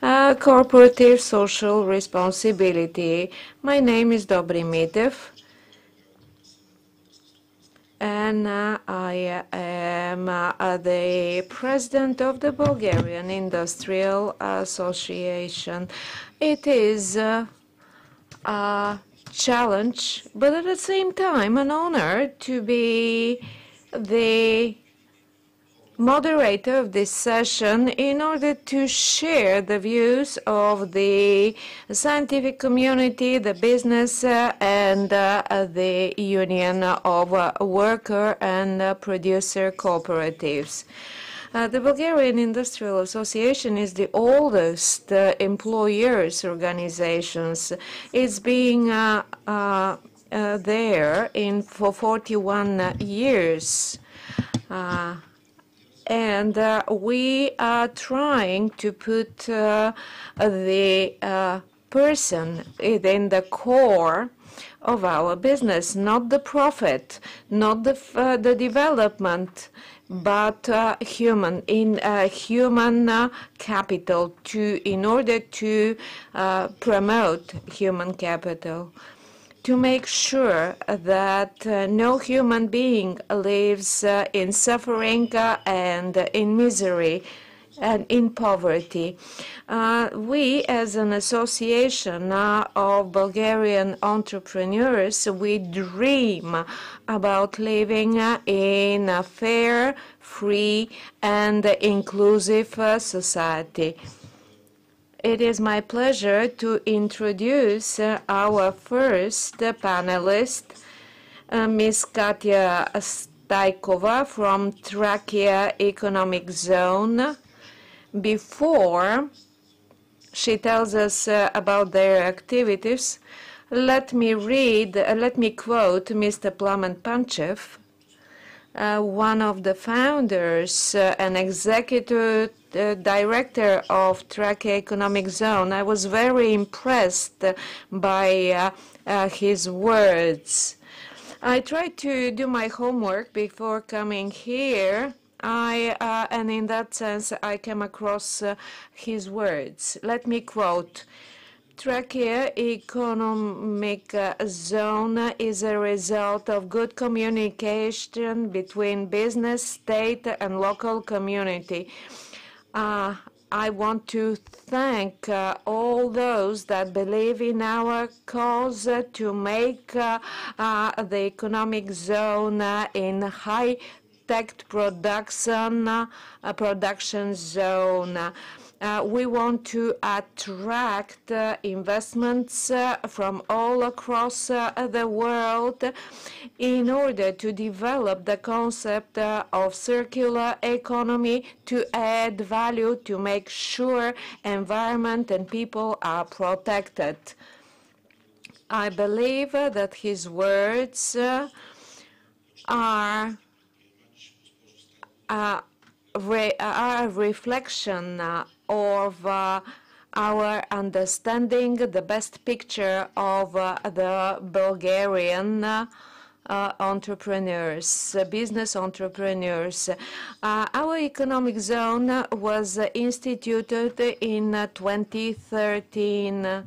corporative social responsibility. My name is Dobri Mitev, and I am the president of the Bulgarian Industrial Association. It is a challenge, but at the same time an honor to be the moderator of this session in order to share the views of the scientific community, the business, and the union of worker and producer cooperatives. The Bulgarian Industrial Association is the oldest employers organizations. It's being there for 41 years. And we are trying to put the person in the core of our business, not the profit, not the development, but human capital in order to promote human capital, to make sure that no human being lives in suffering and in misery and in poverty. We, as an association of Bulgarian entrepreneurs, we dream about living in a fair, free, and inclusive society. It is my pleasure to introduce our first panelist, Ms. Katya Staikova from Trachea Economic Zone. Before she tells us about their activities, let me quote Mr. Plamen Panchev, one of the founders and executive director of Trachea Economic Zone. I was very impressed by his words. I tried to do my homework before coming here, and in that sense I came across his words. Let me quote. Trachea Economic Zone is a result of good communication between business, state, and local community. I want to thank all those that believe in our cause to make the economic zone in high-tech production zone. We want to attract investments from all across the world in order to develop the concept of circular economy, to add value, to make sure environment and people are protected. I believe that his words are a reflection of our understanding, the best picture of the Bulgarian entrepreneurs, business entrepreneurs. Our economic zone was instituted in 2013.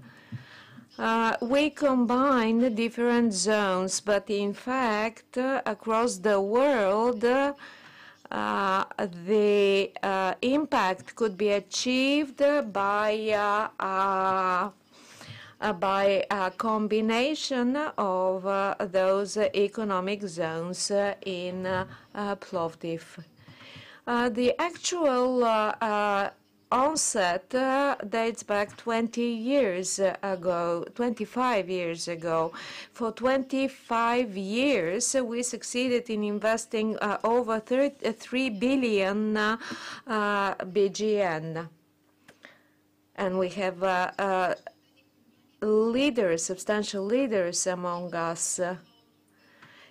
We combined different zones, but in fact, across the world, the impact could be achieved by a combination of those economic zones in Plovdiv. The actual onset dates back 20 years ago, 25 years ago. For 25 years, we succeeded in investing over 3 billion BGN. And we have leaders, substantial leaders among us.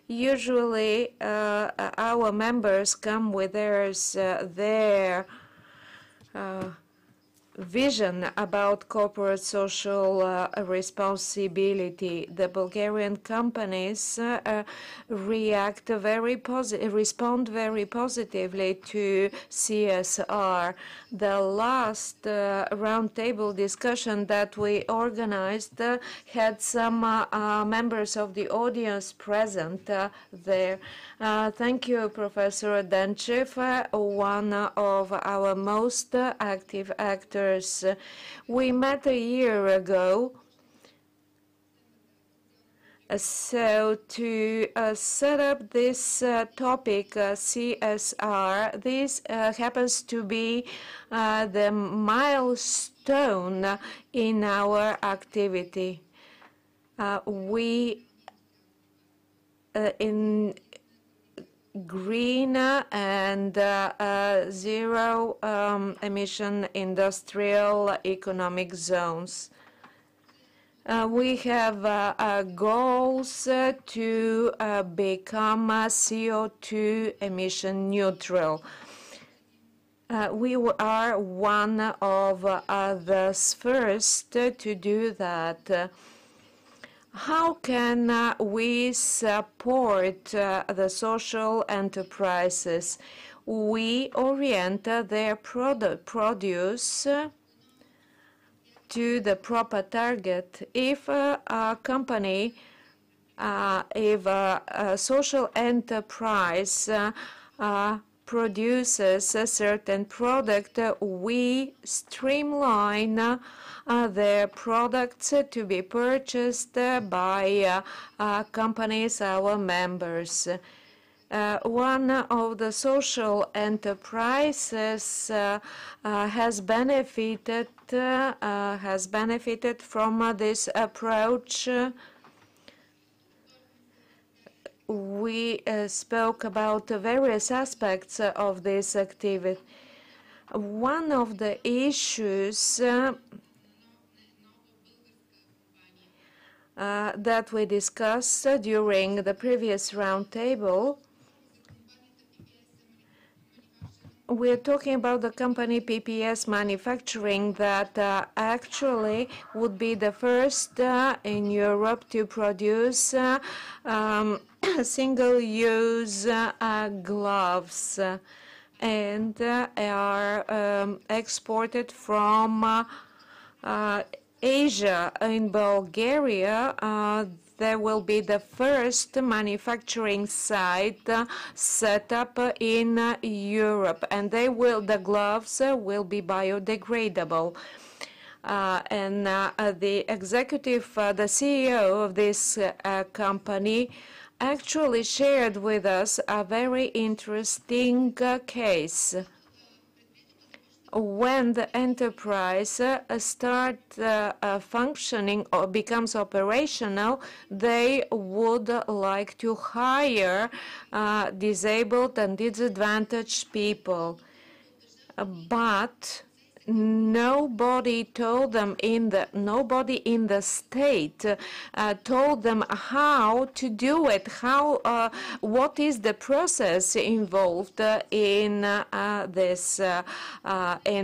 Usually, our members come with their vision about corporate social responsibility. The Bulgarian companies respond very positively to CSR. The last roundtable discussion that we organized had some members of the audience present there. Thank you, Professor Denchev, one of our most active actors. We met a year ago. So to set up this topic, CSR, this happens to be the milestone in our activity. We in green and zero emission industrial economic zones. We have goals to become CO2 emission neutral. We are one of the first to do that. How can we support the social enterprises? We orient their produce to the proper target. If a company, if a social enterprise produces a certain product, we streamline their products to be purchased by companies, our members. One of the social enterprises has benefited from this approach. We spoke about various aspects of this activity. One of the issues that we discussed during the previous roundtable, we're talking about the company PPS Manufacturing that actually would be the first in Europe to produce single-use gloves and are exported from Asia. In Bulgaria, there will be the first manufacturing site set up in Europe, and the gloves will be biodegradable. And the executive, the CEO of this company actually shared with us a very interesting case. When the enterprise starts functioning or becomes operational, they would like to hire disabled and disadvantaged people. But nobody told them nobody in the state told them how to do it, what is the process involved in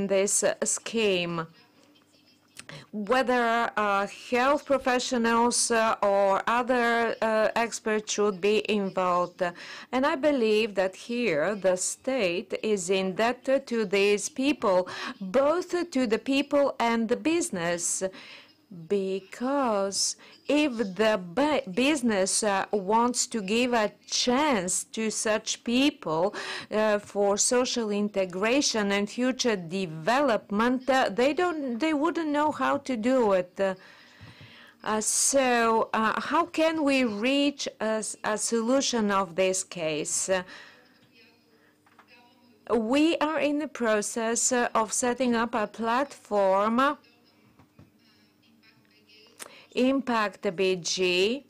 this scheme. Whether health professionals or other experts should be involved. And I believe that here the state is indebted to these people, both to the people and the business, because if the business wants to give a chance to such people for social integration and future development, they wouldn't know how to do it. So how can we reach a solution of this case? We are in the process of setting up a platform, STREAMER.BG,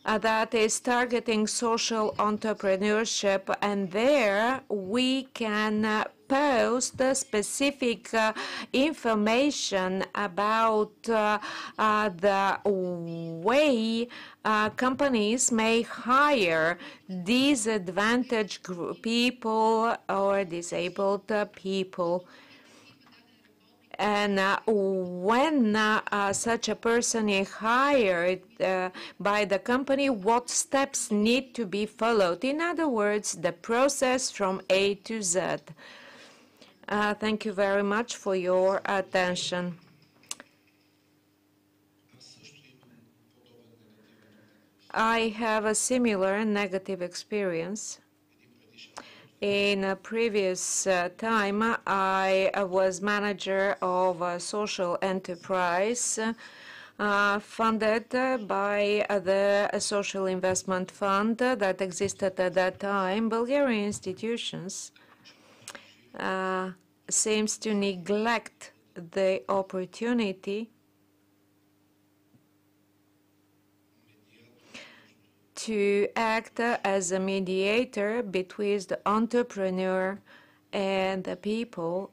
that is targeting social entrepreneurship, and there we can post specific information about the way companies may hire disadvantaged people or disabled people. And when such a person is hired by the company, what steps need to be followed? In other words, the process from A to Z. Thank you very much for your attention. I have a similar negative experience. In a previous time, I was manager of a social enterprise funded by the Social Investment Fund that existed at that time. Bulgarian institutions seems to neglect the opportunity to act as a mediator between the entrepreneur and the people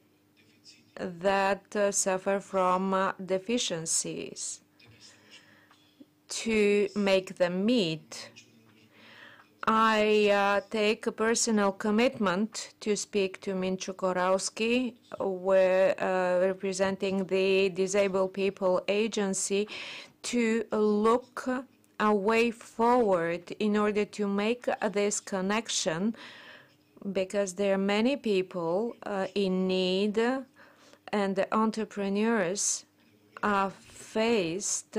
that suffer from deficiencies, to make them meet. I take a personal commitment to speak to Minchu Korowski, representing the Disabled People Agency, to look a way forward in order to make this connection, because there are many people in need, and the entrepreneurs are faced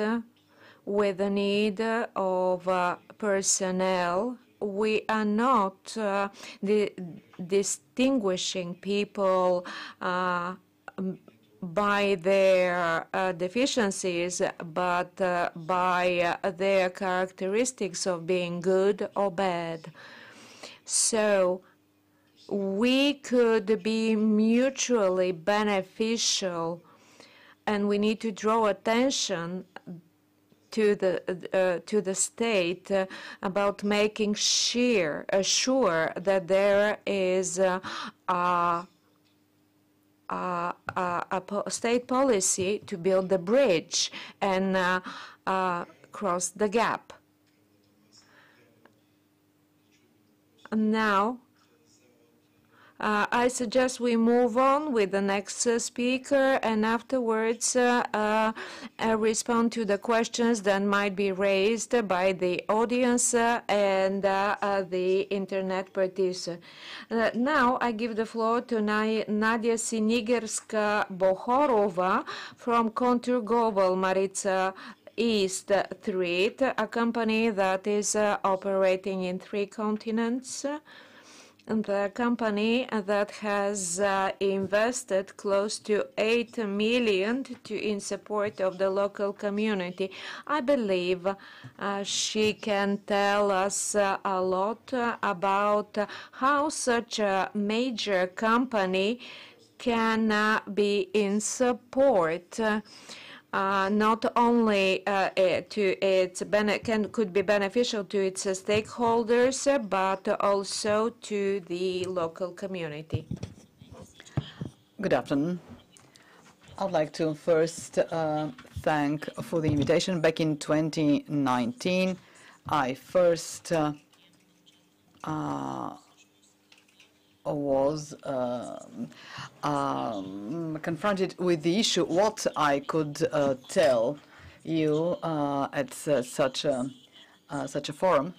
with the need of personnel. We are not distinguishing people by their deficiencies, but by their characteristics of being good or bad. So we could be mutually beneficial, and we need to draw attention to the state about making sure that there is a state policy to build the bridge and cross the gap. Now, I suggest we move on with the next speaker, and afterwards respond to the questions that might be raised by the audience and the internet participants. Now I give the floor to Nadia Sinigerska-Bohorova from Contour Global Maritza East Street, a company that is operating in 3 continents. And the company that has invested close to 8 million in support of the local community. I believe she can tell us a lot about how such a major company can be in support not only could be beneficial to its stakeholders, but also to the local community. Good afternoon. I'd like to first thank for the invitation. Back in 2019, I first was confronted with the issue what I could tell you at such a forum.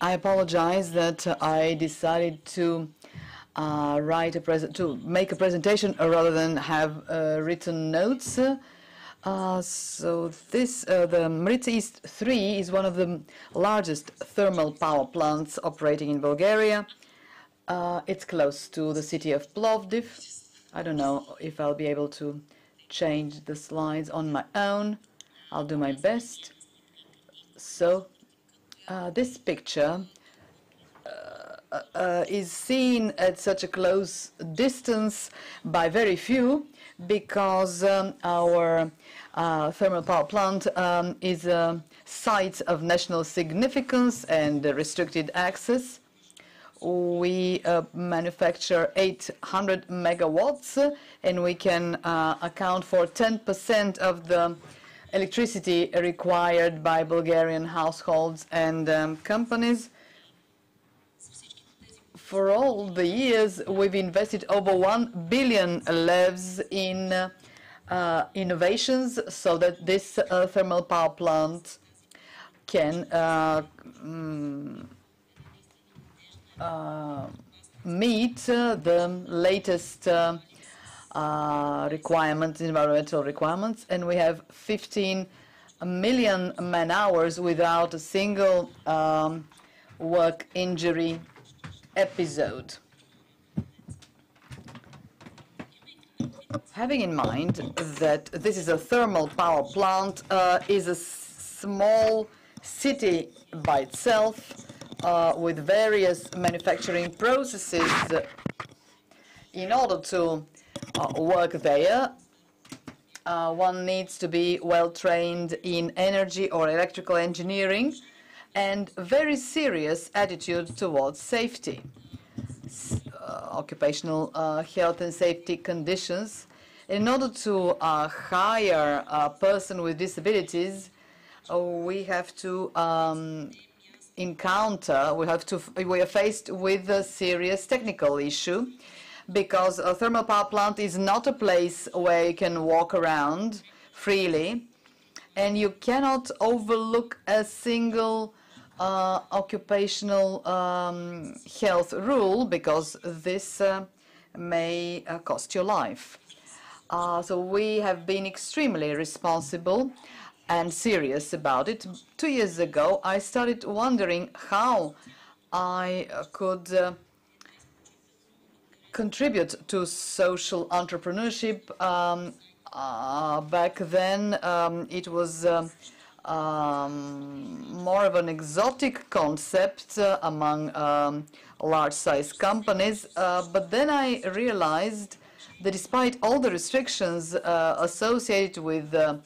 I apologize that I decided to make a presentation rather than have written notes. So this, the Maritza East 3 is one of the largest thermal power plants operating in Bulgaria. It's close to the city of Plovdiv. I don't know if I'll be able to change the slides on my own. I'll do my best. So this picture is seen at such a close distance by very few, because our thermal power plant is a site of national significance and restricted access. We manufacture 800 megawatts, and we can account for 10% of the electricity required by Bulgarian households and companies. For all the years, we've invested over 1 billion levs in innovations so that this thermal power plant can meet the latest requirements, environmental requirements, and we have 15 million man-hours without a single work injury episode. Having in mind that this is a thermal power plant, is a small city by itself with various manufacturing processes. In order to work there, one needs to be well trained in energy or electrical engineering and very serious attitude towards safety. Occupational health and safety conditions. In order to hire a person with disabilities, we have to we are faced with a serious technical issue, because a thermal power plant is not a place where you can walk around freely, and you cannot overlook a single occupational health rule, because this may cost your life. So we have been extremely responsible and serious about it. 2 years ago, I started wondering how I could contribute to social entrepreneurship. Back then, it was more of an exotic concept among large-sized companies. But then I realized that despite all the restrictions associated with the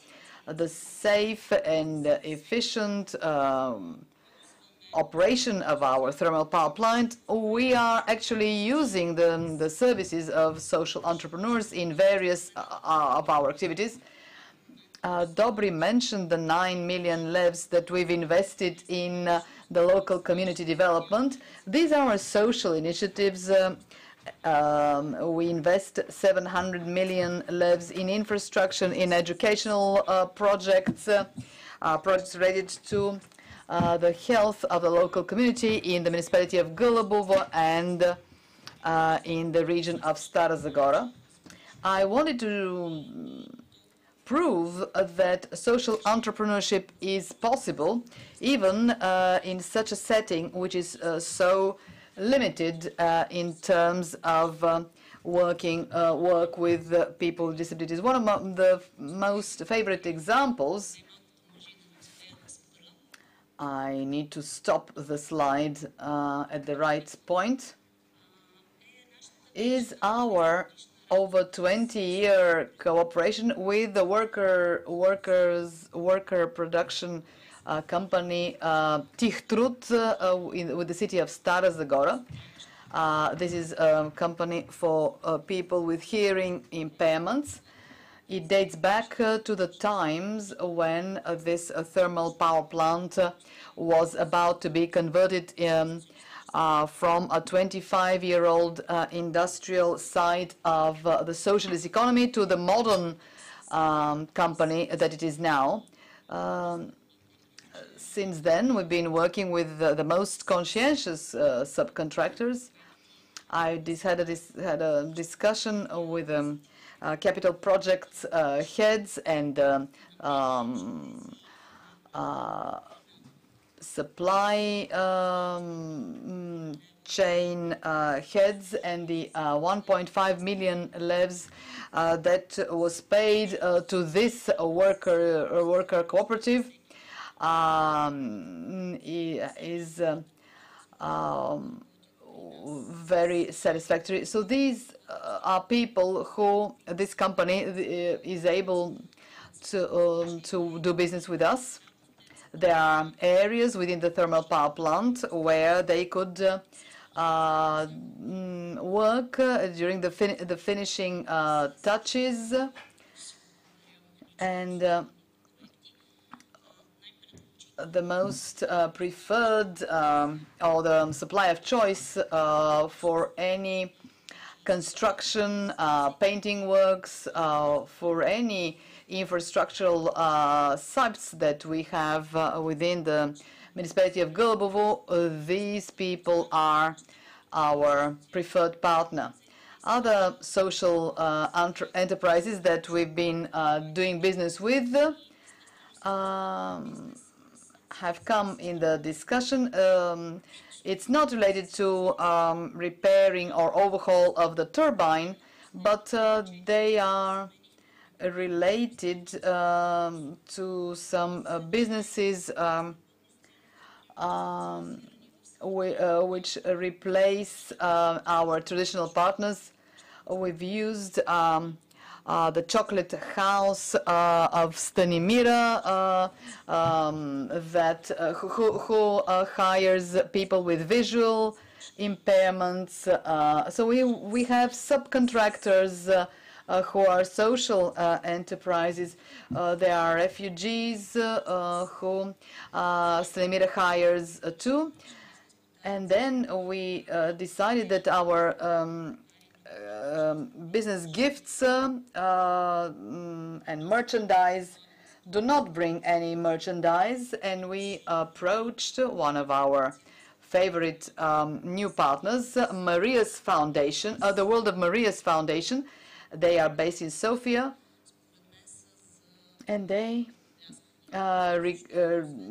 safe and efficient operation of our thermal power plant, we are actually using the services of social entrepreneurs in various of our activities. Dobry mentioned the 9 million levs that we've invested in the local community development. These are our social initiatives. We invest 700 million levs in infrastructure, in educational projects, projects related to the health of the local community in the municipality of Golubovo and in the region of Stara Zagora. I wanted to prove that social entrepreneurship is possible, even in such a setting which is so limited in terms of work with people with disabilities. One of the most favorite examples, I need to stop the slide at the right point, is our over 20-year cooperation with the worker production company Tichtrut with the city of Stara Zagora. This is a company for people with hearing impairments. It dates back to the times when this thermal power plant was about to be converted from a 25-year-old industrial site of the socialist economy to the modern company that it is now. Since then, we've been working with the most conscientious subcontractors. I had a discussion with capital projects heads and supply chain heads, and the 1.5 million levs that was paid to this worker cooperative is very satisfactory. So these are people who this company is able to do business with us. There are areas within the thermal power plant where they could work during the finishing touches, and the most preferred or the supply of choice for any construction, painting works, for any infrastructural sites that we have within the municipality of Golubovo. These people are our preferred partner. Other social enterprises that we've been doing business with have come in the discussion. It's not related to repairing or overhaul of the turbine, but they are related to some businesses which replace our traditional partners. We've used the chocolate house of Stanimira who hires people with visual impairments. So we have subcontractors who are social enterprises. There are refugees who Stanimira hires too. And then we decided that our business gifts and merchandise do not bring any merchandise, and we approached one of our favorite new partners, Maria's Foundation, the World of Maria's Foundation. They are based in Sofia, and they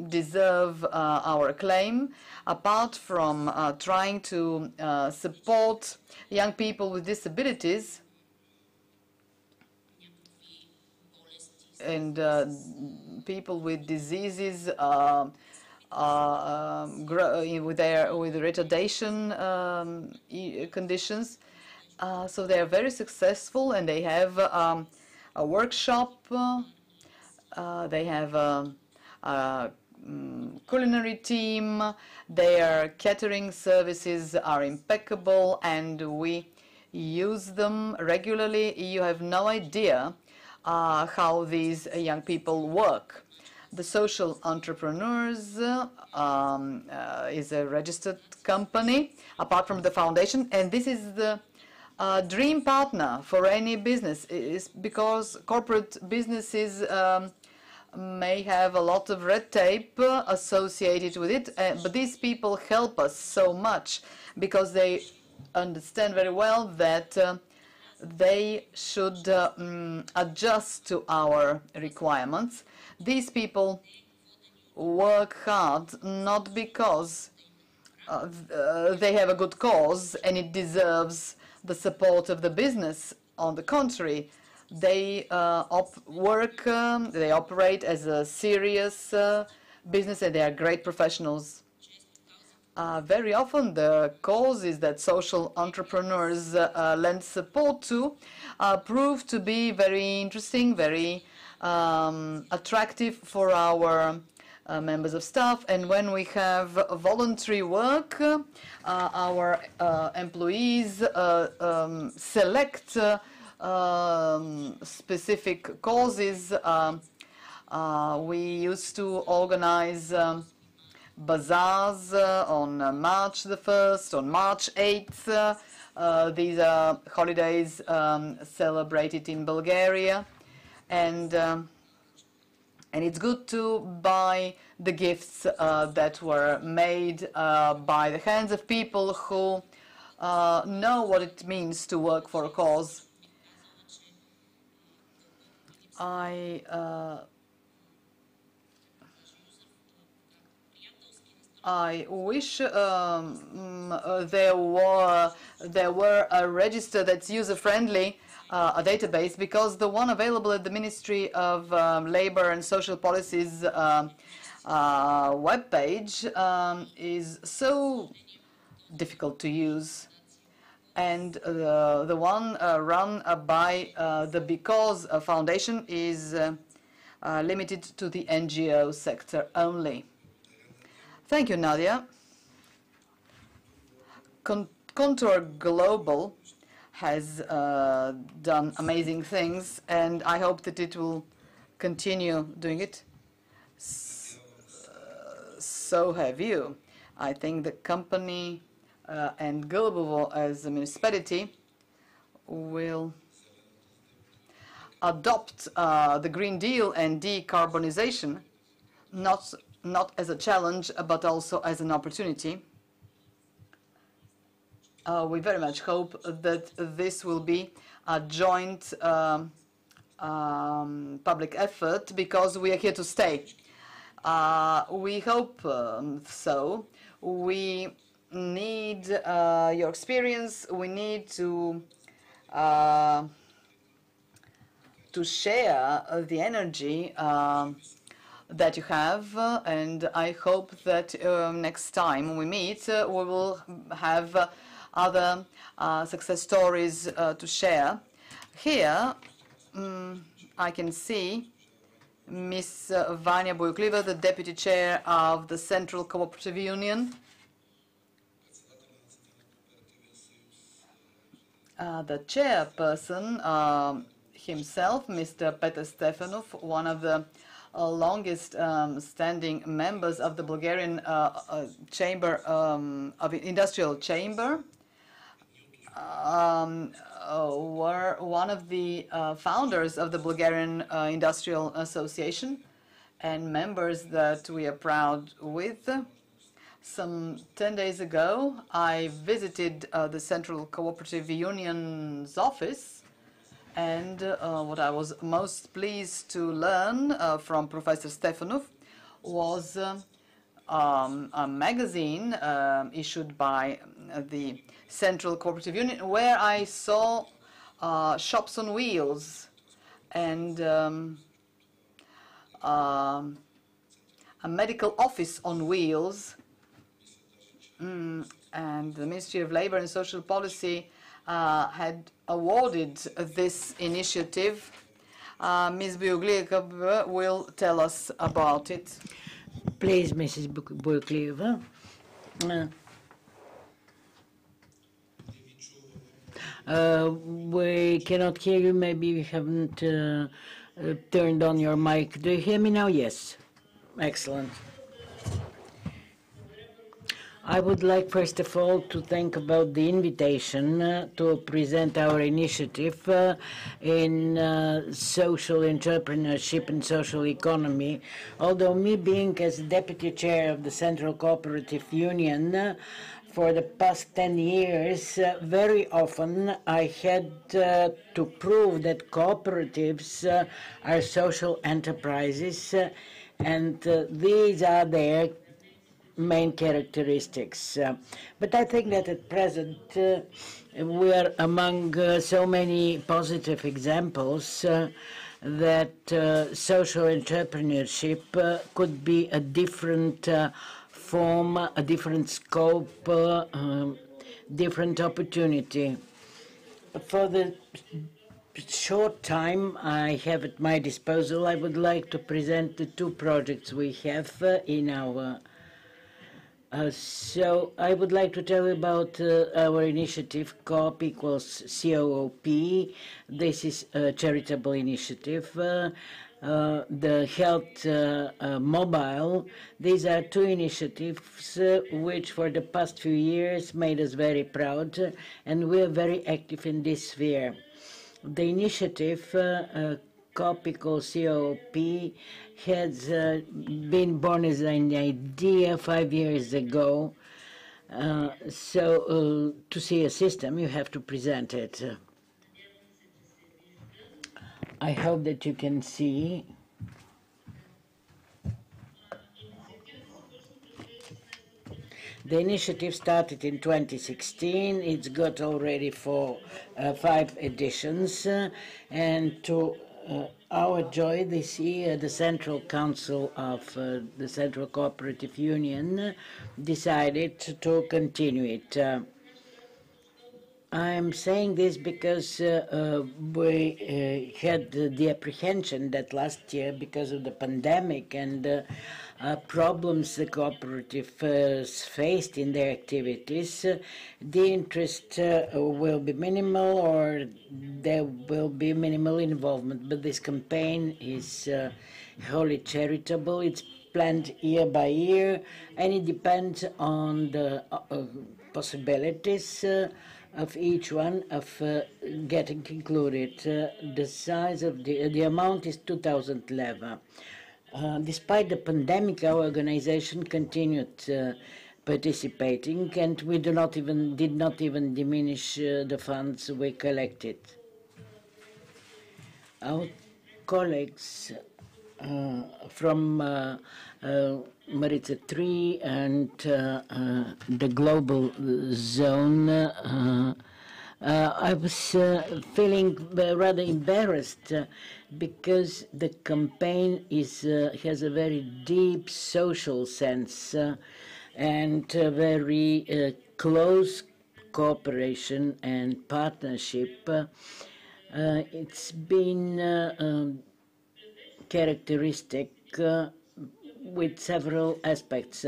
deserve our acclaim. Apart from trying to support young people with disabilities and people with diseases with retardation conditions, so they are very successful, and they have a workshop. They have a culinary team. Their catering services are impeccable, and we use them regularly. You have no idea how these young people work. The Social Entrepreneurs is a registered company apart from the foundation, and this is the dream partner for any business. Is because corporate businesses may have a lot of red tape associated with it, but these people help us so much because they understand very well that they should adjust to our requirements. These people work hard not because they have a good cause and it deserves the support of the business. On the contrary, they they operate as a serious business, and they are great professionals. Very often the causes that social entrepreneurs lend support to prove to be very interesting, very attractive for our members of staff. And when we have voluntary work, our employees select specific causes. We used to organize bazaars on March the 1st, on March 8th. These are holidays celebrated in Bulgaria. And it's good to buy the gifts that were made by the hands of people who know what it means to work for a cause. I wish there were a register that's user-friendly, a database, because the one available at the Ministry of Labor and Social Policies webpage is so difficult to use. And the one run by the Because Foundation is limited to the NGO sector only. Thank you, Nadia. Contour Global has done amazing things, and I hope that it will continue doing it. so have you. I think the company and Golubovo as a municipality will adopt the Green Deal and decarbonization, not as a challenge, but also as an opportunity. We very much hope that this will be a joint public effort, because we are here to stay. We hope so. We need your experience. We need to share the energy that you have, and I hope that next time we meet, we will have other success stories to share. Here, I can see Ms. Vania Boyukliva, the Deputy Chair of the Central Cooperative Union. The chairperson himself, Mr. Peter Stefanov, one of the longest standing members of the Bulgarian Chamber of Industrial Chamber, were one of the founders of the Bulgarian Industrial Association and members that we are proud with. Some 10 days ago, I visited the Central Cooperative Union's office, and what I was most pleased to learn from Professor Stefanov was a magazine issued by the Central Cooperative Union, where I saw shops on wheels and a medical office on wheels. And the Ministry of Labor and Social Policy had awarded this initiative. Ms. Boyukliva will tell us about it. Please, Mrs. Boyukliva. We cannot hear you. Maybe we haven't turned on your mic. Do you hear me now? Yes. Excellent. I would like, first of all, to thank about the invitation to present our initiative in social entrepreneurship and social economy. Although me being as deputy chair of the Central Cooperative Union for the past 10 years, very often I had to prove that cooperatives are social enterprises, and these are their main characteristics. But I think that at present we are among so many positive examples that social entrepreneurship could be a different form, a different scope, different opportunity. For the short time I have at my disposal, I would like to present the two projects we have in our so I would like to tell you about our initiative COOP equals COOP. This is a charitable initiative. The Health Mobile. These are two initiatives which for the past few years made us very proud, and we are very active in this sphere. The initiative COOP equals COOP has been born as an idea 5 years ago. So to see a system, you have to present it. I hope that you can see. The initiative started in 2016. It's got already 5 editions, and to our joy this year, the Central Council of the Central Cooperative Union decided to continue it. I'm saying this because we had the apprehension that last year, because of the pandemic and problems the cooperatives faced in their activities, the interest will be minimal, or there will be minimal involvement. But this campaign is wholly charitable. It's planned year by year, and it depends on the possibilities of each one of getting included. The size of the amount is 2,000 leva. Despite the pandemic, our organization continued participating, and we did not even diminish the funds we collected. Our colleagues from Maritza 3 and the global zone, I was feeling rather embarrassed because the campaign has a very deep social sense and very close cooperation and partnership. It's been characteristic with several aspects.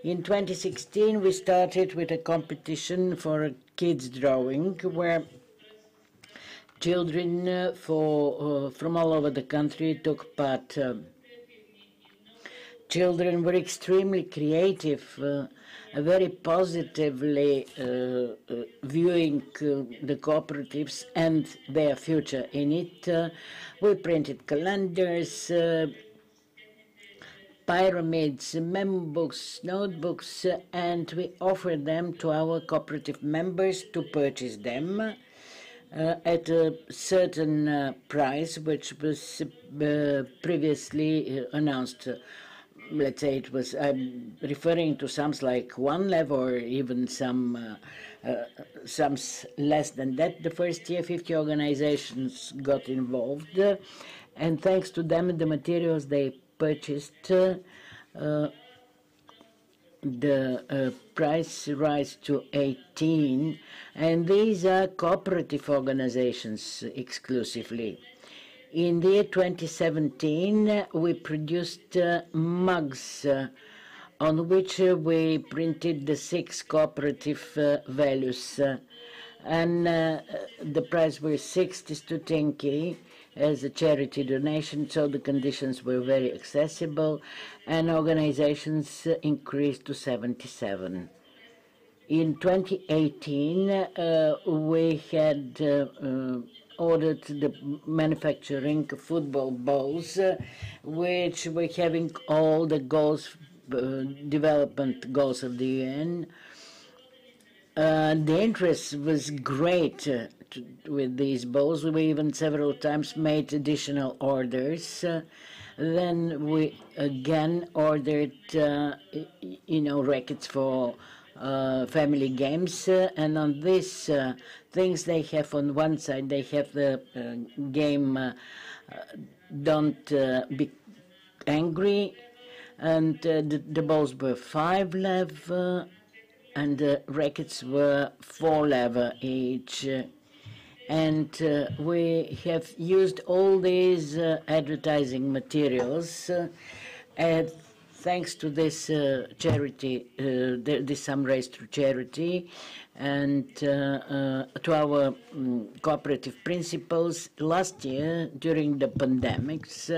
In 2016, we started with a competition for kids drawing, where children from all over the country took part. Children were extremely creative, very positively viewing the cooperatives and their future in it. We printed calendars, pyramids, memo books, notebooks, and we offered them to our cooperative members to purchase them at a certain price, which was previously announced. Let's say it was, I'm referring to sums like 1 lev or even some sums less than that. The first year, 50 organizations got involved, and thanks to them, the materials they purchased, the price rise to 18, and these are cooperative organizations exclusively. In the year 2017, we produced mugs on which we printed the 6 cooperative values, and the price was 60 stutenki as a charity donation, so the conditions were very accessible, and organizations increased to 77. In 2018, we had ordered the manufacturing of football balls, which were having all the goals, development goals of the UN. The interest was great with these balls. We even several times made additional orders. Then we again ordered, rackets for family games, and on these things they have on one side, they have the game Don't Be Angry, and the balls were 5 lev, and the rackets were 4 lev each. And we have used all these advertising materials, and thanks to this charity, this sum raised through charity, and to our cooperative principles. Last year, during the pandemics,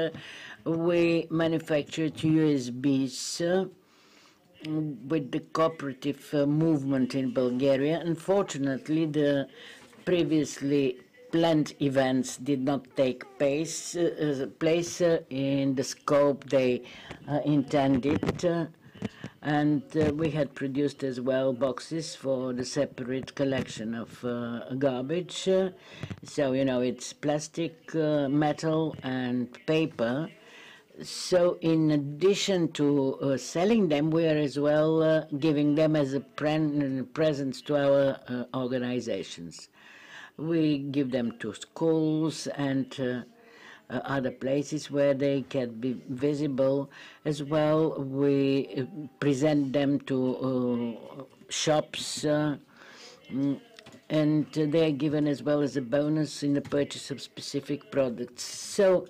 we manufactured USBs with the cooperative movement in Bulgaria. Unfortunately, the previously planned events did not take place in the scope they intended, and we had produced as well boxes for the separate collection of garbage. So, it's plastic, metal, and paper. So in addition to selling them, we are as well giving them as a presents to our organizations. We give them to schools and other places where they can be visible. As well, we present them to shops, and they are given as well as a bonus in the purchase of specific products. So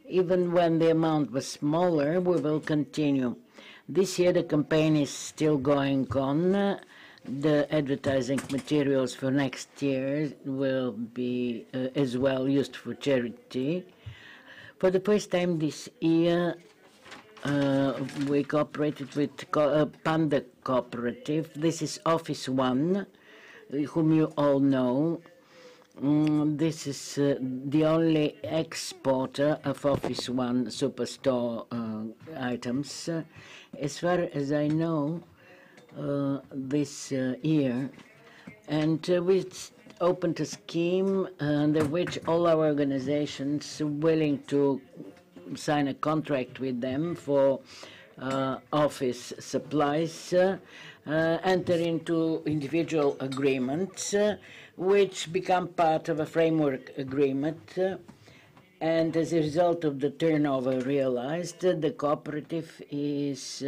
even when the amount was smaller, we will continue. This year the campaign is still going on. The advertising materials for next year will be as well used for charity. For the first time this year, we cooperated with Panda Cooperative. This is Office One, whom you all know. This is the only exporter of Office One Superstore items. As far as I know, this year, and we opened a scheme under which all our organizations willing to sign a contract with them for office supplies enter into individual agreements which become part of a framework agreement, and as a result of the turnover realized, the cooperative is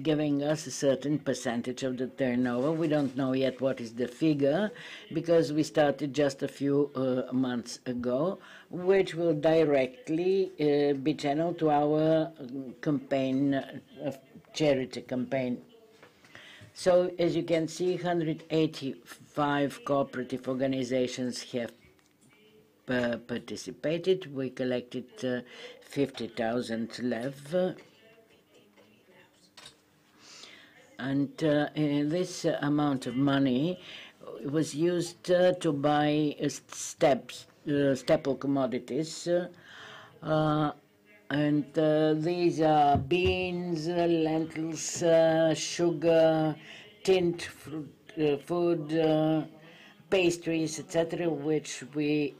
giving us a certain percentage of the turnover. We don't know yet what is the figure because we started just a few months ago, which will directly be channeled to our campaign, charity campaign. So as you can see, 185 cooperative organizations have participated. We collected 50,000 lev. And this amount of money was used to buy staple commodities, and these are beans, lentils, sugar, tinned fruit, food, pastries, etc., which we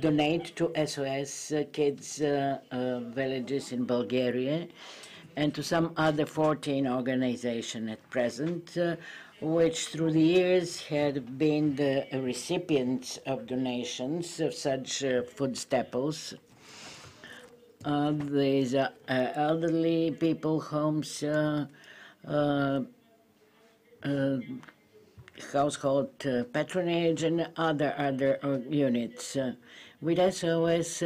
donate to SOS Kids villages in Bulgaria, and to some other 14 organizations at present, which through the years had been the recipients of donations of such food staples. These are elderly people homes, household patronage, and other units. With SOS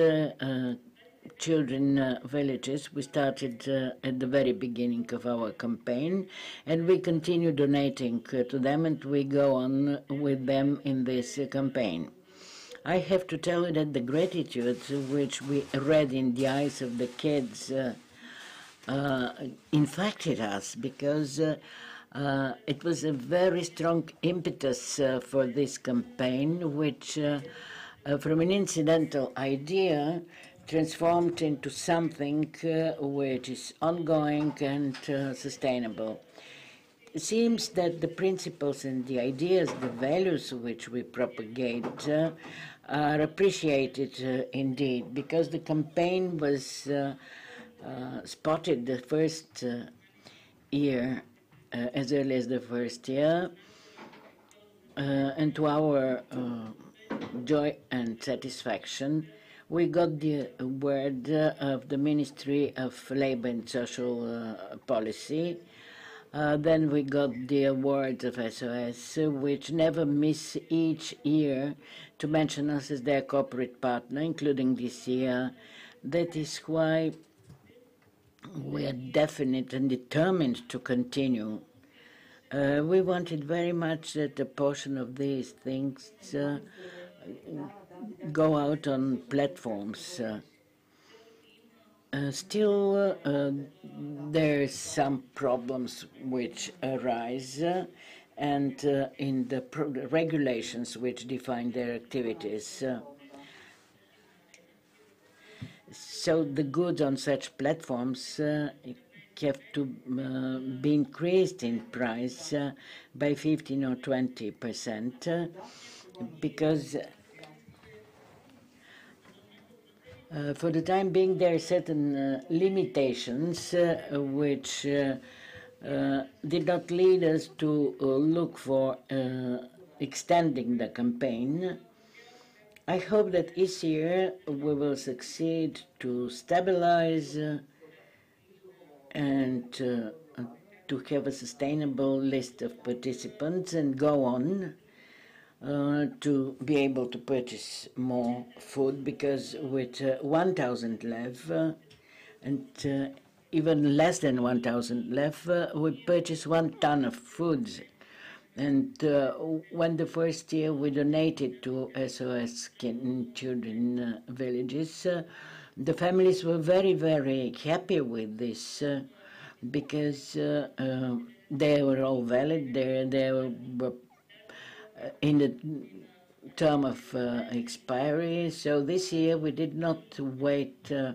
Children Villages, we started at the very beginning of our campaign, and we continue donating to them, and we go on with them in this campaign. I have to tell you that the gratitude which we read in the eyes of the kids infected us, because it was a very strong impetus for this campaign, which from an incidental idea transformed into something which is ongoing and sustainable. It seems that the principles and the ideas, the values which we propagate are appreciated indeed, because the campaign was spotted the first year, as early as the first year, and to our joy and satisfaction, we got the award of the Ministry of Labor and Social Policy. Then we got the awards of SOS, which never miss each year to mention us as their corporate partner, including this year. That is why we are definite and determined to continue. We wanted very much that a portion of these things go out on platforms. Still, there are some problems which arise and in the regulations which define their activities. So the goods on such platforms have to be increased in price by 15 or 20%, because for the time being there are certain limitations which did not lead us to look for extending the campaign. I hope that this year we will succeed to stabilize and to have a sustainable list of participants and go on to be able to purchase more food, because with 1,000 lev and even less than 1,000 lev, we purchase 1 ton of food. And when the first year we donated to SOS Children Villages, The families were very, very happy with this because they were all valid. They were in the term of expiry. So this year we did not wait to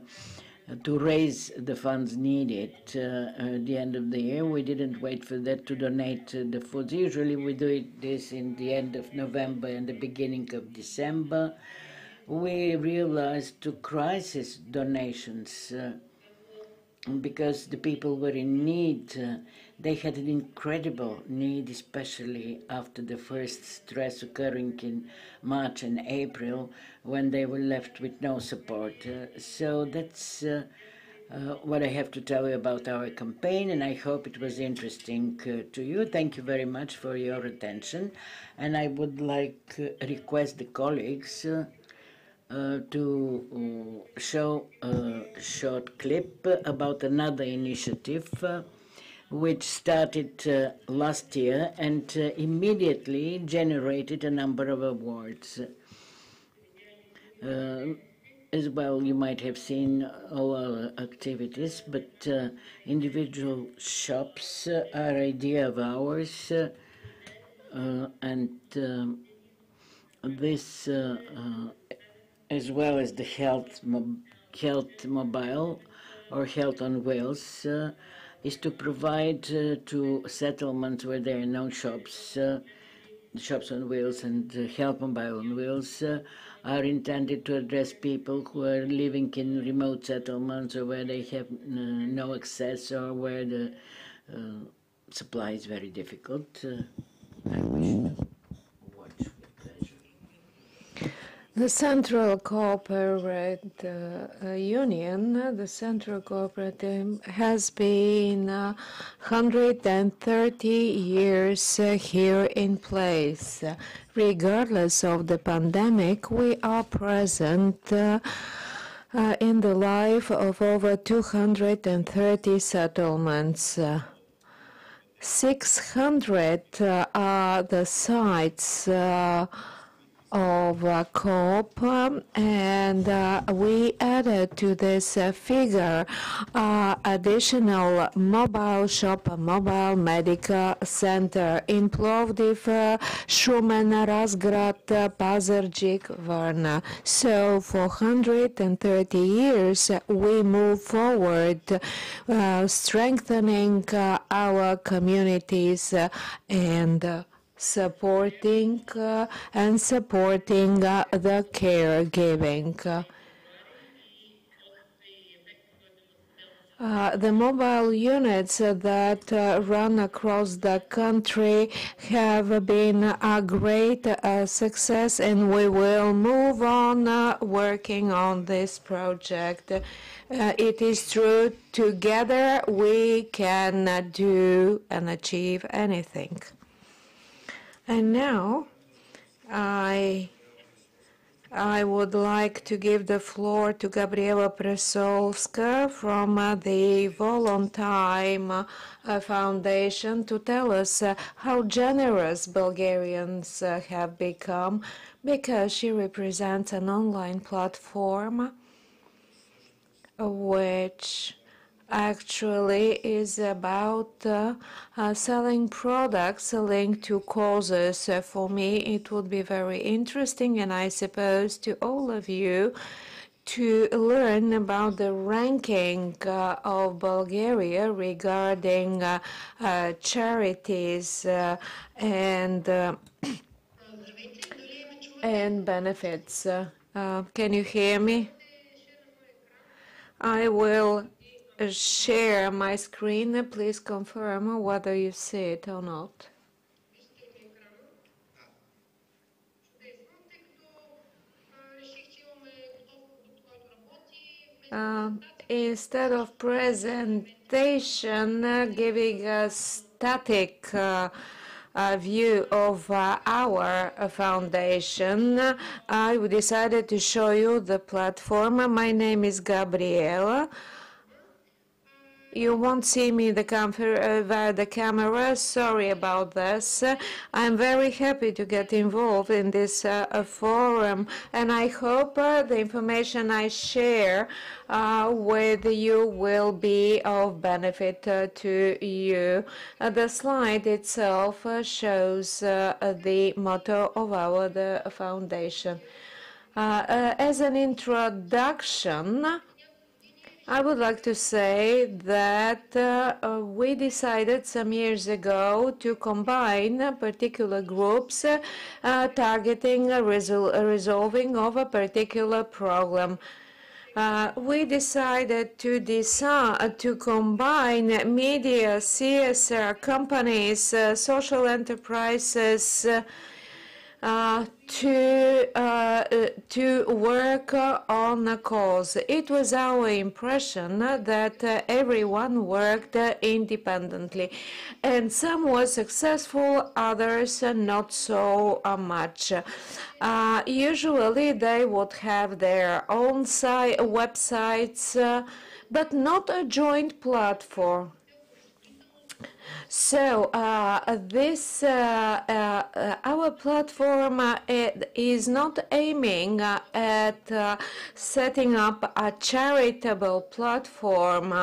raise the funds needed at the end of the year. We didn't wait for that to donate the foods. Usually we do this in the end of November and the beginning of December. We realized to crisis donations because the people were in need. They had an incredible need, especially after the first stress occurring in March and April, when they were left with no support. So that's what I have to tell you about our campaign, and I hope it was interesting to you. Thank you very much for your attention, and I would like request the colleagues to show a short clip about another initiative which started last year and immediately generated a number of awards. As well, you might have seen all our activities, but individual shops are idea of ours, and this as well as the health mobile or health on wheels is to provide to settlements where there are no shops, shops on wheels and health mobile on wheels are intended to address people who are living in remote settlements or where they have no access or where the supply is very difficult. I wish. The Central Corporate Union, the Central Cooperative, has been 130 years here in place. Regardless of the pandemic, we are present in the life of over 230 settlements. 600 are the sites of co-op, and we added to this figure additional mobile shop, a mobile medical center in Plovdiv, Shumen, Razgrad, Pazarjik, Varna. So for 130 years we move forward, strengthening our communities and supporting the caregiving. The mobile units that run across the country have been a great success, and we will move on working on this project. It is true, together we can do and achieve anything. And now I would like to give the floor to Gabriela Presolska from the Voluntime Foundation to tell us how generous Bulgarians have become, because she represents an online platform which actually is about selling products linked to causes. For me, it would be very interesting, and I suppose to all of you, to learn about the ranking of Bulgaria regarding charities and benefits. Can you hear me? I will share my screen. Please confirm whether you see it or not. Instead of presentation giving a static view of our foundation, I decided to show you the platform. My name is Gabriela. You won't see me via the camera. Sorry about this. I'm very happy to get involved in this forum, and I hope the information I share with you will be of benefit to you. The slide itself shows the motto of our foundation. As an introduction, I would like to say that we decided some years ago to combine particular groups targeting resolving of a particular problem. We decided to combine media, CSR companies, social enterprises, to work on a cause. It was our impression that everyone worked independently, and some were successful, others not so much. Usually they would have their own websites, but not a joint platform. So our platform is not aiming at setting up a charitable platform.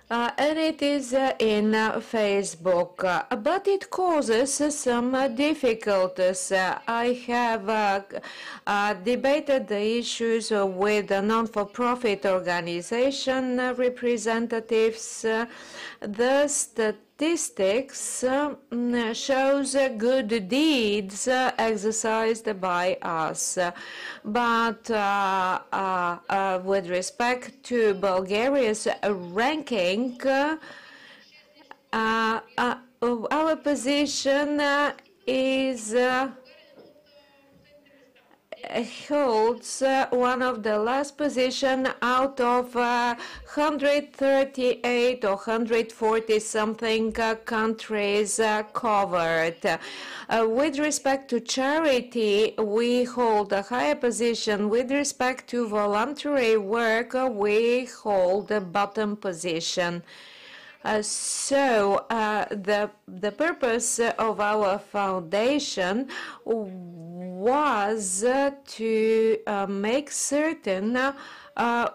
And it is in Facebook, but it causes some difficulties. I have debated the issues with the non-for-profit organization representatives. The statistics shows good deeds exercised by us, but with respect to Bulgaria's ranking, our position is holds one of the last position out of 138 or 140 something countries covered. With respect to charity, we hold a higher position. With respect to voluntary work, we hold a bottom position. The purpose of our foundation was to make certain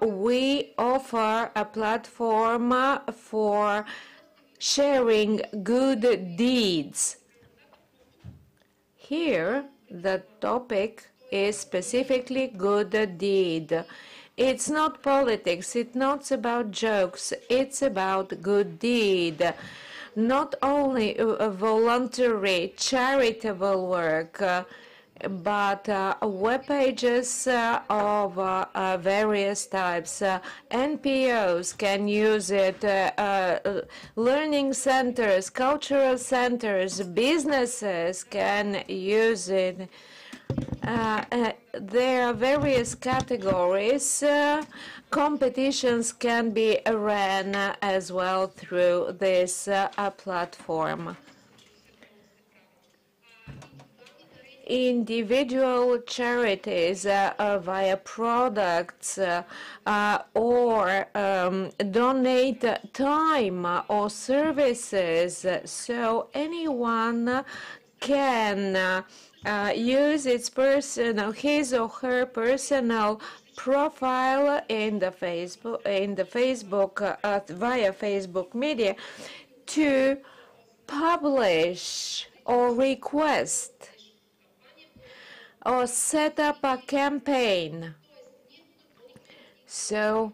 we offer a platform for sharing good deeds. Here, the topic is specifically good deed. It's not politics, it's not about jokes, it's about good deed. Not only voluntary, charitable work, but web pages of various types. NPOs can use it, learning centers, cultural centers, businesses can use it. There are various categories. Competitions can be ran as well through this platform. Individual charities via products or donate time or services, so anyone can use his or her personal profile in the Facebook via Facebook media to publish or request or set up a campaign. So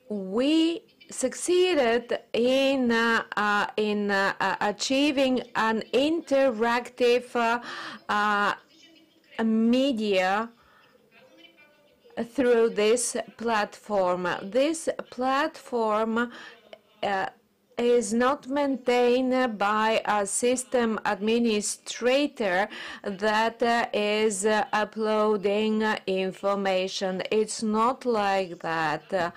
we succeeded in achieving an interactive media through this platform. This platform is not maintained by a system administrator that is uploading information. It's not like that.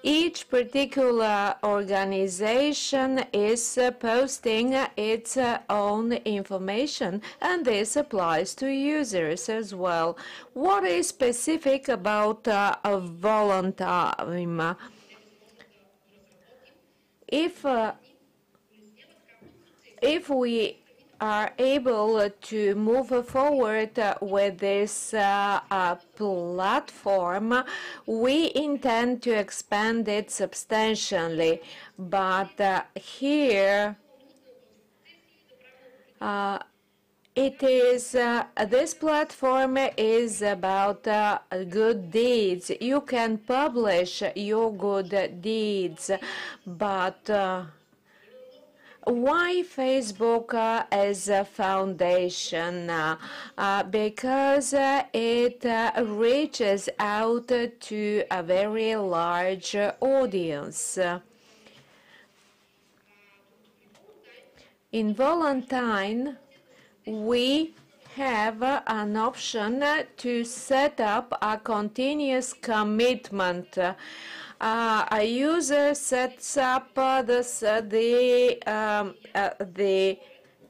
Each particular organization is posting its own information, and this applies to users as well. What is specific about a volunteerism? If we are able to move forward with this platform, we intend to expand it substantially. But here, this platform is about good deeds. You can publish your good deeds, but why Facebook as a foundation? Because it reaches out to a very large audience. In Volantine, we have an option to set up a continuous commitment. A user sets up the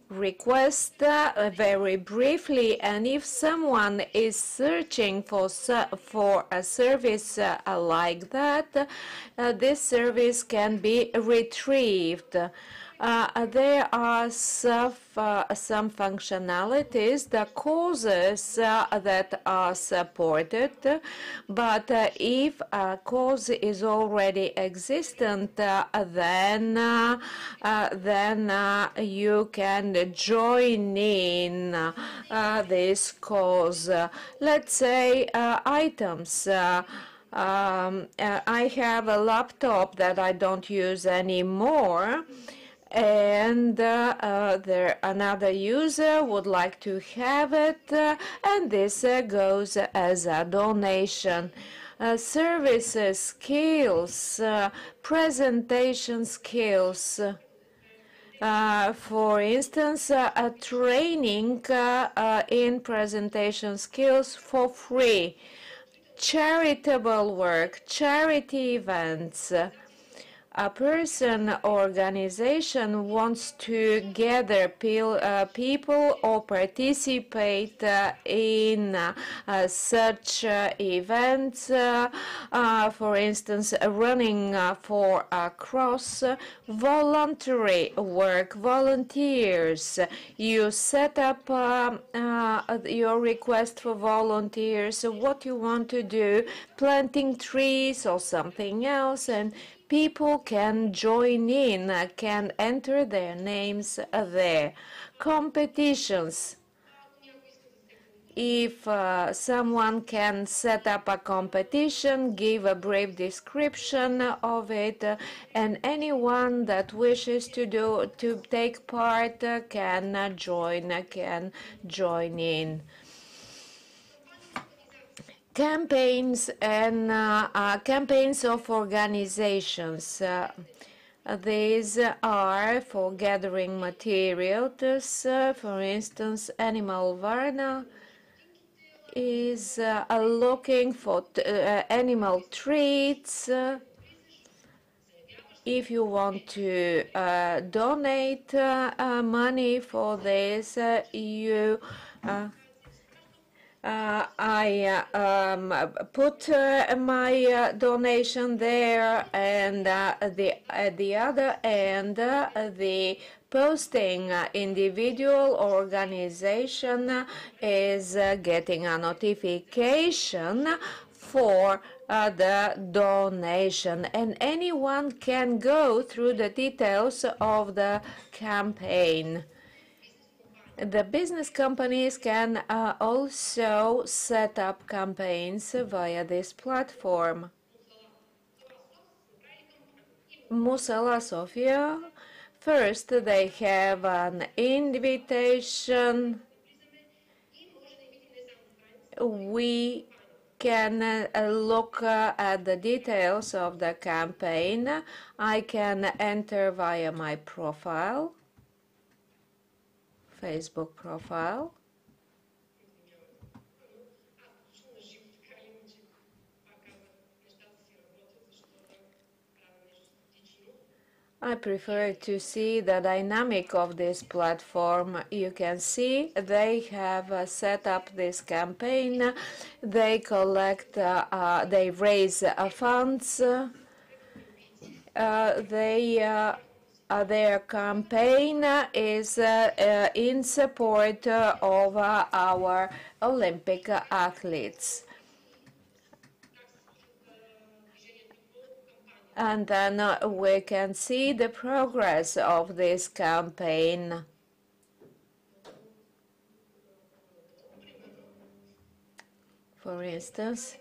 request very briefly, and if someone is searching for a service like that, this service can be retrieved. There are some functionalities, the causes that are supported, but if a cause is already existent, then you can join in this cause. Let's say items. I have a laptop that I don't use anymore, and another user would like to have it, and this goes as a donation. Services skills, presentation skills. For instance, a training in presentation skills for free. Charitable work, charity events. A person or organization wants to gather people or participate in such events, for instance, running for a cross, voluntary work, volunteers. You set up your request for volunteers, what you want to do, planting trees or something else, and people can join in, can enter their names there. Competitions. If someone can set up a competition, give a brief description of it, and anyone that wishes to take part can join in. Campaigns and campaigns of organizations. These are for gathering materials. For instance, Animal Varna is looking for animal treats. If you want to donate money for this, you I put my donation there, and at the other end, the posting individual organization is getting a notification for the donation, and anyone can go through the details of the campaign. The business companies can also set up campaigns via this platform. Musala Sofia, first they have an invitation. We can look at the details of the campaign. I can enter via my profile. Facebook profile. I prefer to see the dynamic of this platform. You can see they have set up this campaign. They collect, they raise funds. Their campaign is in support of our Olympic athletes. And then we can see the progress of this campaign. For instance,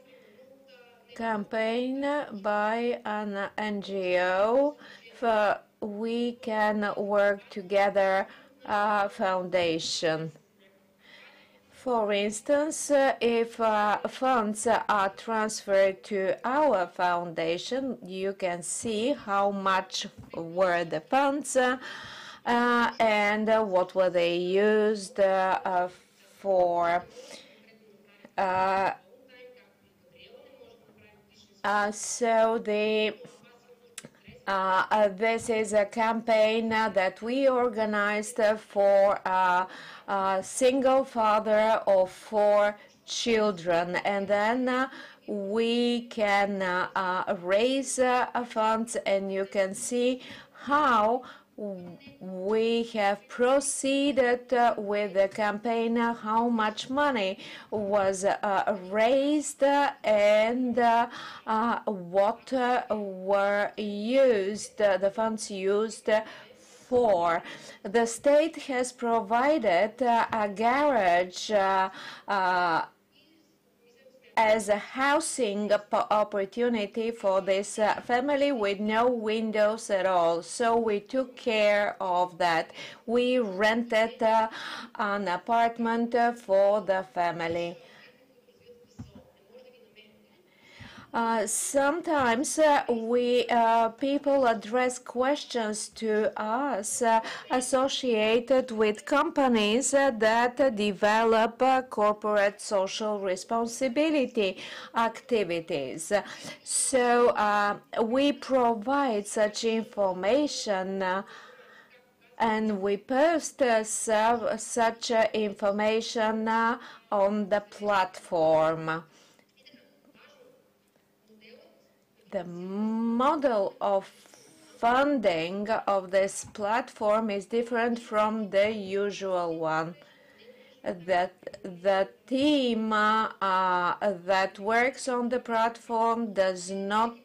campaign by an NGO for We Can Work Together Foundation. For instance, if funds are transferred to our foundation, you can see how much were the funds and what were they used for. This is a campaign that we organized for a single father of 4 children, and then we can raise funds, and you can see how we have proceeded with the campaign, how much money was raised, and what were used, the funds used for. The state has provided a garage as a housing opportunity for this family with no windows at all. So we took care of that. We rented an apartment for the family. Sometimes people address questions to us associated with companies that develop corporate social responsibility activities. So we provide such information and we post such information on the platform. The model of funding of this platform is different from the usual one. The team that works on the platform does not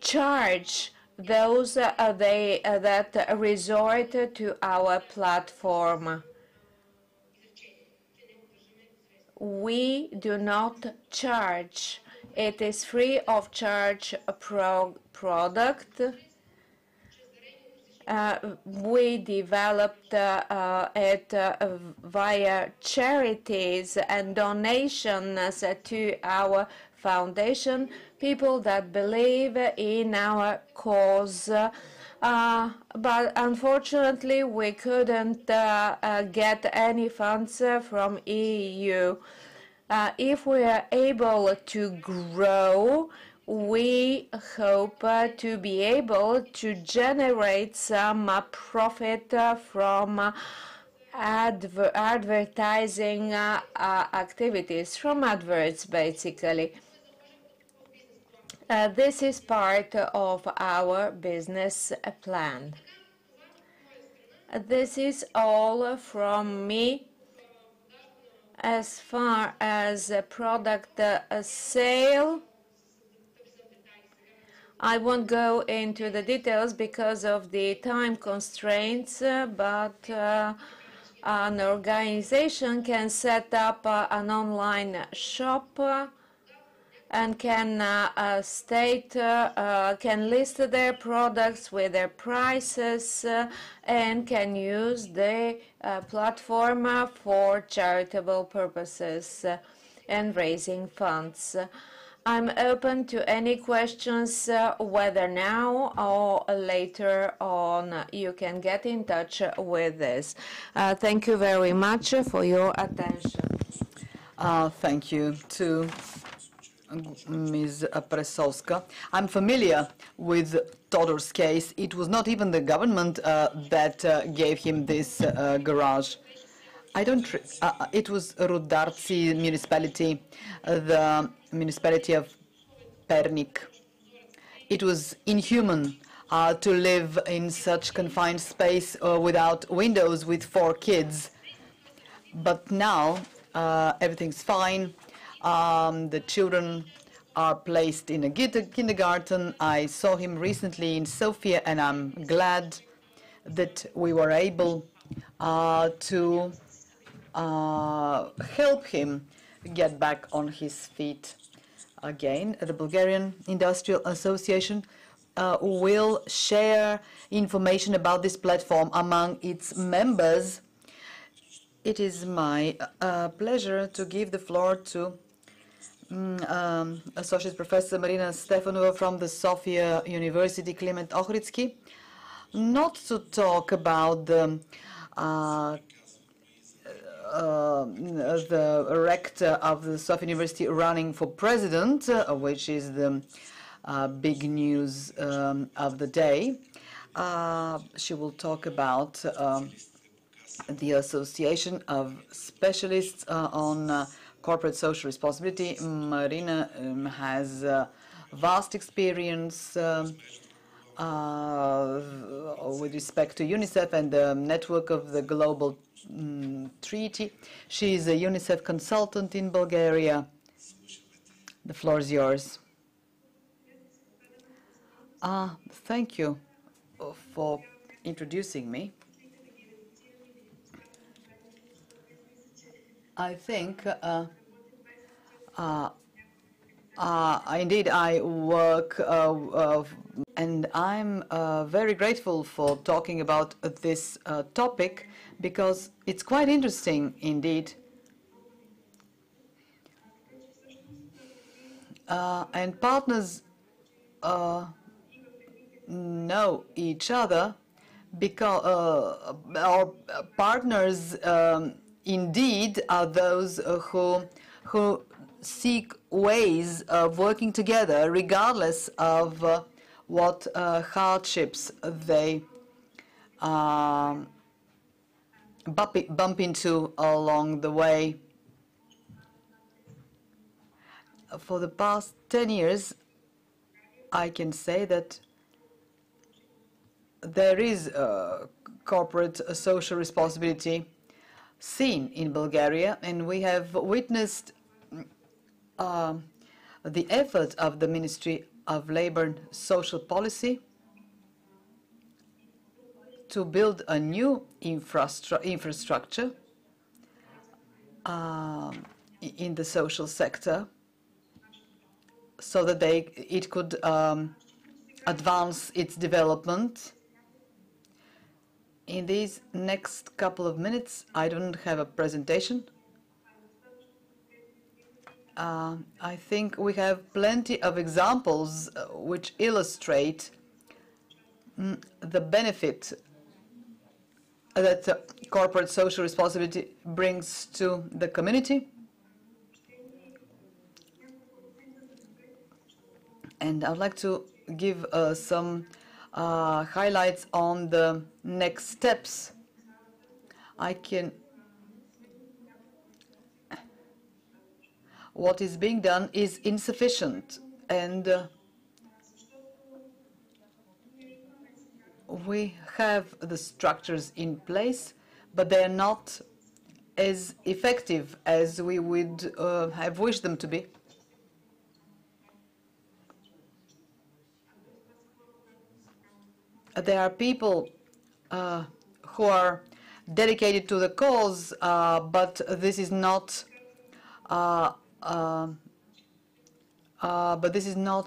charge those that resort to our platform. We do not charge. It is free of charge product. We developed it via charities and donations to our foundation, people that believe in our cause. But unfortunately, we couldn't get any funds from EU. If we are able to grow, we hope to be able to generate some profit from advertising activities, from adverts, basically. This is part of our business plan. This is all from me. As far as product sale, I won't go into the details because of the time constraints, but an organization can set up an online shop and can can list their products with their prices and can use the platform for charitable purposes and raising funds. I'm open to any questions, whether now or later on. You can get in touch with this. Thank you very much for your attention. Thank you to Ms. Presowska. I'm familiar with Todor's case. It was not even the government that gave him this garage. I don't. It was Rudarci municipality, the municipality of Pernik. It was inhuman to live in such confined space without windows with 4 kids. But now everything's fine. The children are placed in a kindergarten. I saw him recently in Sofia, and I'm glad that we were able to help him get back on his feet again. The Bulgarian Industrial Association will share information about this platform among its members. It is my pleasure to give the floor to Associate Professor Marina Stefanova from the Sofia University, Kliment Ohridsky, not to talk about the rector of the Sofia University running for president, which is the big news of the day. She will talk about the Association of Specialists on Corporate Social Responsibility. Marina has vast experience with respect to UNICEF and the network of the Global Treaty. She is a UNICEF consultant in Bulgaria. The floor is yours. Thank you for introducing me. I think indeed I work and I'm very grateful for talking about this topic because it's quite interesting indeed. And partners know each other because our partners indeed are those who seek ways of working together regardless of what hardships they bump into along the way. For the past 10 years, I can say that there is corporate social responsibility seen in Bulgaria, and we have witnessed the effort of the Ministry of Labor and Social Policy to build a new infrastructure in the social sector so that it could advance its development. In these next couple of minutes, I don't have a presentation. I think we have plenty of examples which illustrate the benefit that corporate social responsibility brings to the community. And I'd like to give some highlights on the next steps. What is being done is insufficient, and we have the structures in place, but they are not as effective as we would have wished them to be. There are people who are dedicated to the cause, but this is not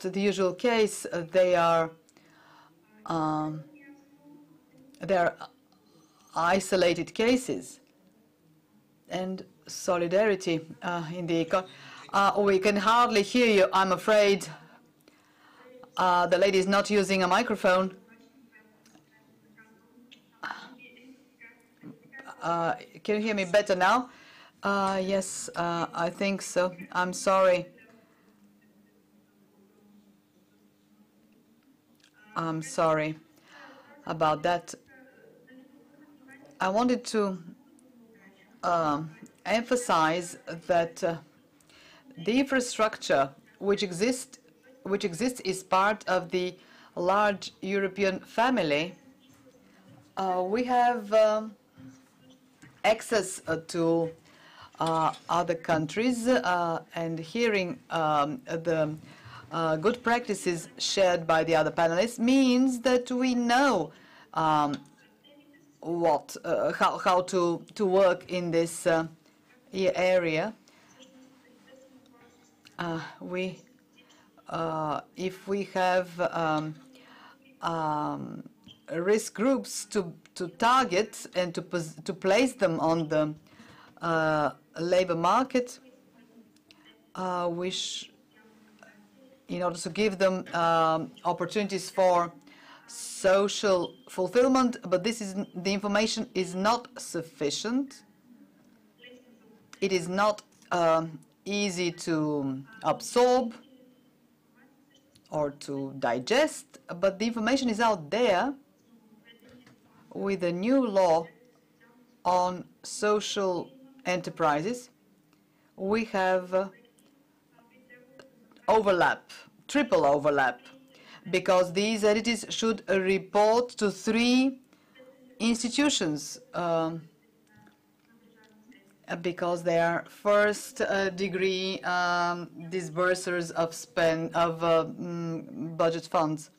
the usual case. They are isolated cases, and solidarity in the we can hardly hear you. I'm afraid the lady is not using a microphone. Can you hear me better now? Yes, I think so. I'm sorry. I'm sorry about that. I wanted to emphasize that the infrastructure which exists is part of the large European family. We have access to other countries, and hearing the good practices shared by the other panelists means that we know how to work in this area. If we have risk groups to target and to place them on the labor market, in order to give them opportunities for social fulfillment, but the information is not sufficient. It is not easy to absorb or to digest, but the information is out there. With a new law on social enterprises, we have overlap, triple overlap, because these entities should report to 3 institutions, because they are first-degree disbursers of budget funds.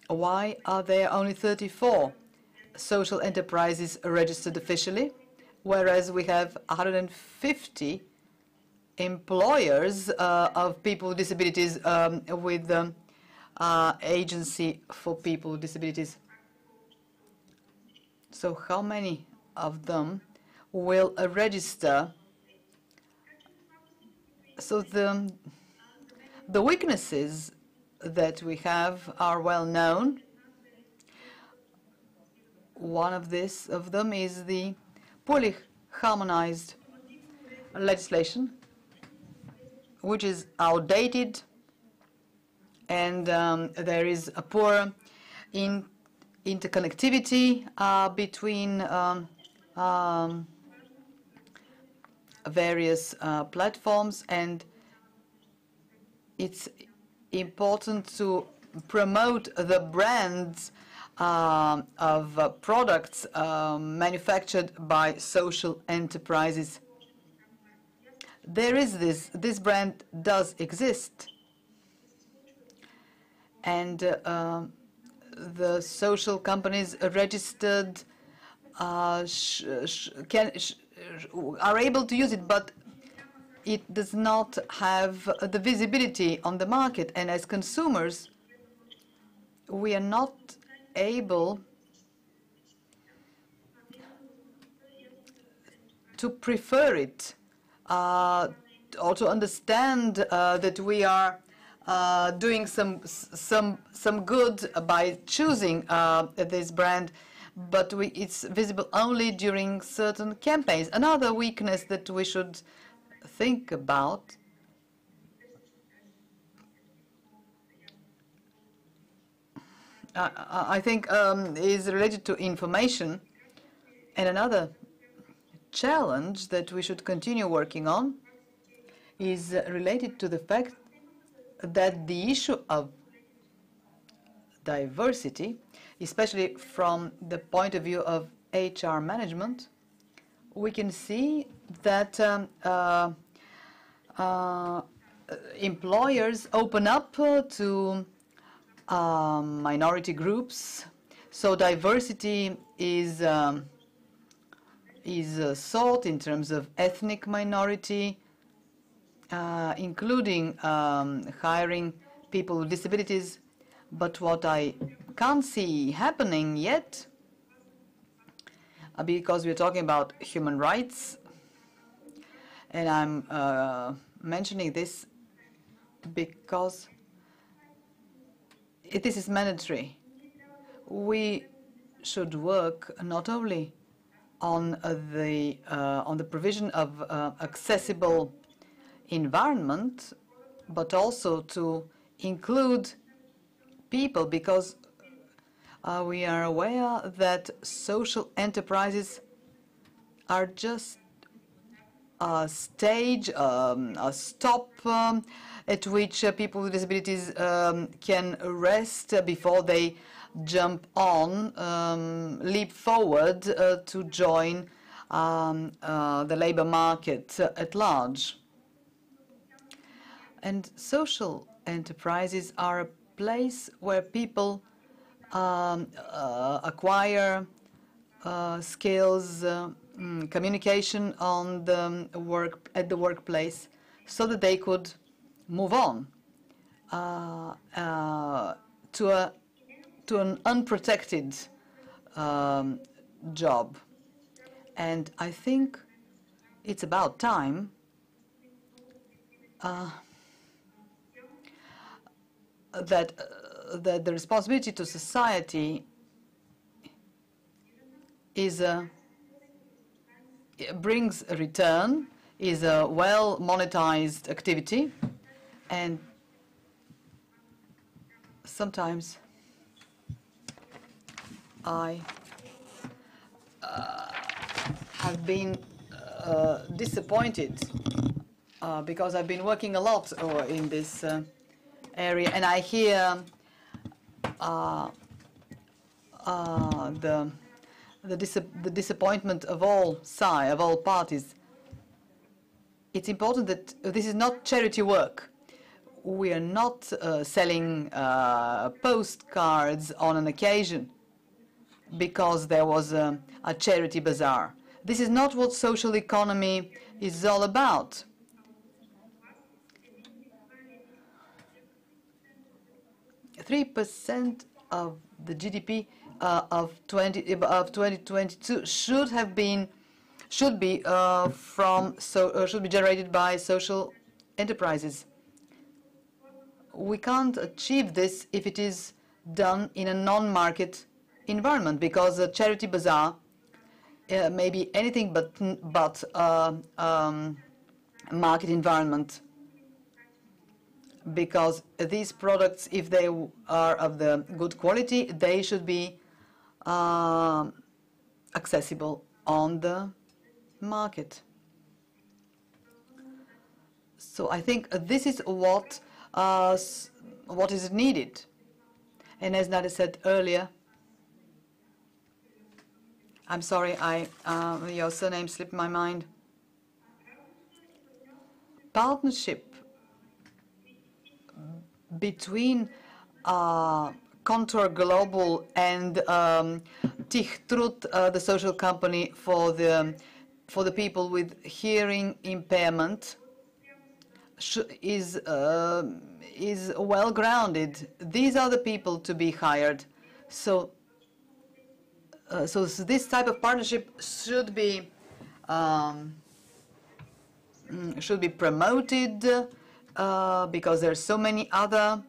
Why are there only 34 social enterprises registered officially, whereas we have 150 employers of people with disabilities with the Agency for People with Disabilities? So how many of them will register? So the weaknesses that we have are well known. One of them is the poorly harmonized legislation, which is outdated, and there is a poor interconnectivity between various platforms, and it's important to promote the brands of products manufactured by social enterprises. There is this brand does exist, and the social companies registered are able to use it, but it does not have the visibility on the market, and as consumers, we are not able to prefer it or to understand that we are doing some good by choosing this brand, but it's visible only during certain campaigns. Another weakness that we should think about I think is related to information, and another challenge that we should continue working on is related to the fact that the issue of diversity, especially from the point of view of HR management, we can see that employers open up to minority groups. So diversity is sought in terms of ethnic minority, including hiring people with disabilities. But what I can't see happening yet, because we're talking about human rights, and I'm mentioning this because this is mandatory. We should work not only on the provision of accessible environment, but also to include people, because we are aware that social enterprises are just a stage, a stop at which people with disabilities can rest before they jump on, leap forward to join the labor market at large. And social enterprises are a place where people acquire skills, communication on the at the workplace, so that they could move on to an unprotected job. And I think it's about time that the responsibility to society is brings a return, is a well monetized activity, and sometimes I have been disappointed because I've been working a lot in this area, and I hear the disappointment of all sides, of all parties. It's important that this is not charity work. We are not selling postcards on an occasion because there was a charity bazaar. This is not what social economy is all about. % of the GDP of 2022 should be generated by social enterprises. We can't achieve this if it is done in a non-market environment, because a charity bazaar may be anything but market environment. Because these products, if they are of the good quality, they should be accessible on the market. So I think this is what is needed. And as Nadia said earlier, I'm sorry, your surname slipped my mind. Partnership between Contour Global and Tichtrut, the social company for the people with hearing impairment, is well grounded. These are the people to be hired. So this type of partnership should be promoted, because there are so many other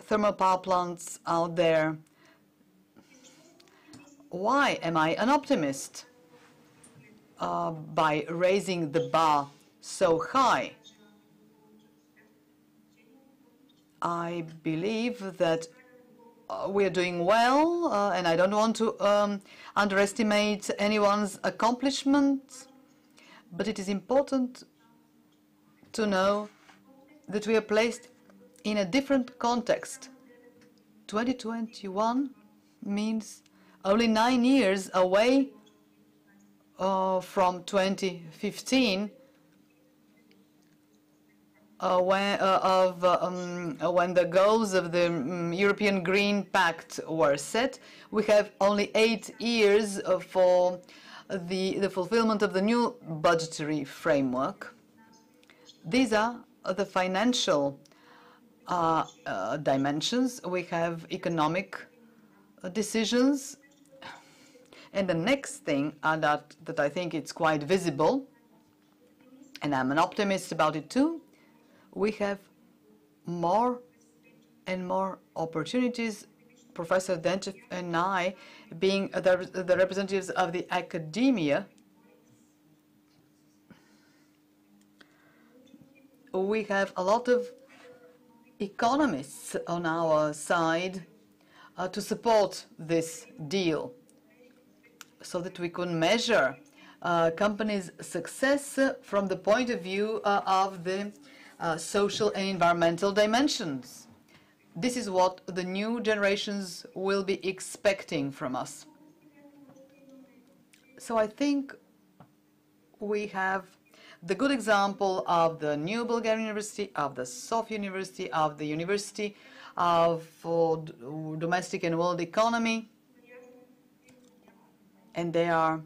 thermal power plants out there. Why am I an optimist? By raising the bar so high, I believe that we are doing well, and I don't want to underestimate anyone's accomplishments, but it is important to know that we are placed in a different context. 2021 means only 9 years away from 2015, when the goals of the European Green Pact were set. We have only 8 years for the fulfillment of the new budgetary framework. These are the financial dimensions. We have economic decisions. And the next thing that I think it's quite visible, and I'm an optimist about it too, we have more and more opportunities. Professor Denchev and I, being the representatives of the academia, we have a lot of economists on our side to support this deal so that we can measure companies' success from the point of view of the social and environmental dimensions. This is what the new generations will be expecting from us. So I think we have the good example of the New Bulgarian University, of the Sofia University, of the University for Domestic and World Economy, and they are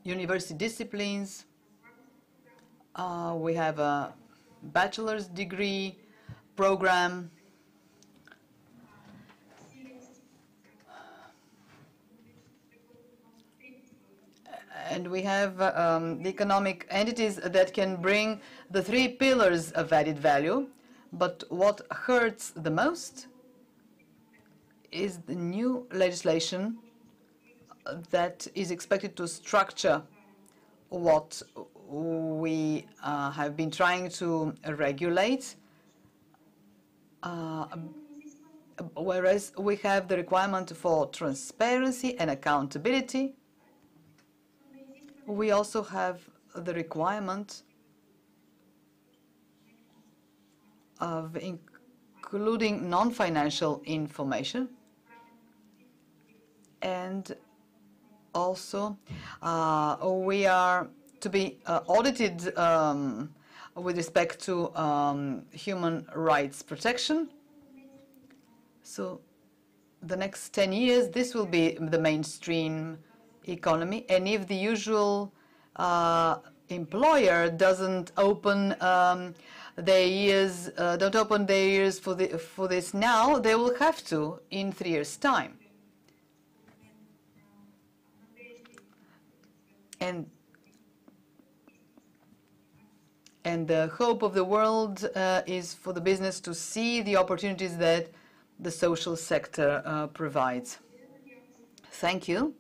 university disciplines. We have a bachelor's degree program. And we have the economic entities that can bring the 3 pillars of added value. But what hurts the most is the new legislation that is expected to structure what we have been trying to regulate, whereas we have the requirement for transparency and accountability. We also have the requirement of including non-financial information, and also we are to be audited with respect to human rights protection. So the next 10 years, this will be the mainstream economy, and if the usual employer doesn't open their ears, for this now, they will have to in 3 years' time. And the hope of the world is for the business to see the opportunities that the social sector provides. Thank you.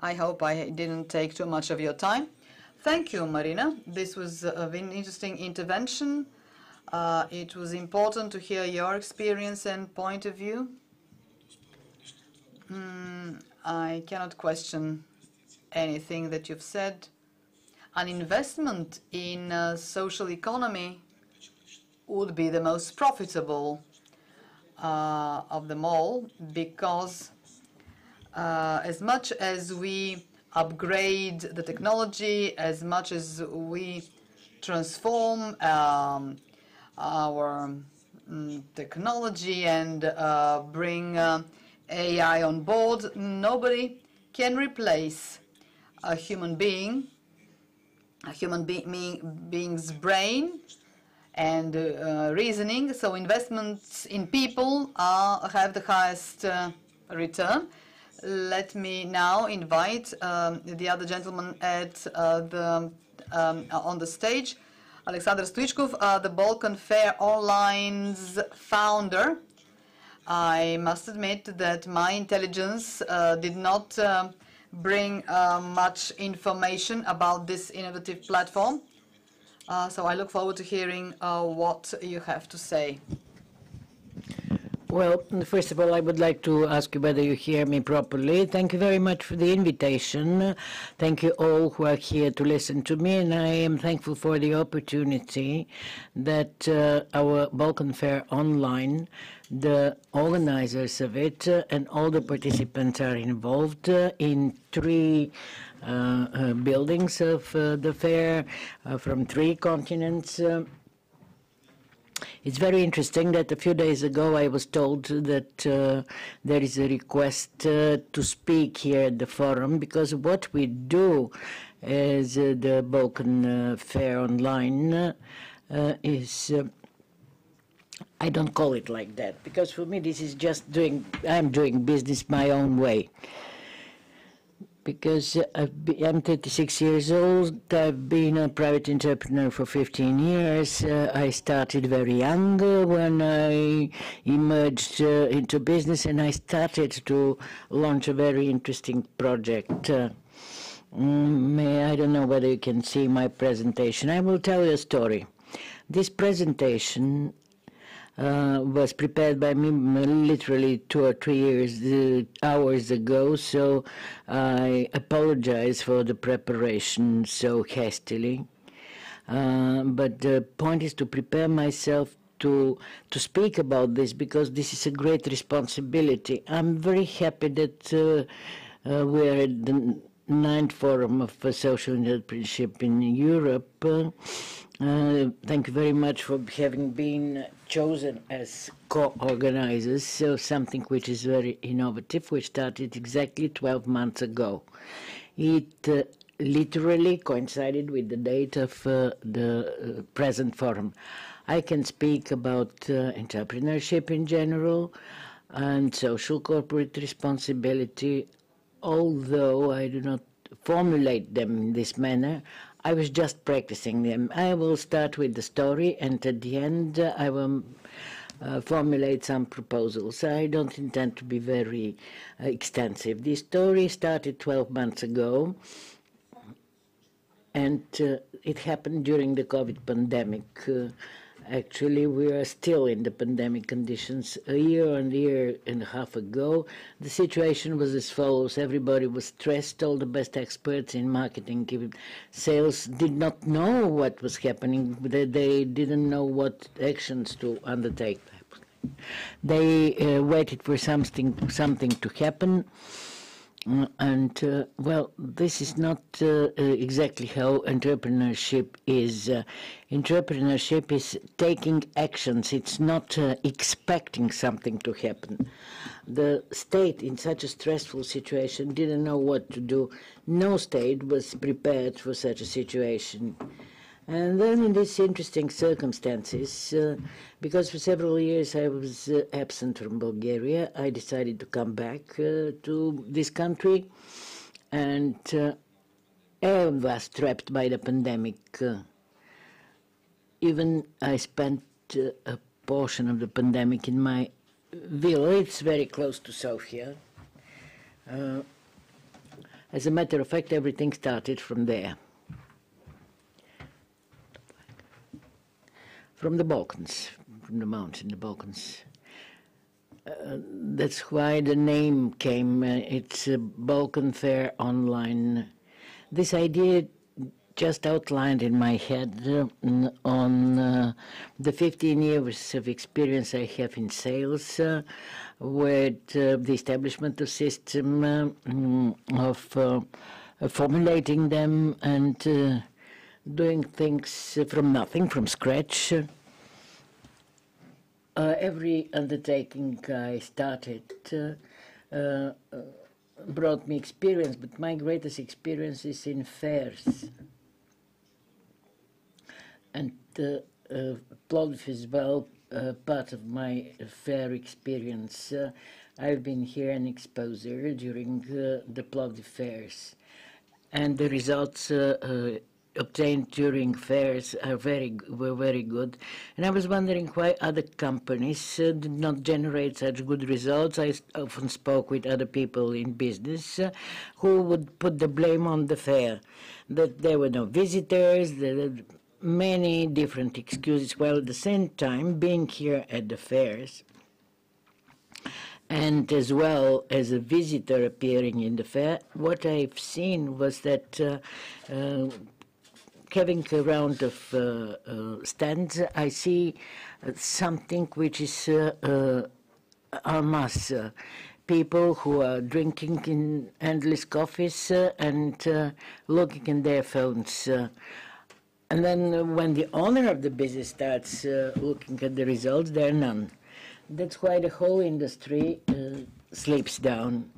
I hope I didn't take too much of your time. Thank you, Marina. This was an interesting intervention. It was important to hear your experience and point of view. I cannot question anything that you've said. An investment in social economy would be the most profitable of them all, because as much as we upgrade the technology, as much as we transform our technology and bring AI on board, nobody can replace a human being's brain and reasoning. So investments in people have the highest return. Let me now invite the other gentleman at on the stage, Alexander Stoichkov, the Balkan Fair Online's founder. I must admit that my intelligence did not bring much information about this innovative platform. So I look forward to hearing what you have to say. Well, first of all, I would like to ask you whether you hear me properly. Thank you very much for the invitation. Thank you all who are here to listen to me, and I am thankful for the opportunity that our Balkan Fair Online, the organizers of it, and all the participants are involved in 3 buildings of the fair from 3 continents. It's very interesting that a few days ago I was told that there is a request to speak here at the forum, because what we do as the Balkan Fair Online is, I don't call it like that, because for me this is just I'm doing business my own way. Because I'm 36 years old, I've been a private entrepreneur for 15 years. I started very young when I emerged into business, and I started to launch a very interesting project. I don't know whether you can see my presentation. I will tell you a story. This presentation was prepared by me literally 2 or 3 hours ago, so I apologize for the preparation so hastily. But the point is to prepare myself to speak about this, because this is a great responsibility. I'm very happy that we're at the 9th Forum of Social Entrepreneurship in Europe. Thank you very much for having been chosen as co-organizers, so something which is very innovative, which started exactly 12 months ago. It literally coincided with the date of the present forum. I can speak about entrepreneurship in general and social corporate responsibility, although I do not formulate them in this manner. I was just practicing them. I will start with the story, and at the end I will formulate some proposals. I don't intend to be very extensive. The story started 12 months ago, and it happened during the COVID pandemic. Actually, we are still in the pandemic conditions. A year and a half ago, the situation was as follows. Everybody was stressed. All the best experts in marketing, sales did not know what was happening. They didn't know what actions to undertake. They waited for something to happen. Well, this is not exactly how entrepreneurship is. Entrepreneurship is taking actions. It's not expecting something to happen. The state, in such a stressful situation, didn't know what to do. No state was prepared for such a situation. And then in these interesting circumstances, because for several years I was absent from Bulgaria, I decided to come back to this country, and I was trapped by the pandemic. Even I spent a portion of the pandemic in my villa. It's very close to Sofia. As a matter of fact, everything started from there. From the Balkans, from the mountain, the Balkans. That's why the name came. It's Balkan Fair Online. This idea just outlined in my head on the 15 years of experience I have in sales, with the establishment of system, of formulating them and doing things from nothing, from scratch. Every undertaking I started brought me experience, but my greatest experience is in fairs. And Plovdiv is well part of my fair experience. I've been here an exposer during the Plovdiv fairs, and the results obtained during fairs were very good. And I was wondering why other companies did not generate such good results. I often spoke with other people in business who would put the blame on the fair, that there were no visitors, many different excuses, while at the same time being here at the fairs and as well as a visitor appearing in the fair, what I've seen was that having a round of stands, I see something which is en masse. People who are drinking in endless coffees and looking in their phones. And then when the owner of the business starts looking at the results, there are none. That's why the whole industry sleeps down.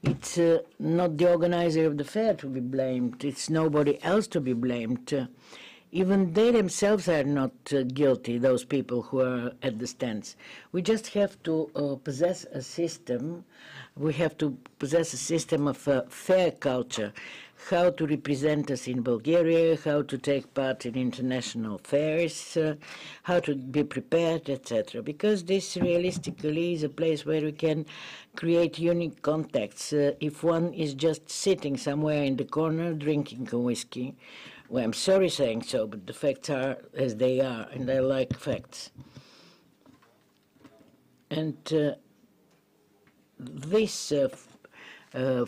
It's not the organizer of the fair to be blamed. It's nobody else to be blamed. Even they themselves are not guilty, those people who are at the stands. We just have to possess a system. We have to possess a system of fair culture, how to represent us in Bulgaria, how to take part in international fairs, how to be prepared, etc. Because this realistically is a place where we can create unique contacts. If one is just sitting somewhere in the corner drinking a whiskey, Well, I'm sorry saying so, but the facts are as they are, and I like facts. And this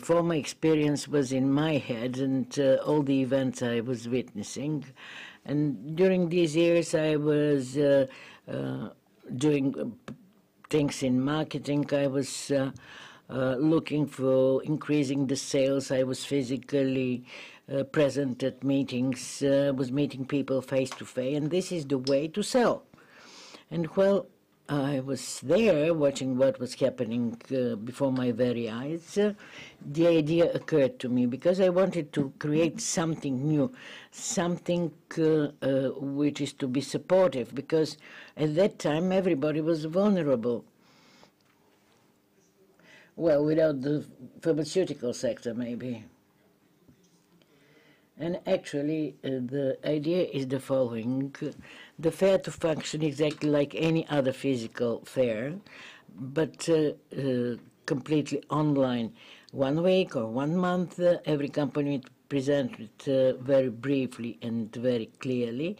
former experience was in my head, and all the events I was witnessing. And during these years, I was doing things in marketing. I was looking for increasing the sales. I was physically present at meetings, was meeting people face to face, and this is the way to sell. And well, I was there watching what was happening before my very eyes. The idea occurred to me because I wanted to create something new, something which is to be supportive, because at that time everybody was vulnerable. Well, without the pharmaceutical sector, maybe. And actually, the idea is the following. The fair to function exactly like any other physical fair, but completely online. 1 week or 1 month, every company presented very briefly and very clearly.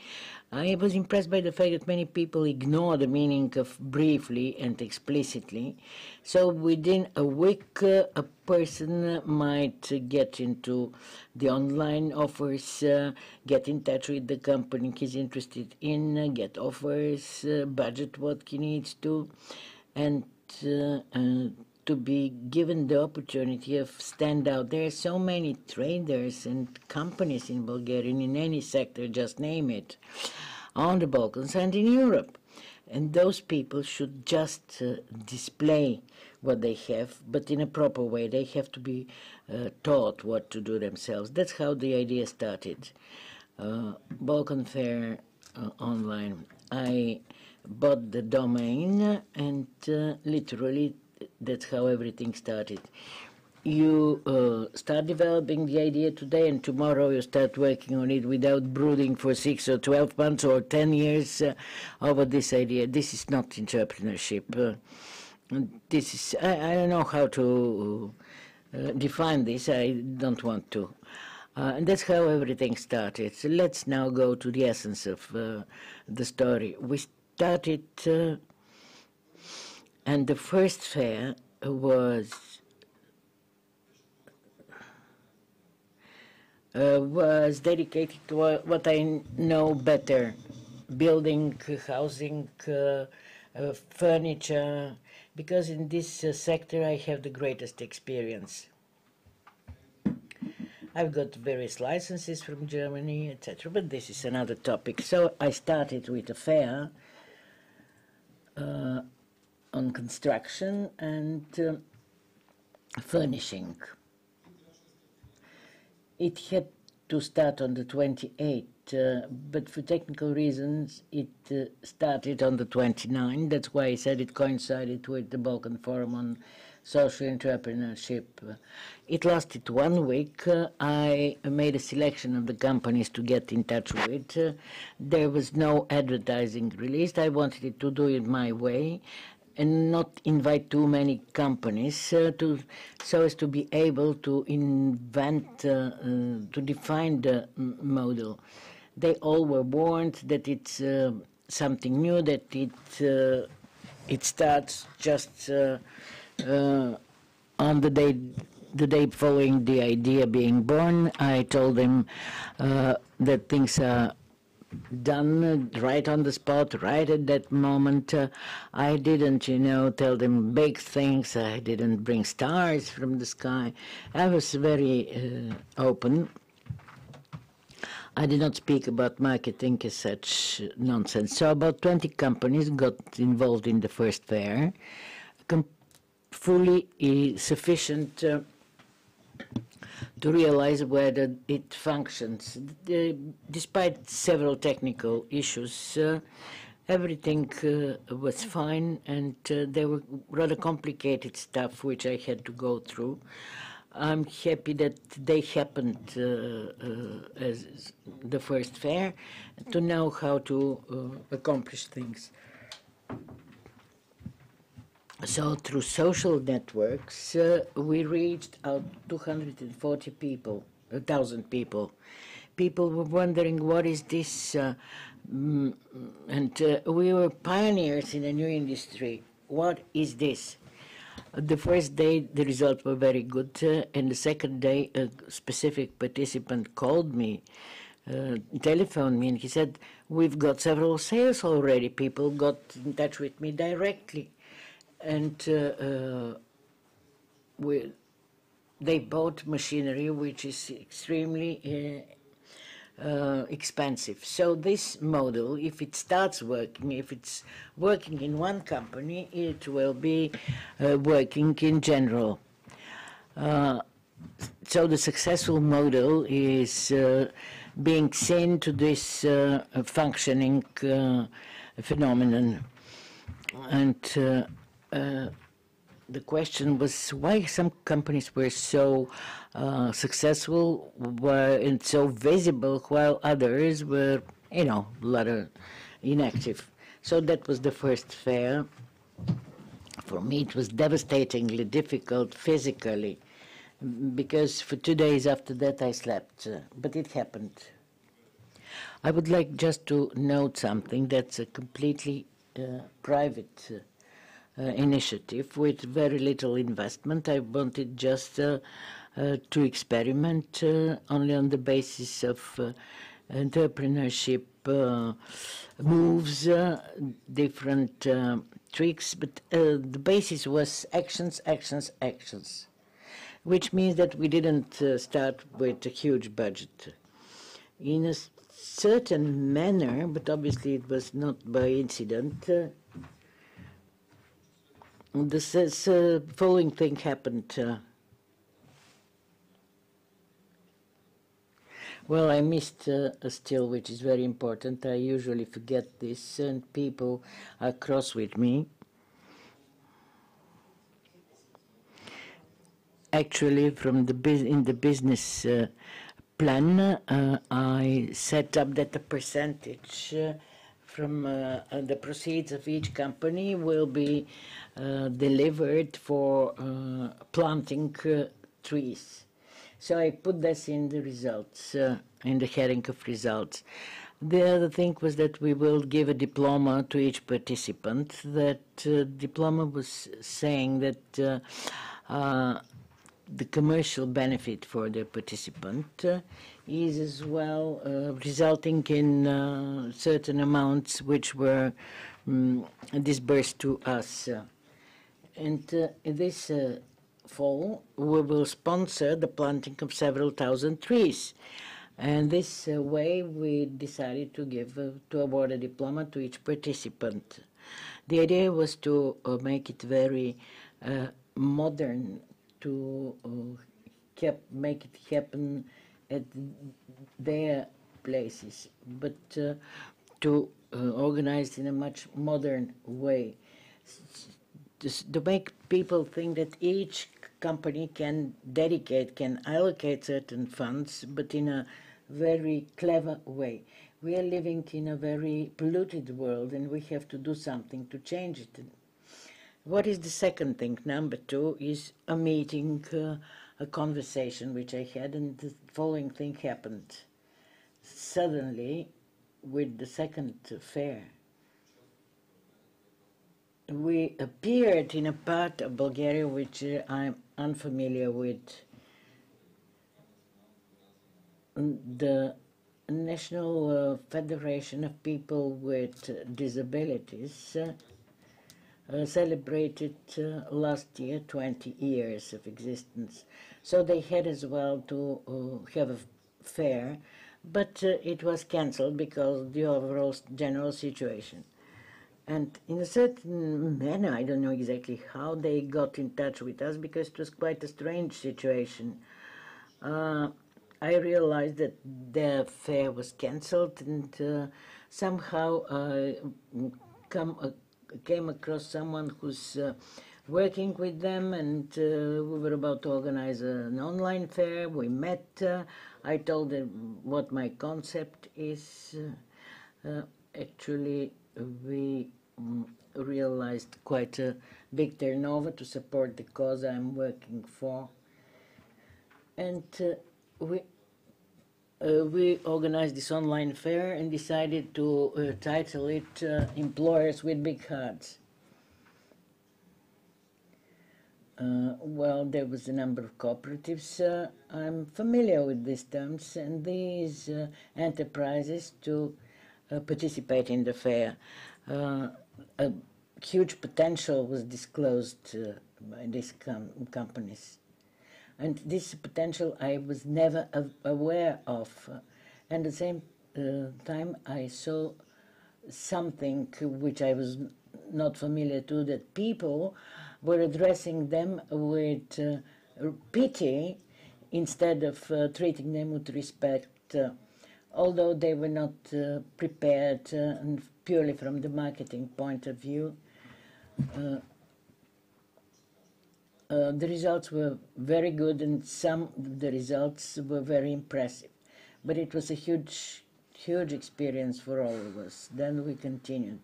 I was impressed by the fact that many people ignore the meaning of briefly and explicitly. So within a week, a person might get into the online offers, get in touch with the company he's interested in, get offers, budget what he needs to, and to be given the opportunity of stand out. There are so many traders and companies in Bulgaria, in any sector, just name it, on the Balkans and in Europe. And those people should just display what they have, but in a proper way. They have to be taught what to do themselves. That's how the idea started. Balkan Fair online. I bought the domain, and literally that's how everything started. You start developing the idea today, and tomorrow you start working on it without brooding for 6 or 12 months or 10 years over this idea. This is not entrepreneurship. This is, I don't know how to define this. I don't want to. And that's how everything started. So let's now go to the essence of the story. We started, and the first fair was dedicated to what I know better: building, housing, furniture, because in this sector I have the greatest experience. I've got various licenses from Germany, etc., but this is another topic. So I started with a fair on construction and furnishing. It had to start on the 28th, but for technical reasons it started on the 29th. That's why I said it coincided with the Balkan Forum on Social Entrepreneurship. It lasted 1 week. I made a selection of the companies to get in touch with. There was no advertising released. I wanted it to do it my way and not invite too many companies so as to be able to invent, to define the model. They all were warned that it's something new, that it starts just on the day following the idea being born. I told them that things are done right on the spot, right at that moment. I didn't, tell them big things. I didn't bring stars from the sky. I was very open. I did not speak about marketing as such nonsense. So about 20 companies got involved in the first fair, fully sufficient to realize whether it functions. Despite several technical issues, everything was fine, and there were rather complicated stuff which I had to go through. I'm happy that they happened as the first fair, to know how to accomplish things. So through social networks, we reached out 240 people, 1,000 people. people were wondering, what is this? We were pioneers in a new industry. What is this? The first day, the results were very good, and the second day, a specific participant called me, telephoned me, and he said, we've got several sales already. People got in touch with me directly, and they bought machinery which is extremely expensive. So this model, if it starts working, if it's working in one company, it will be working in general. So the successful model is being seen to this functioning phenomenon. And the question was why some companies were so successful and so visible while others were, you know, a lot of inactive. So that was the first fair. For me, it was devastatingly difficult physically, because for 2 days after that I slept, but it happened. I would like just to note something that's a completely private initiative with very little investment. I wanted just to experiment only on the basis of entrepreneurship moves, different tricks, but the basis was actions, actions, actions, which means that we didn't start with a huge budget. In a certain manner, but obviously it was not by incident, this following thing happened. Well, I missed a still, which is very important. I usually forget this, and people are cross with me. Actually, from in the business plan, I set up that a percentage from the proceeds of each company will be delivered for planting trees. So I put this in the results, in the heading of results. The other thing was that we will give a diploma to each participant. That diploma was saying that the commercial benefit for the participant is as well resulting in certain amounts which were disbursed to us. And this fall, we will sponsor the planting of several thousand trees. And this way, we decided to give, to award a diploma to each participant. The idea was to make it very modern, to make it happen at their places, but to organize in a much modern way, to make people think that each company can allocate certain funds, but in a very clever way. We are living in a very polluted world, and we have to do something to change it. What is the second thing? Number two is a meeting, a conversation which I had, and the following thing happened. Suddenly, with the second fair, we appeared in a part of Bulgaria which I'm unfamiliar with. The National Federation of People with Disabilities celebrated last year 20 years of existence. So they had as well to have a fair, but it was cancelled because of the overall general situation. And in a certain manner, I don't know exactly how they got in touch with us, because it was quite a strange situation. I realized that their fair was cancelled, and somehow came across someone who's working with them, and we were about to organize an online fair. We met. I told them what my concept is. Actually, we realized quite a big turnover to support the cause I'm working for. And we organized this online fair and decided to title it Employers with Big Hearts. Well, there was a number of cooperatives. I'm familiar with these terms and these enterprises to participate in the fair. A huge potential was disclosed by these companies. And this potential I was never aware of. And at the same time, I saw something which I was not familiar to, that people were addressing them with pity instead of treating them with respect, although they were not prepared and purely from the marketing point of view. The results were very good and some of the results were very impressive. But it was a huge experience for all of us. Then we continued.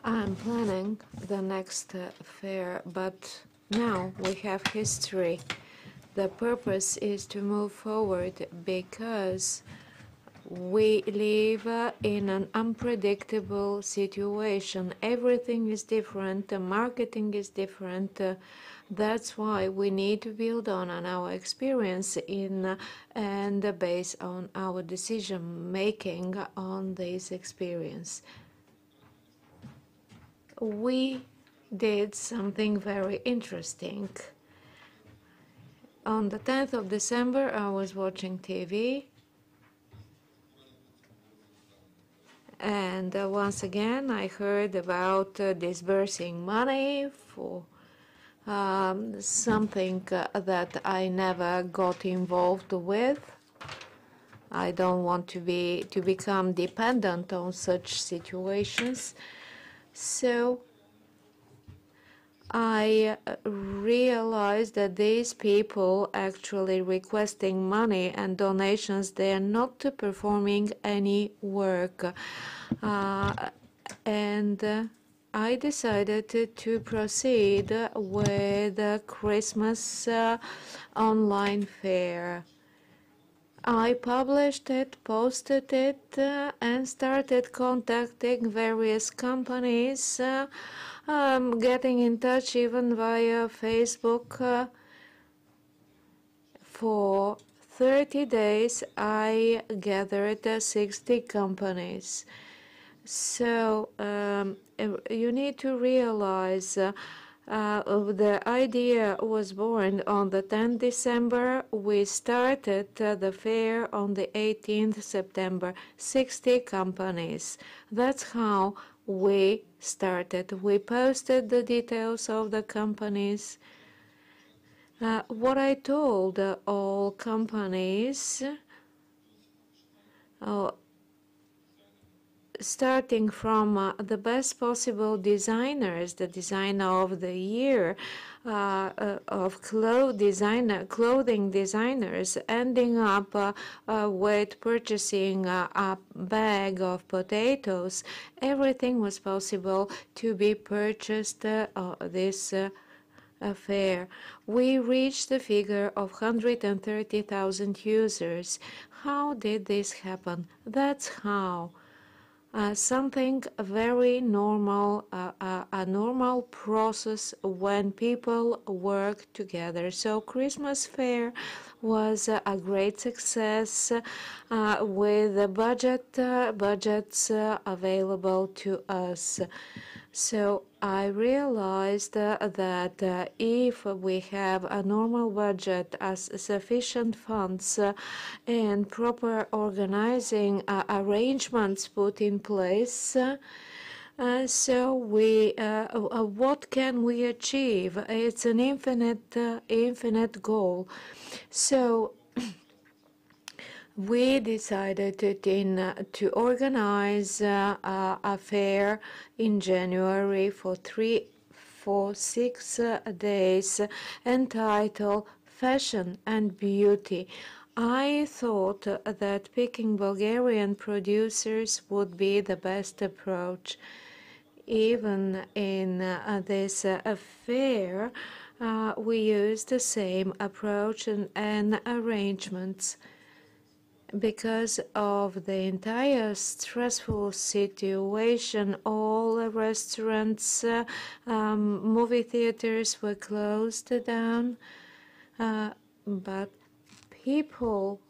I'm planning the next fair, but now we have history. The purpose is to move forward because we live in an unpredictable situation. Everything is different, the marketing is different. That's why we need to build on our experience and base on our decision making on this experience. We did something very interesting. On the 10th of December, I was watching TV. And once again, I heard about disbursing money for something that I never got involved with. I don't want to become dependent on such situations. So I realized that these people actually requesting money and donations, they are not performing any work. And I decided to proceed with the Christmas online fair. I published it, posted it, and started contacting various companies, getting in touch even via Facebook. For 30 days, I gathered 60 companies. So you need to realize the idea was born on the 10th December. We started the fair on the 18th September. 60 companies. That's how we started. We posted the details of the companies. What I told all companies, starting from the best possible designers, the designer of the year, of clothing designers, ending up with purchasing a bag of potatoes. Everything was possible to be purchased this fair. We reached the figure of 130,000 users. How did this happen? That's how. Something very normal, a normal process when people work together. So Christmas fair was a great success with the budgets available to us. So I realized that if we have a normal budget, as sufficient funds and proper organizing arrangements put in place, so what can we achieve? It's an infinite goal. So we decided to organize a fair in January for 6 days entitled Fashion and Beauty. I thought that picking Bulgarian producers would be the best approach. even in this affair, we use the same approach and arrangements. Because of the entire stressful situation, all the restaurants, movie theaters were closed down, but people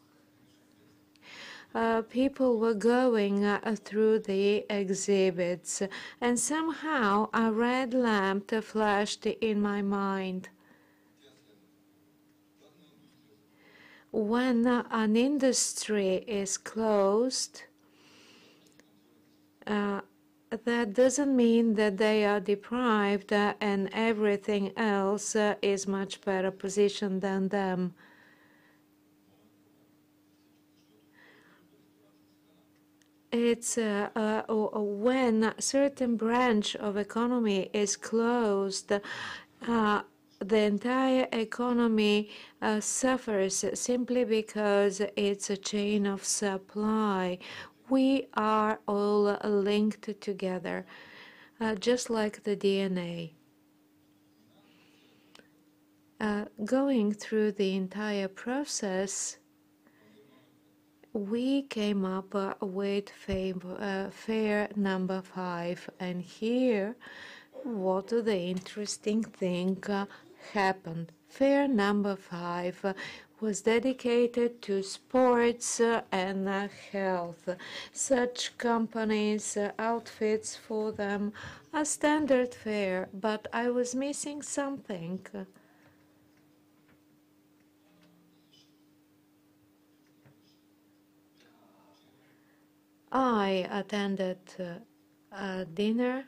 were going through the exhibits, and somehow a red lamp flashed in my mind. When an industry is closed, that doesn't mean that they are deprived and everything else is much better positioned than them. It's when a certain branch of economy is closed, the entire economy suffers simply because it's a chain of supply. We are all linked together, just like the DNA. Going through the entire process, we came up with fair number 5, and here what the interesting thing happened. Fair number 5 was dedicated to sports and health. Such companies, outfits for them, a standard fare, but I was missing something. I attended a dinner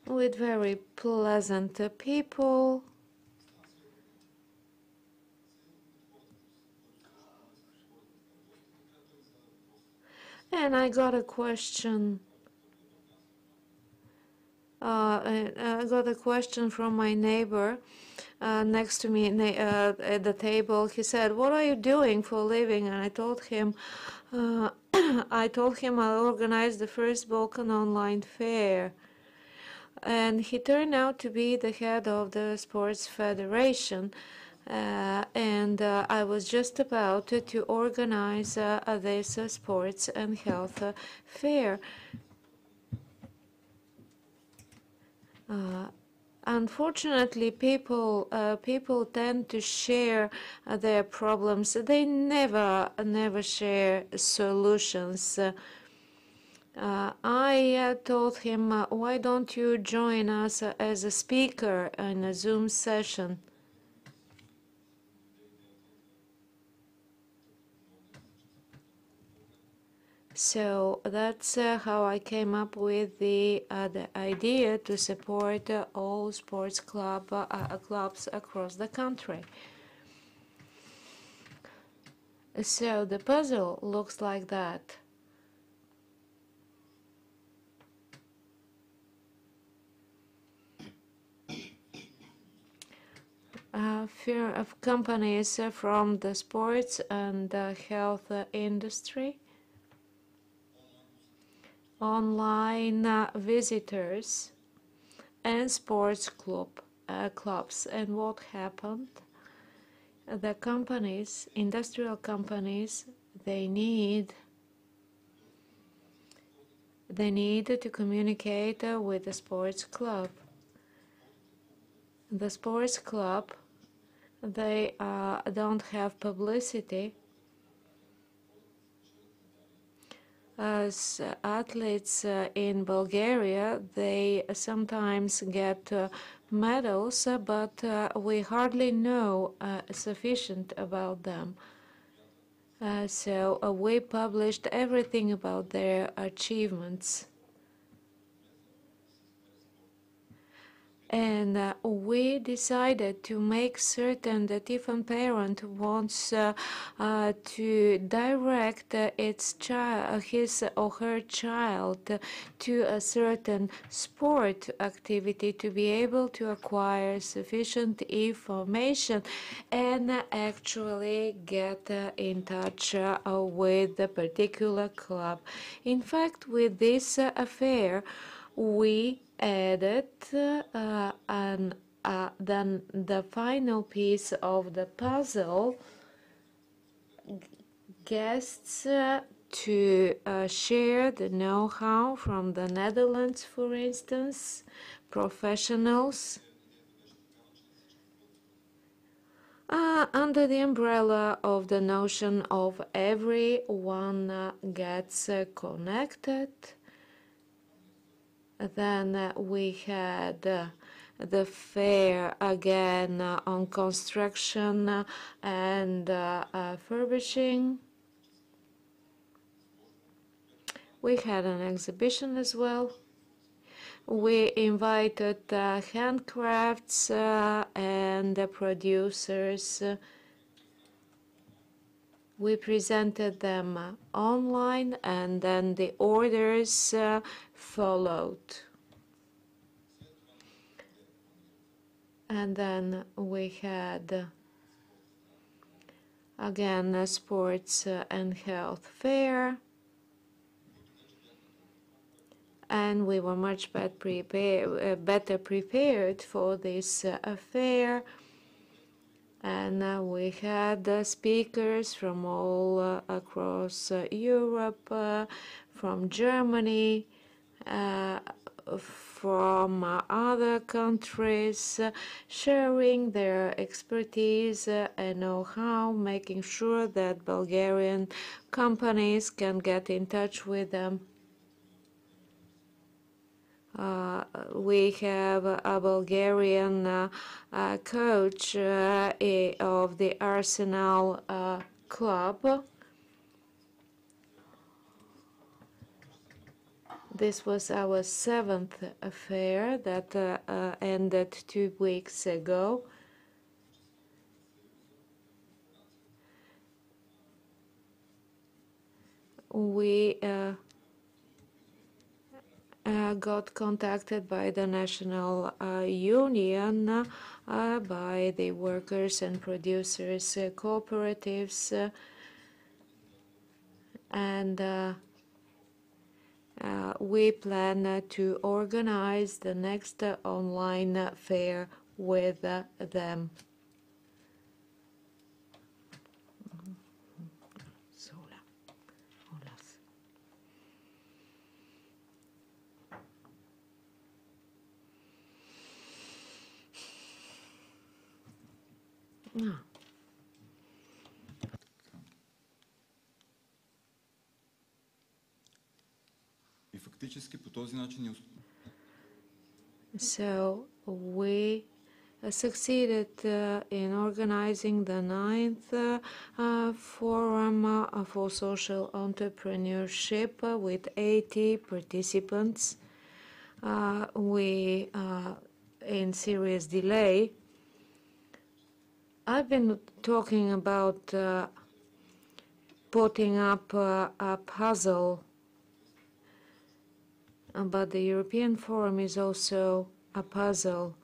with very pleasant people. And I got a question. I got a question from my neighbor next to me at the table. He said, "What are you doing for a living?" And I told him, I'll organize the first Balkan online fair. And he turned out to be the head of the sports federation. And I was just about to organize this sports and health fair. Unfortunately, people tend to share their problems. They never share solutions. I told him, why don't you join us as a speaker in a Zoom session? So that's how I came up with the idea to support all sports clubs across the country. So the puzzle looks like that. Fear of companies from the sports and health industry, online visitors, and sports clubs. And what happened? The companies, industrial companies, they need to communicate with the sports club. The sports club, they don't have publicity. As athletes in Bulgaria, they sometimes get medals, but we hardly know sufficient about them. So we published everything about their achievements. And we decided to make certain that if a parent wants to direct his or her child to a certain sport activity, to be able to acquire sufficient information and actually get in touch with the particular club. In fact, with this affair, we added then the final piece of the puzzle, guests to share the know-how from the Netherlands, for instance, professionals, under the umbrella of the notion of everyone gets connected. Then we had the fair again on construction and furbishing. We had an exhibition as well. We invited handcrafts and the producers. We presented them online, and then the orders followed. And then we had again a sports and health fair, and we were much better prepared for this affair. And we had speakers from all across Europe, from Germany, from other countries, sharing their expertise and know-how, making sure that Bulgarian companies can get in touch with them. We have a Bulgarian coach of the Arsenal club. This was our 7th affair that ended 2 weeks ago. We got contacted by the National Union, by the workers and producers cooperatives, and we plan to organize the next online fair with them. No. И фактически по този начин So we succeeded in organizing the 9th forum for social entrepreneurship with 80 participants. We in serious delay. I've been talking about putting up a puzzle, but the European Forum is also a puzzle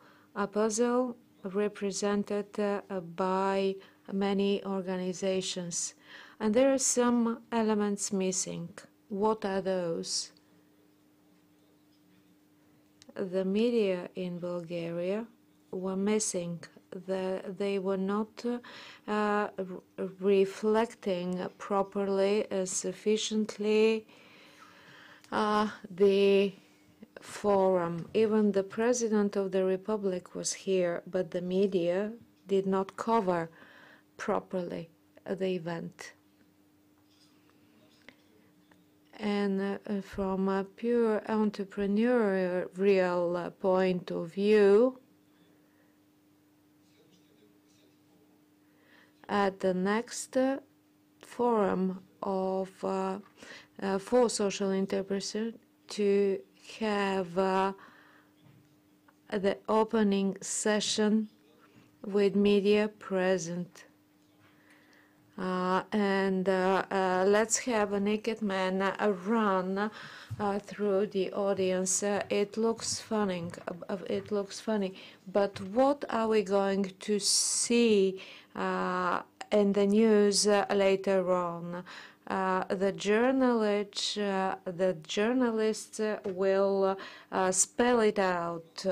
represented by many organizations. And there are some elements missing. What are those? The media in Bulgaria were missing. They were not reflecting properly, sufficiently the forum. Even the President of the Republic was here, but the media did not cover properly the event. And from a pure entrepreneurial point of view, at the next forum of for social entrepreneurship, to have the opening session with media present. Let's have a naked man run through the audience. It looks funny. But what are we going to see in the news later on? The journalists will spell it out.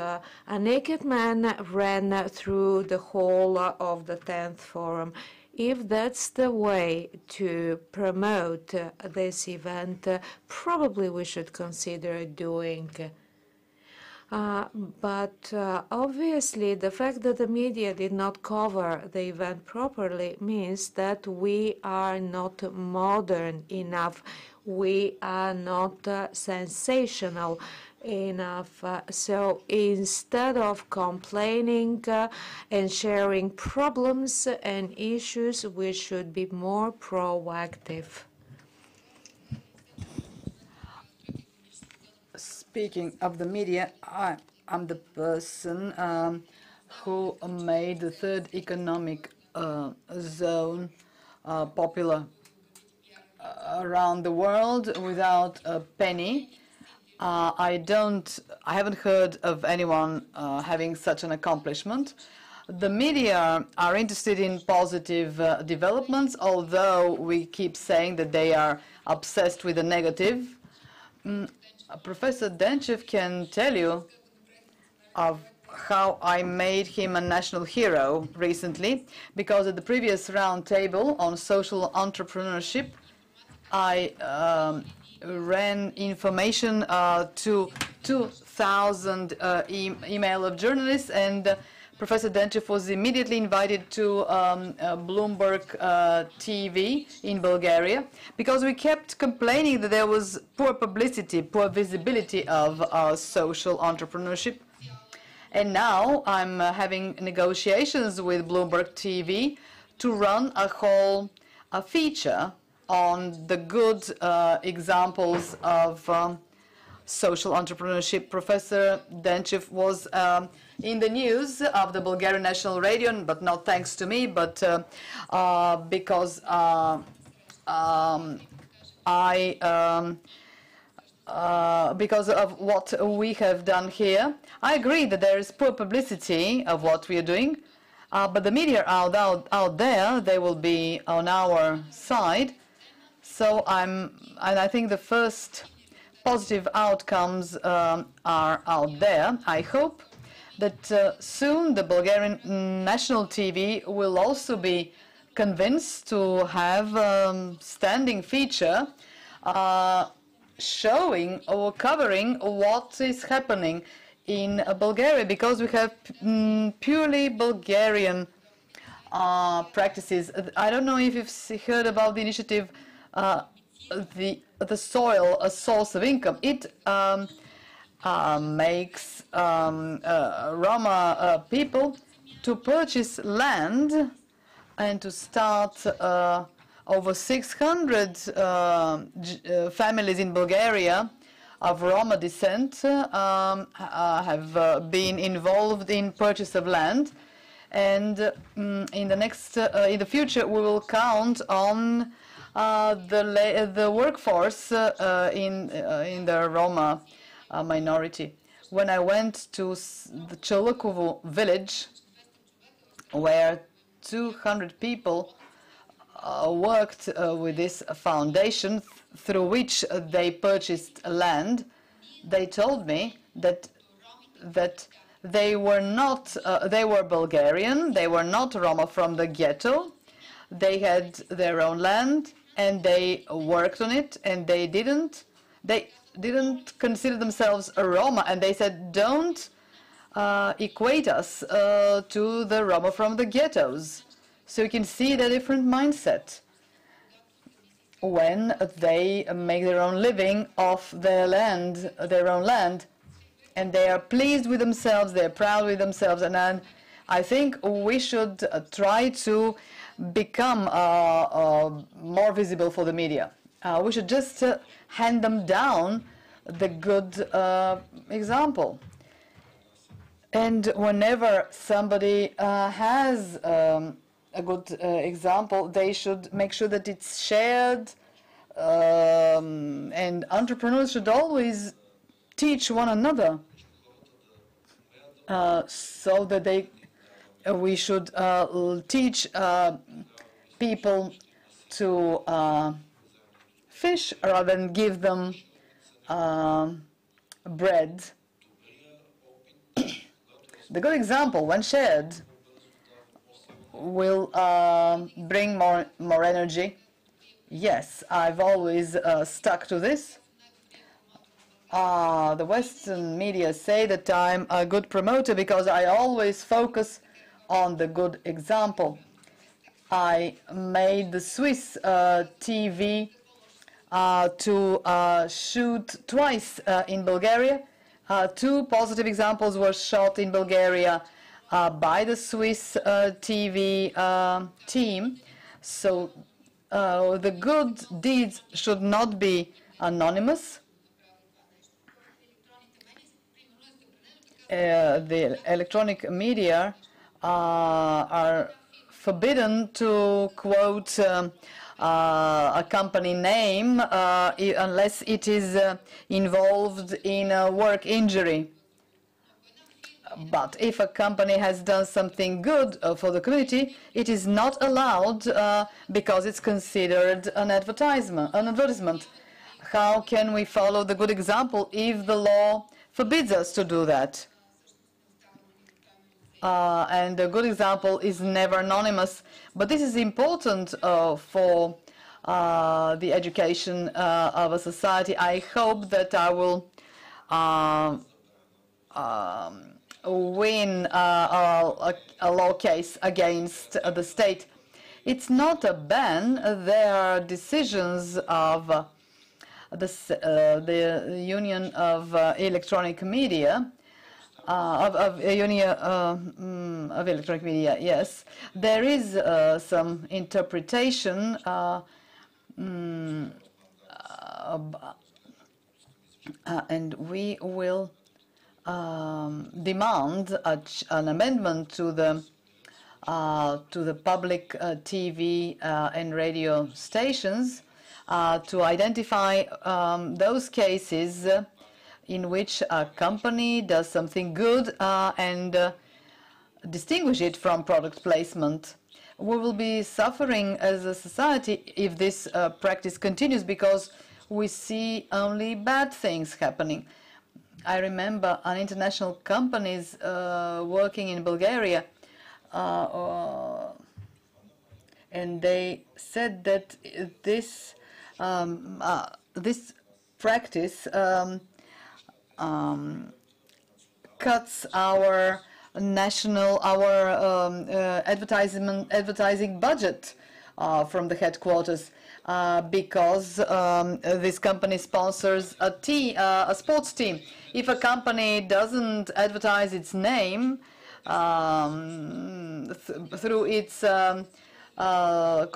A naked man ran through the hall of the 10th Forum. If that's the way to promote this event, probably we should consider doing. But obviously, the fact that the media did not cover the event properly means that we are not modern enough. We are not sensational enough. So instead of complaining and sharing problems and issues, we should be more proactive. Speaking of the media, I'm the person who made the third economic zone popular around the world without a penny. I haven't heard of anyone having such an accomplishment. The media are interested in positive developments, although we keep saying that they are obsessed with the negative. Professor Denchev can tell you of how I made him a national hero recently, because at the previous round table on social entrepreneurship, I ran information to 2,000 email of journalists, and Professor Denchev was immediately invited to Bloomberg TV in Bulgaria, because we kept complaining that there was poor publicity, poor visibility of social entrepreneurship. And now I'm having negotiations with Bloomberg TV to run a whole feature on the good examples of social entrepreneurship. Professor Denchev was in the news of the Bulgarian National Radio, but not thanks to me, but because because of what we have done here. I agree that there is poor publicity of what we are doing, but the media out there, they will be on our side. So I think the first positive outcomes are out there. I hope that soon the Bulgarian national TV will also be convinced to have a standing feature showing or covering what is happening in Bulgaria, because we have purely Bulgarian practices. I don't know if you've heard about the initiative the soil a source of income. It makes Roma people to purchase land and to start over 600 families in Bulgaria of Roma descent have been involved in purchase of land, and in the future we will count on the workforce in the Roma minority. When I went to the Cholukovo village, where 200 people worked with this foundation through which they purchased land, they told me that they were not they were Bulgarian, they were not Roma from the ghetto. They had their own land and they worked on it, and they didn't consider themselves a Roma, and they said, don't equate us to the Roma from the ghettos. So you can see the different mindset when they make their own living off their land, their own land, and they are pleased with themselves, they're proud with themselves, and I think we should try to become more visible for the media. We should just hand them down the good example. And whenever somebody has a good example, they should make sure that it's shared, and entrepreneurs should always teach one another, so that we should teach people to fish rather than give them bread. The good example, when shared, will bring more energy. Yes, I've always stuck to this. The Western media say that I'm a good promoter because I always focus on the good example. I made the Swiss TV to shoot twice in Bulgaria. 2 positive examples were shot in Bulgaria by the Swiss TV team. So the good deeds should not be anonymous. The electronic media are forbidden to quote a company name unless it is involved in a work injury. But if a company has done something good for the community, it is not allowed because it's considered an advertisement. How can we follow the good example if the law forbids us to do that? And a good example is never anonymous. But this is important for the education of a society. I hope that I will win a law case against the state. It's not a ban. There are decisions of the Union of Electronic Media, of Electronic Media, yes. There is some interpretation and we will demand an amendment to the public TV and radio stations to identify those cases in which a company does something good and distinguish it from product placement. We will be suffering as a society if this practice continues because we see only bad things happening. I remember an international companies working in Bulgaria, and they said that this this practice cuts our advertising budget from the headquarters because this company sponsors a sports team. If a company doesn't advertise its name through its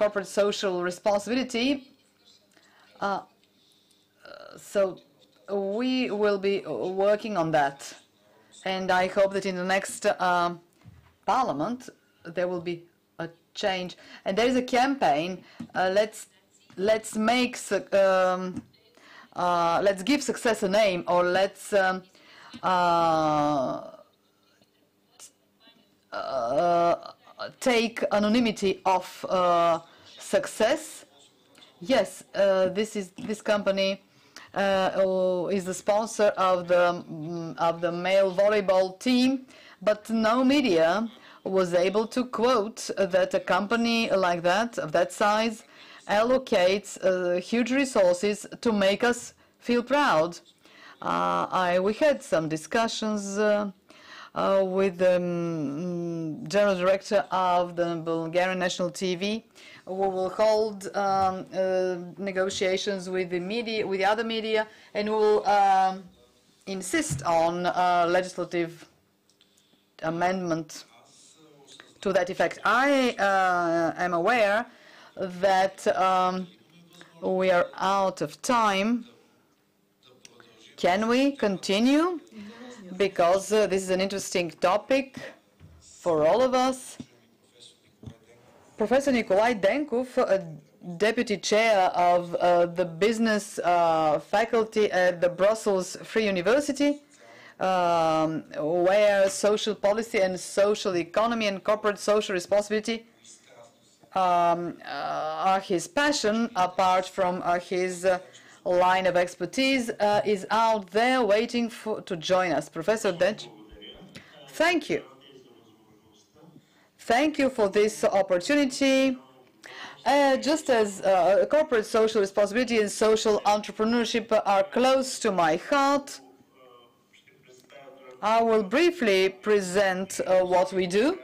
corporate social responsibility, so we will be working on that. And I hope that in the next parliament there will be a change. And there is a campaign. Let's give success a name, or let's take anonymity off success. Yes, this company is the sponsor of the male volleyball team, but no media was able to quote that a company like that, of that size, allocates huge resources to make us feel proud. We had some discussions with the general director of the Bulgarian National TV. We will hold negotiations with the media, with the other media, and we will insist on legislative amendment to that effect. I am aware that we are out of time. Can we continue? because this is an interesting topic for all of us. Professor Nikolai Denkov, Deputy Chair of the Business Faculty at the Brussels Free University, where social policy and social economy and corporate social responsibility are his passion, apart from his line of expertise, is out there waiting to join us. Professor Dench, thank you. Thank you for this opportunity. Just as corporate social responsibility and social entrepreneurship are close to my heart, I will briefly present what we do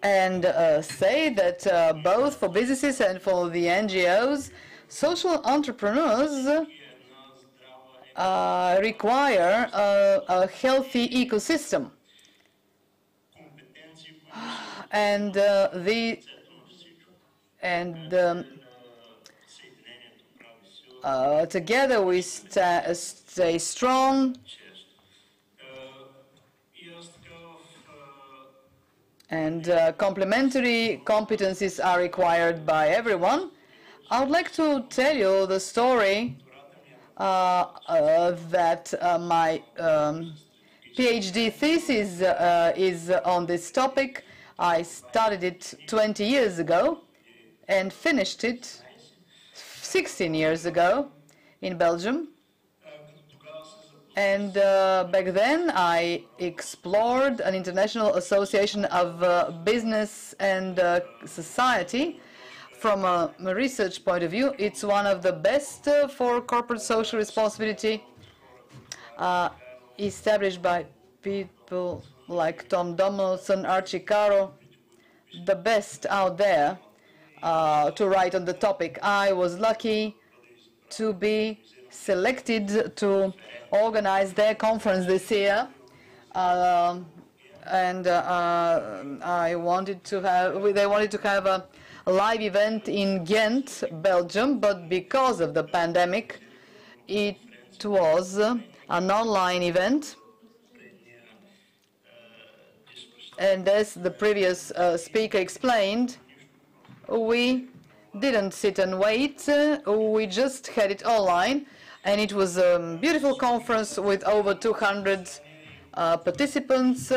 and say that both for businesses and for the NGOs, social entrepreneurs require a healthy ecosystem. And together we stay strong, and complementary competencies are required by everyone. I would like to tell you the story that my PhD thesis is on this topic. I started it 20 years ago and finished it 16 years ago in Belgium. And back then I explored an international association of business and society. From a research point of view, it's one of the best for corporate social responsibility, established by people like Tom Donaldson, Archie Caro, the best out there to write on the topic. I was lucky to be selected to organize their conference this year, and I wanted to have. They wanted to have a live event in Ghent, Belgium, but because of the pandemic, it was an online event. And as the previous speaker explained, we didn't sit and wait. We just had it online, and it was a beautiful conference with over 200 participants.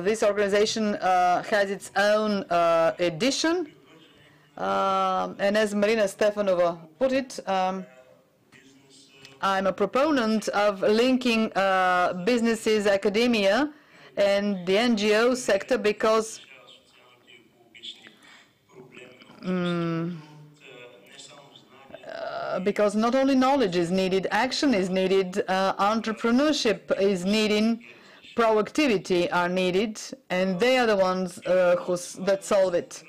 This organization has its own edition, and as Marina Stefanova put it, I'm a proponent of linking businesses, academia, and the NGO sector because not only knowledge is needed, action is needed, entrepreneurship is needed, proactivity are needed, and they are the ones that solve it.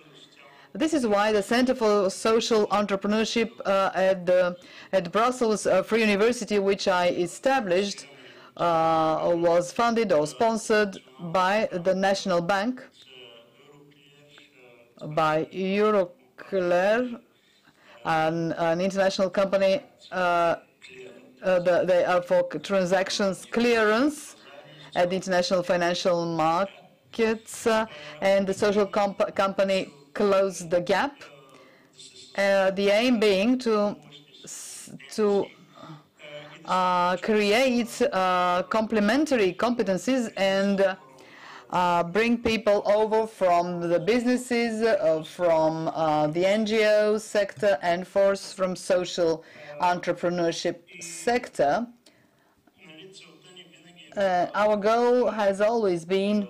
This is why the Center for Social Entrepreneurship at Brussels Free University, which I established, was funded or sponsored by the National Bank, by Euroclear, an international company. They are for transactions clearance at the international financial markets, and the social company Close the Gap. The aim being to create complementary competencies and bring people over from the businesses, from the NGO sector, and from social entrepreneurship sector. Our goal has always been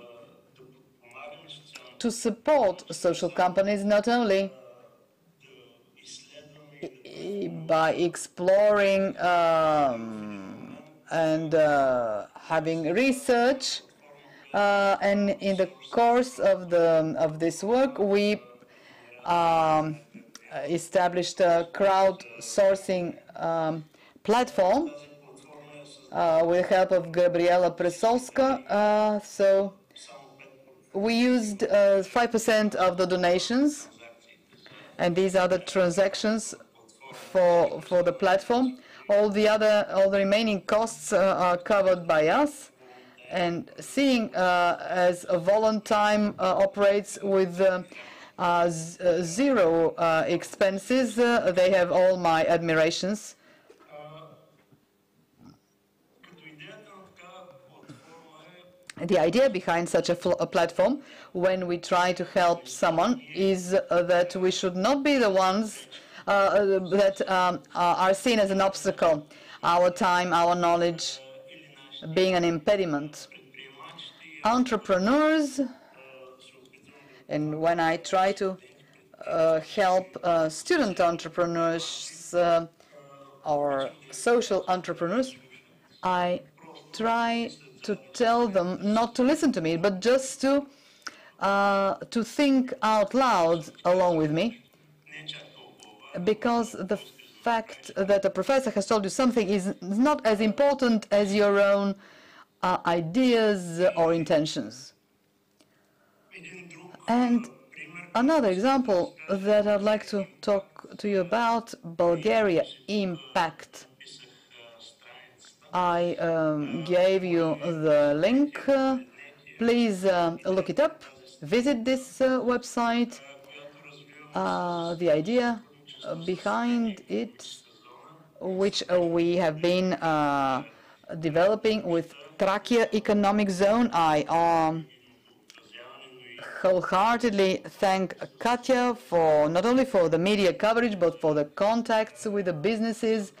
to support social companies, not only by exploring and having research, and in the course of this work, we established a crowdsourcing platform with the help of Gabriela Presovska. So we used 5% of the donations, and these are the transactions for the platform. all the remaining costs are covered by us. And seeing as a Voluntime operates with zero expenses, they have all my admirations. The idea behind such a platform, when we try to help someone, is that we should not be the ones that are seen as an obstacle, our time, our knowledge being an impediment. Entrepreneurs, and when I try to help student entrepreneurs or social entrepreneurs, I try to tell them not to listen to me, but just to think out loud along with me, because the fact that a professor has told you something is not as important as your own ideas or intentions. And another example that I'd like to talk to you about, Bulgaria impact. I gave you the link. Please look it up. Visit this website. The idea behind it, which we have been developing with Trachea Economic Zone. I wholeheartedly thank Katya for not only for the media coverage, but for the contacts with the businesses,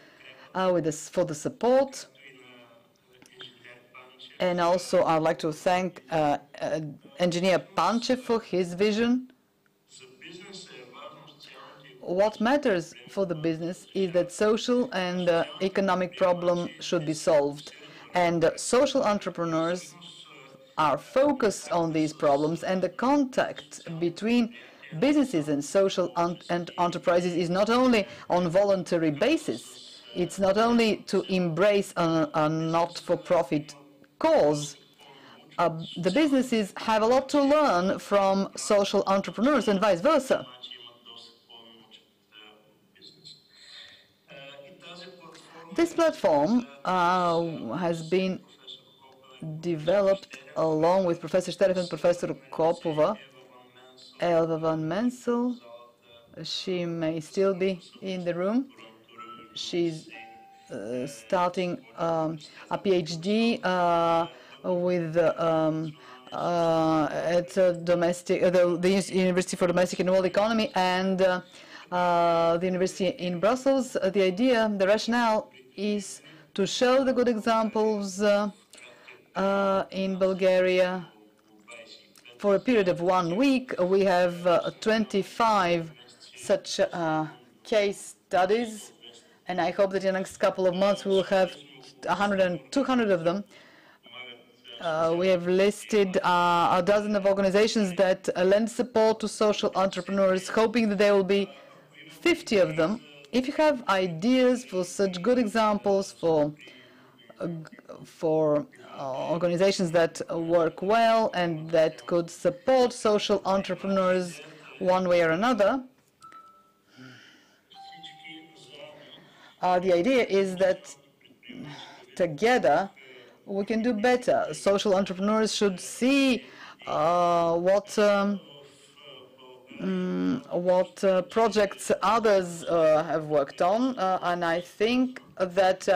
for the support. And also, I'd like to thank Engineer Panchev for his vision. What matters for the business is that social and economic problem should be solved. And social entrepreneurs are focused on these problems, and the contact between businesses and social and enterprises is not only on voluntary basis. It's not only to embrace a not-for-profit cause. The businesses have a lot to learn from social entrepreneurs and vice versa. This platform has been developed along with Professor Sterev and Professor Kopova, Elva van Mensel. She may still be in the room. She's starting a PhD with at the University for Domestic and World Economy and the University in Brussels. The idea, the rationale is to show the good examples in Bulgaria. For a period of 1 week, we have 25 such case studies, and I hope that in the next couple of months we will have 100 and 200 of them. We have listed a dozen of organizations that lend support to social entrepreneurs, hoping that there will be 50 of them. If you have ideas for such good examples, for organizations that work well and that could support social entrepreneurs one way or another, the idea is that together we can do better. Social entrepreneurs should see what projects others have worked on, and I think that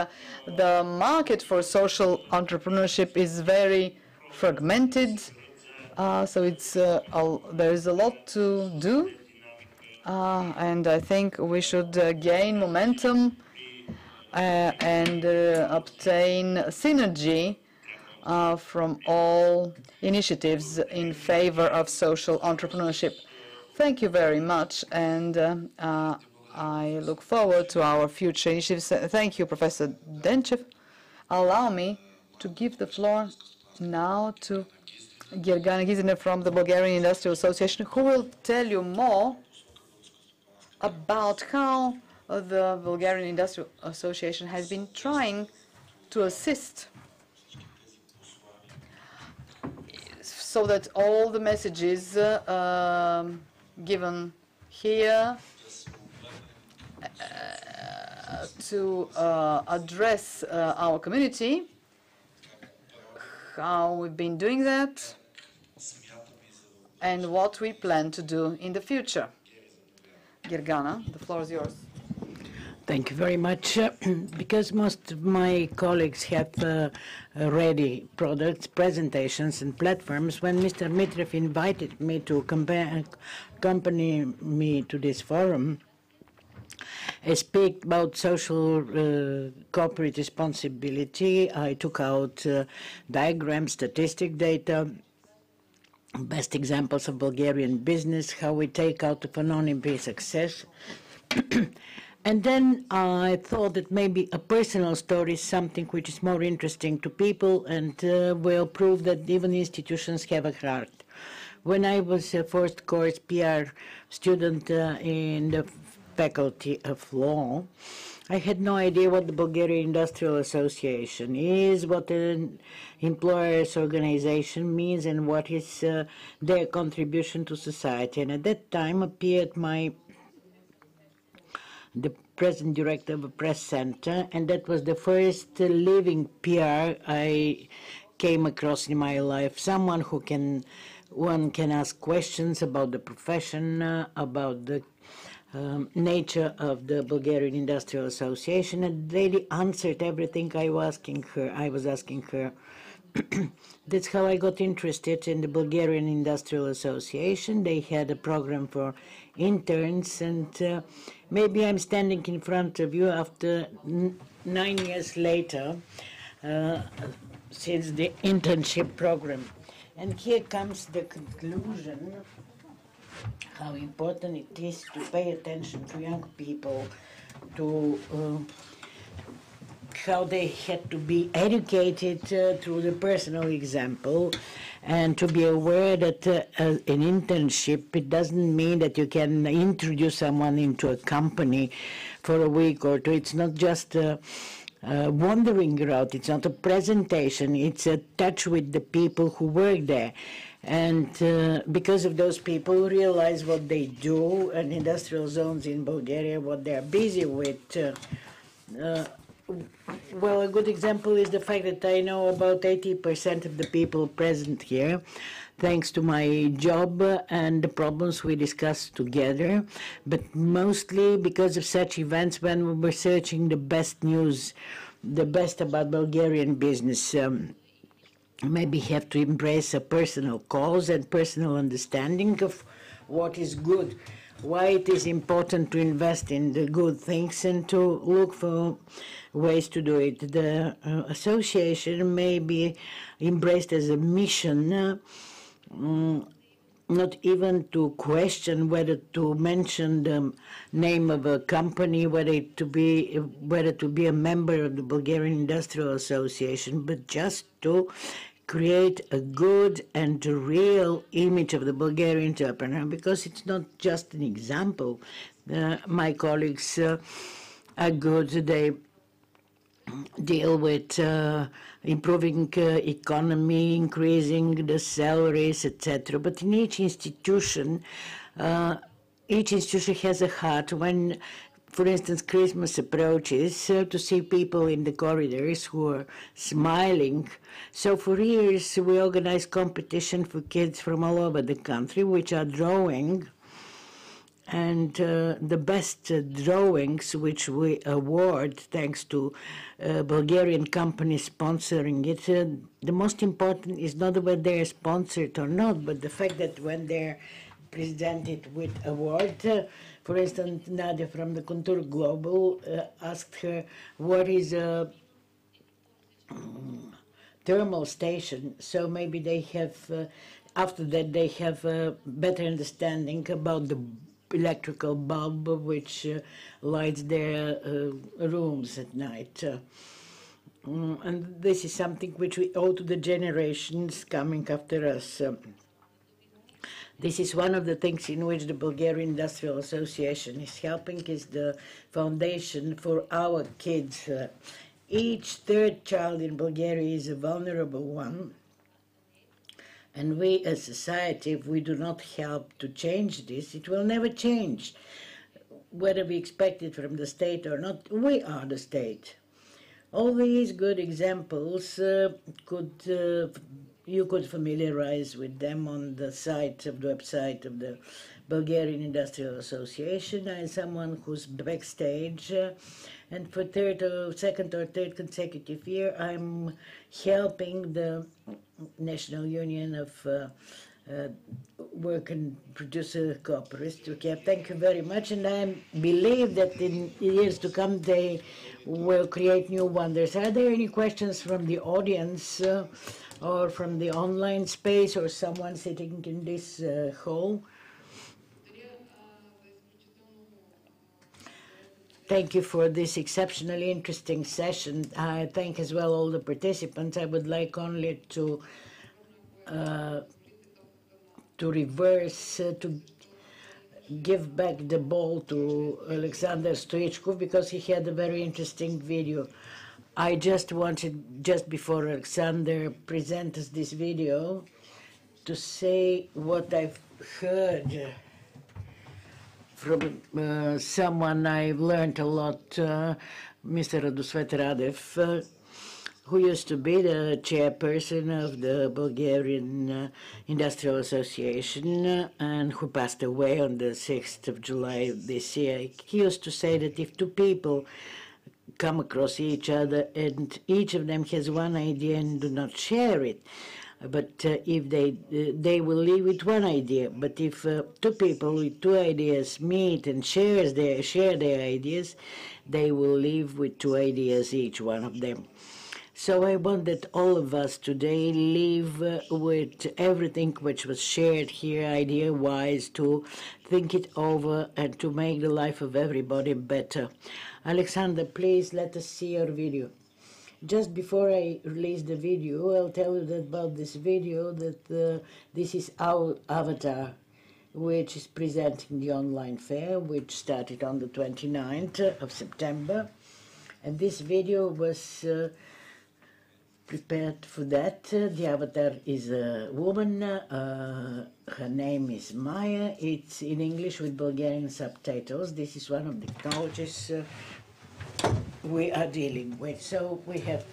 the market for social entrepreneurship is very fragmented, so there is a lot to do, and I think we should gain momentum and obtain synergy from all initiatives in favor of social entrepreneurship. Thank you very much, and I look forward to our future initiatives. Thank you, Professor Denchev. Allow me to give the floor now to Gergana Gizina from the Bulgarian Industrial Association, who will tell you more about how the Bulgarian Industrial Association has been trying to assist so that all the messages given here to address our community, how we've been doing that, and what we plan to do in the future. Girgana, the floor is yours. Thank you very much. Because most of my colleagues have ready products, presentations, and platforms, when Mr. Dmitriev invited me to accompany me to this forum, I speak about social corporate responsibility. I took out diagrams, statistic data, best examples of Bulgarian business, how we take out of anonymity success. And then I thought that maybe a personal story is something which is more interesting to people and will prove that even institutions have a heart. When I was a first course PR student in the Faculty of Law, I had no idea what the Bulgarian Industrial Association is, what an employers' organization means, and what is their contribution to society. And at that time appeared the present director of a press center, and that was the first living PR I came across in my life. Someone who one can ask questions about the profession, about the nature of the Bulgarian Industrial Association, and really answered everything I was asking her. That's how I got interested in the Bulgarian Industrial Association. They had a program for interns, and maybe I'm standing in front of you after 9 years later since the internship program. And here comes the conclusion, how important it is to pay attention to young people, to how they had to be educated through the personal example, and to be aware that an internship, it doesn't mean that you can introduce someone into a company for a week or two. It's not just wandering around, it's not a presentation, it's a touch with the people who work there. And because of those people realize what they do, and industrial zones in Bulgaria, what they're busy with. Well, a good example is the fact that I know about 80% of the people present here, thanks to my job and the problems we discussed together, but mostly because of such events when we were searching the best news, the best about Bulgarian business. Maybe have to embrace a personal cause and personal understanding of what is good, why it is important to invest in the good things and to look for ways to do it. The association may be embraced as a mission, not even to question whether to mention the name of a company, whether to be a member of the Bulgarian Industrial Association, but just to create a good and real image of the Bulgarian entrepreneur, because it's not just an example. My colleagues are good. They deal with improving economy, increasing the salaries, etc. But in each institution has a heart. When, for instance, Christmas approaches, to see people in the corridors who are smiling. So for years we organize competition for kids from all over the country, which are drawing. And the best drawings which we award, thanks to Bulgarian companies sponsoring it, the most important is not whether they're sponsored or not, but the fact that when they're presented with award, for instance, Nadia from the Contour Global asked her what is a thermal station, so maybe they have, after that they have a better understanding about the electrical bulb which lights their rooms at night. And this is something which we owe to the generations coming after us. This is one of the things in which the Bulgarian Industrial Association is helping, is the foundation for our kids. Each third child in Bulgaria is a vulnerable one. And we as society, if we do not help to change this, it will never change. whether we expect it from the state or not, we are the state. All these good examples you could familiarize with them on the website of the Bulgarian Industrial Association. I'm someone who's backstage, and for second or third consecutive year, I'm helping the National Union of Work and Producer Cooperatives. Okay, thank you very much, and I believe that in years to come they will create new wonders. Are there any questions from the audience or from the online space or someone sitting in this hall? Thank you for this exceptionally interesting session. I thank as well all the participants. I would like only to give back the ball to Alexander Stoichkov because he had a very interesting video. I just wanted, just before Alexander presents this video, to say what I've heard from someone I've learned a lot, Mr. Radosvet Radev, who used to be the chairperson of the Bulgarian Industrial Association and who passed away on the 6th of July this year. He used to say that if two people come across each other and each of them has one idea and do not share it, but if they will leave with one idea. But if two people with two ideas meet and share their ideas, they will leave with two ideas each, one of them. So I want that all of us today leave with everything which was shared here, idea-wise, to think it over and to make the life of everybody better. Alexander, please let us see your video. Just before I release the video, I'll tell you that about this video that this is our avatar, which is presenting the online fair, which started on the 29th of September. And this video was prepared for that. The avatar is a woman. Her name is Maya. It's in English with Bulgarian subtitles. This is one of the technologies we are dealing with. So we have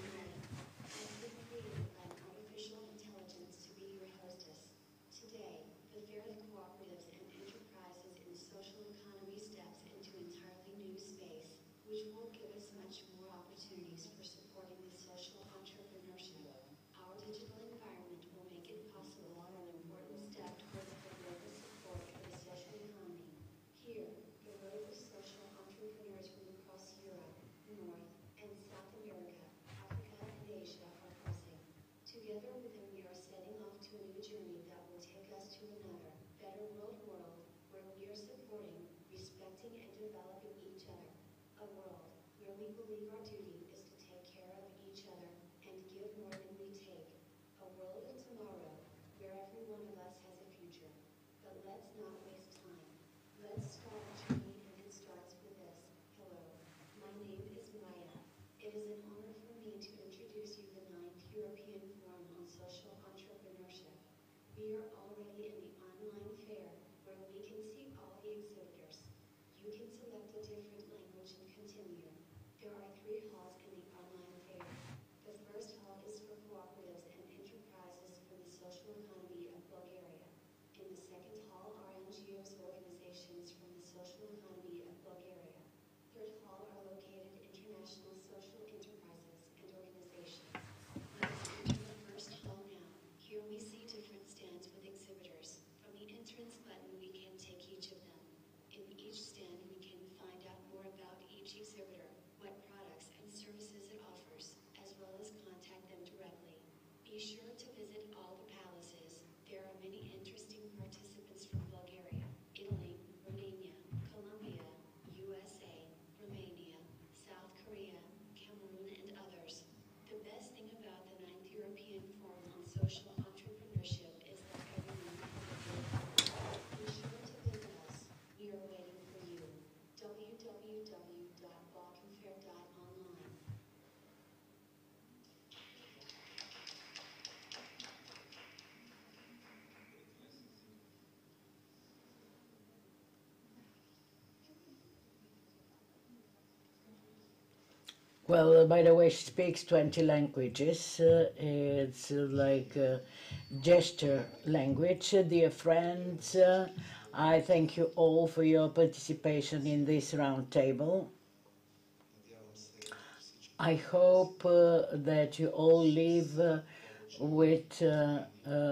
Well, by the way, she speaks 20 languages. It's like gesture language. Dear friends, I thank you all for your participation in this round table. I hope that you all leave with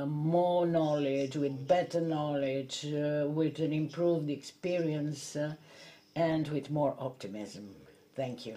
more knowledge, with better knowledge, with an improved experience, and with more optimism. Thank you.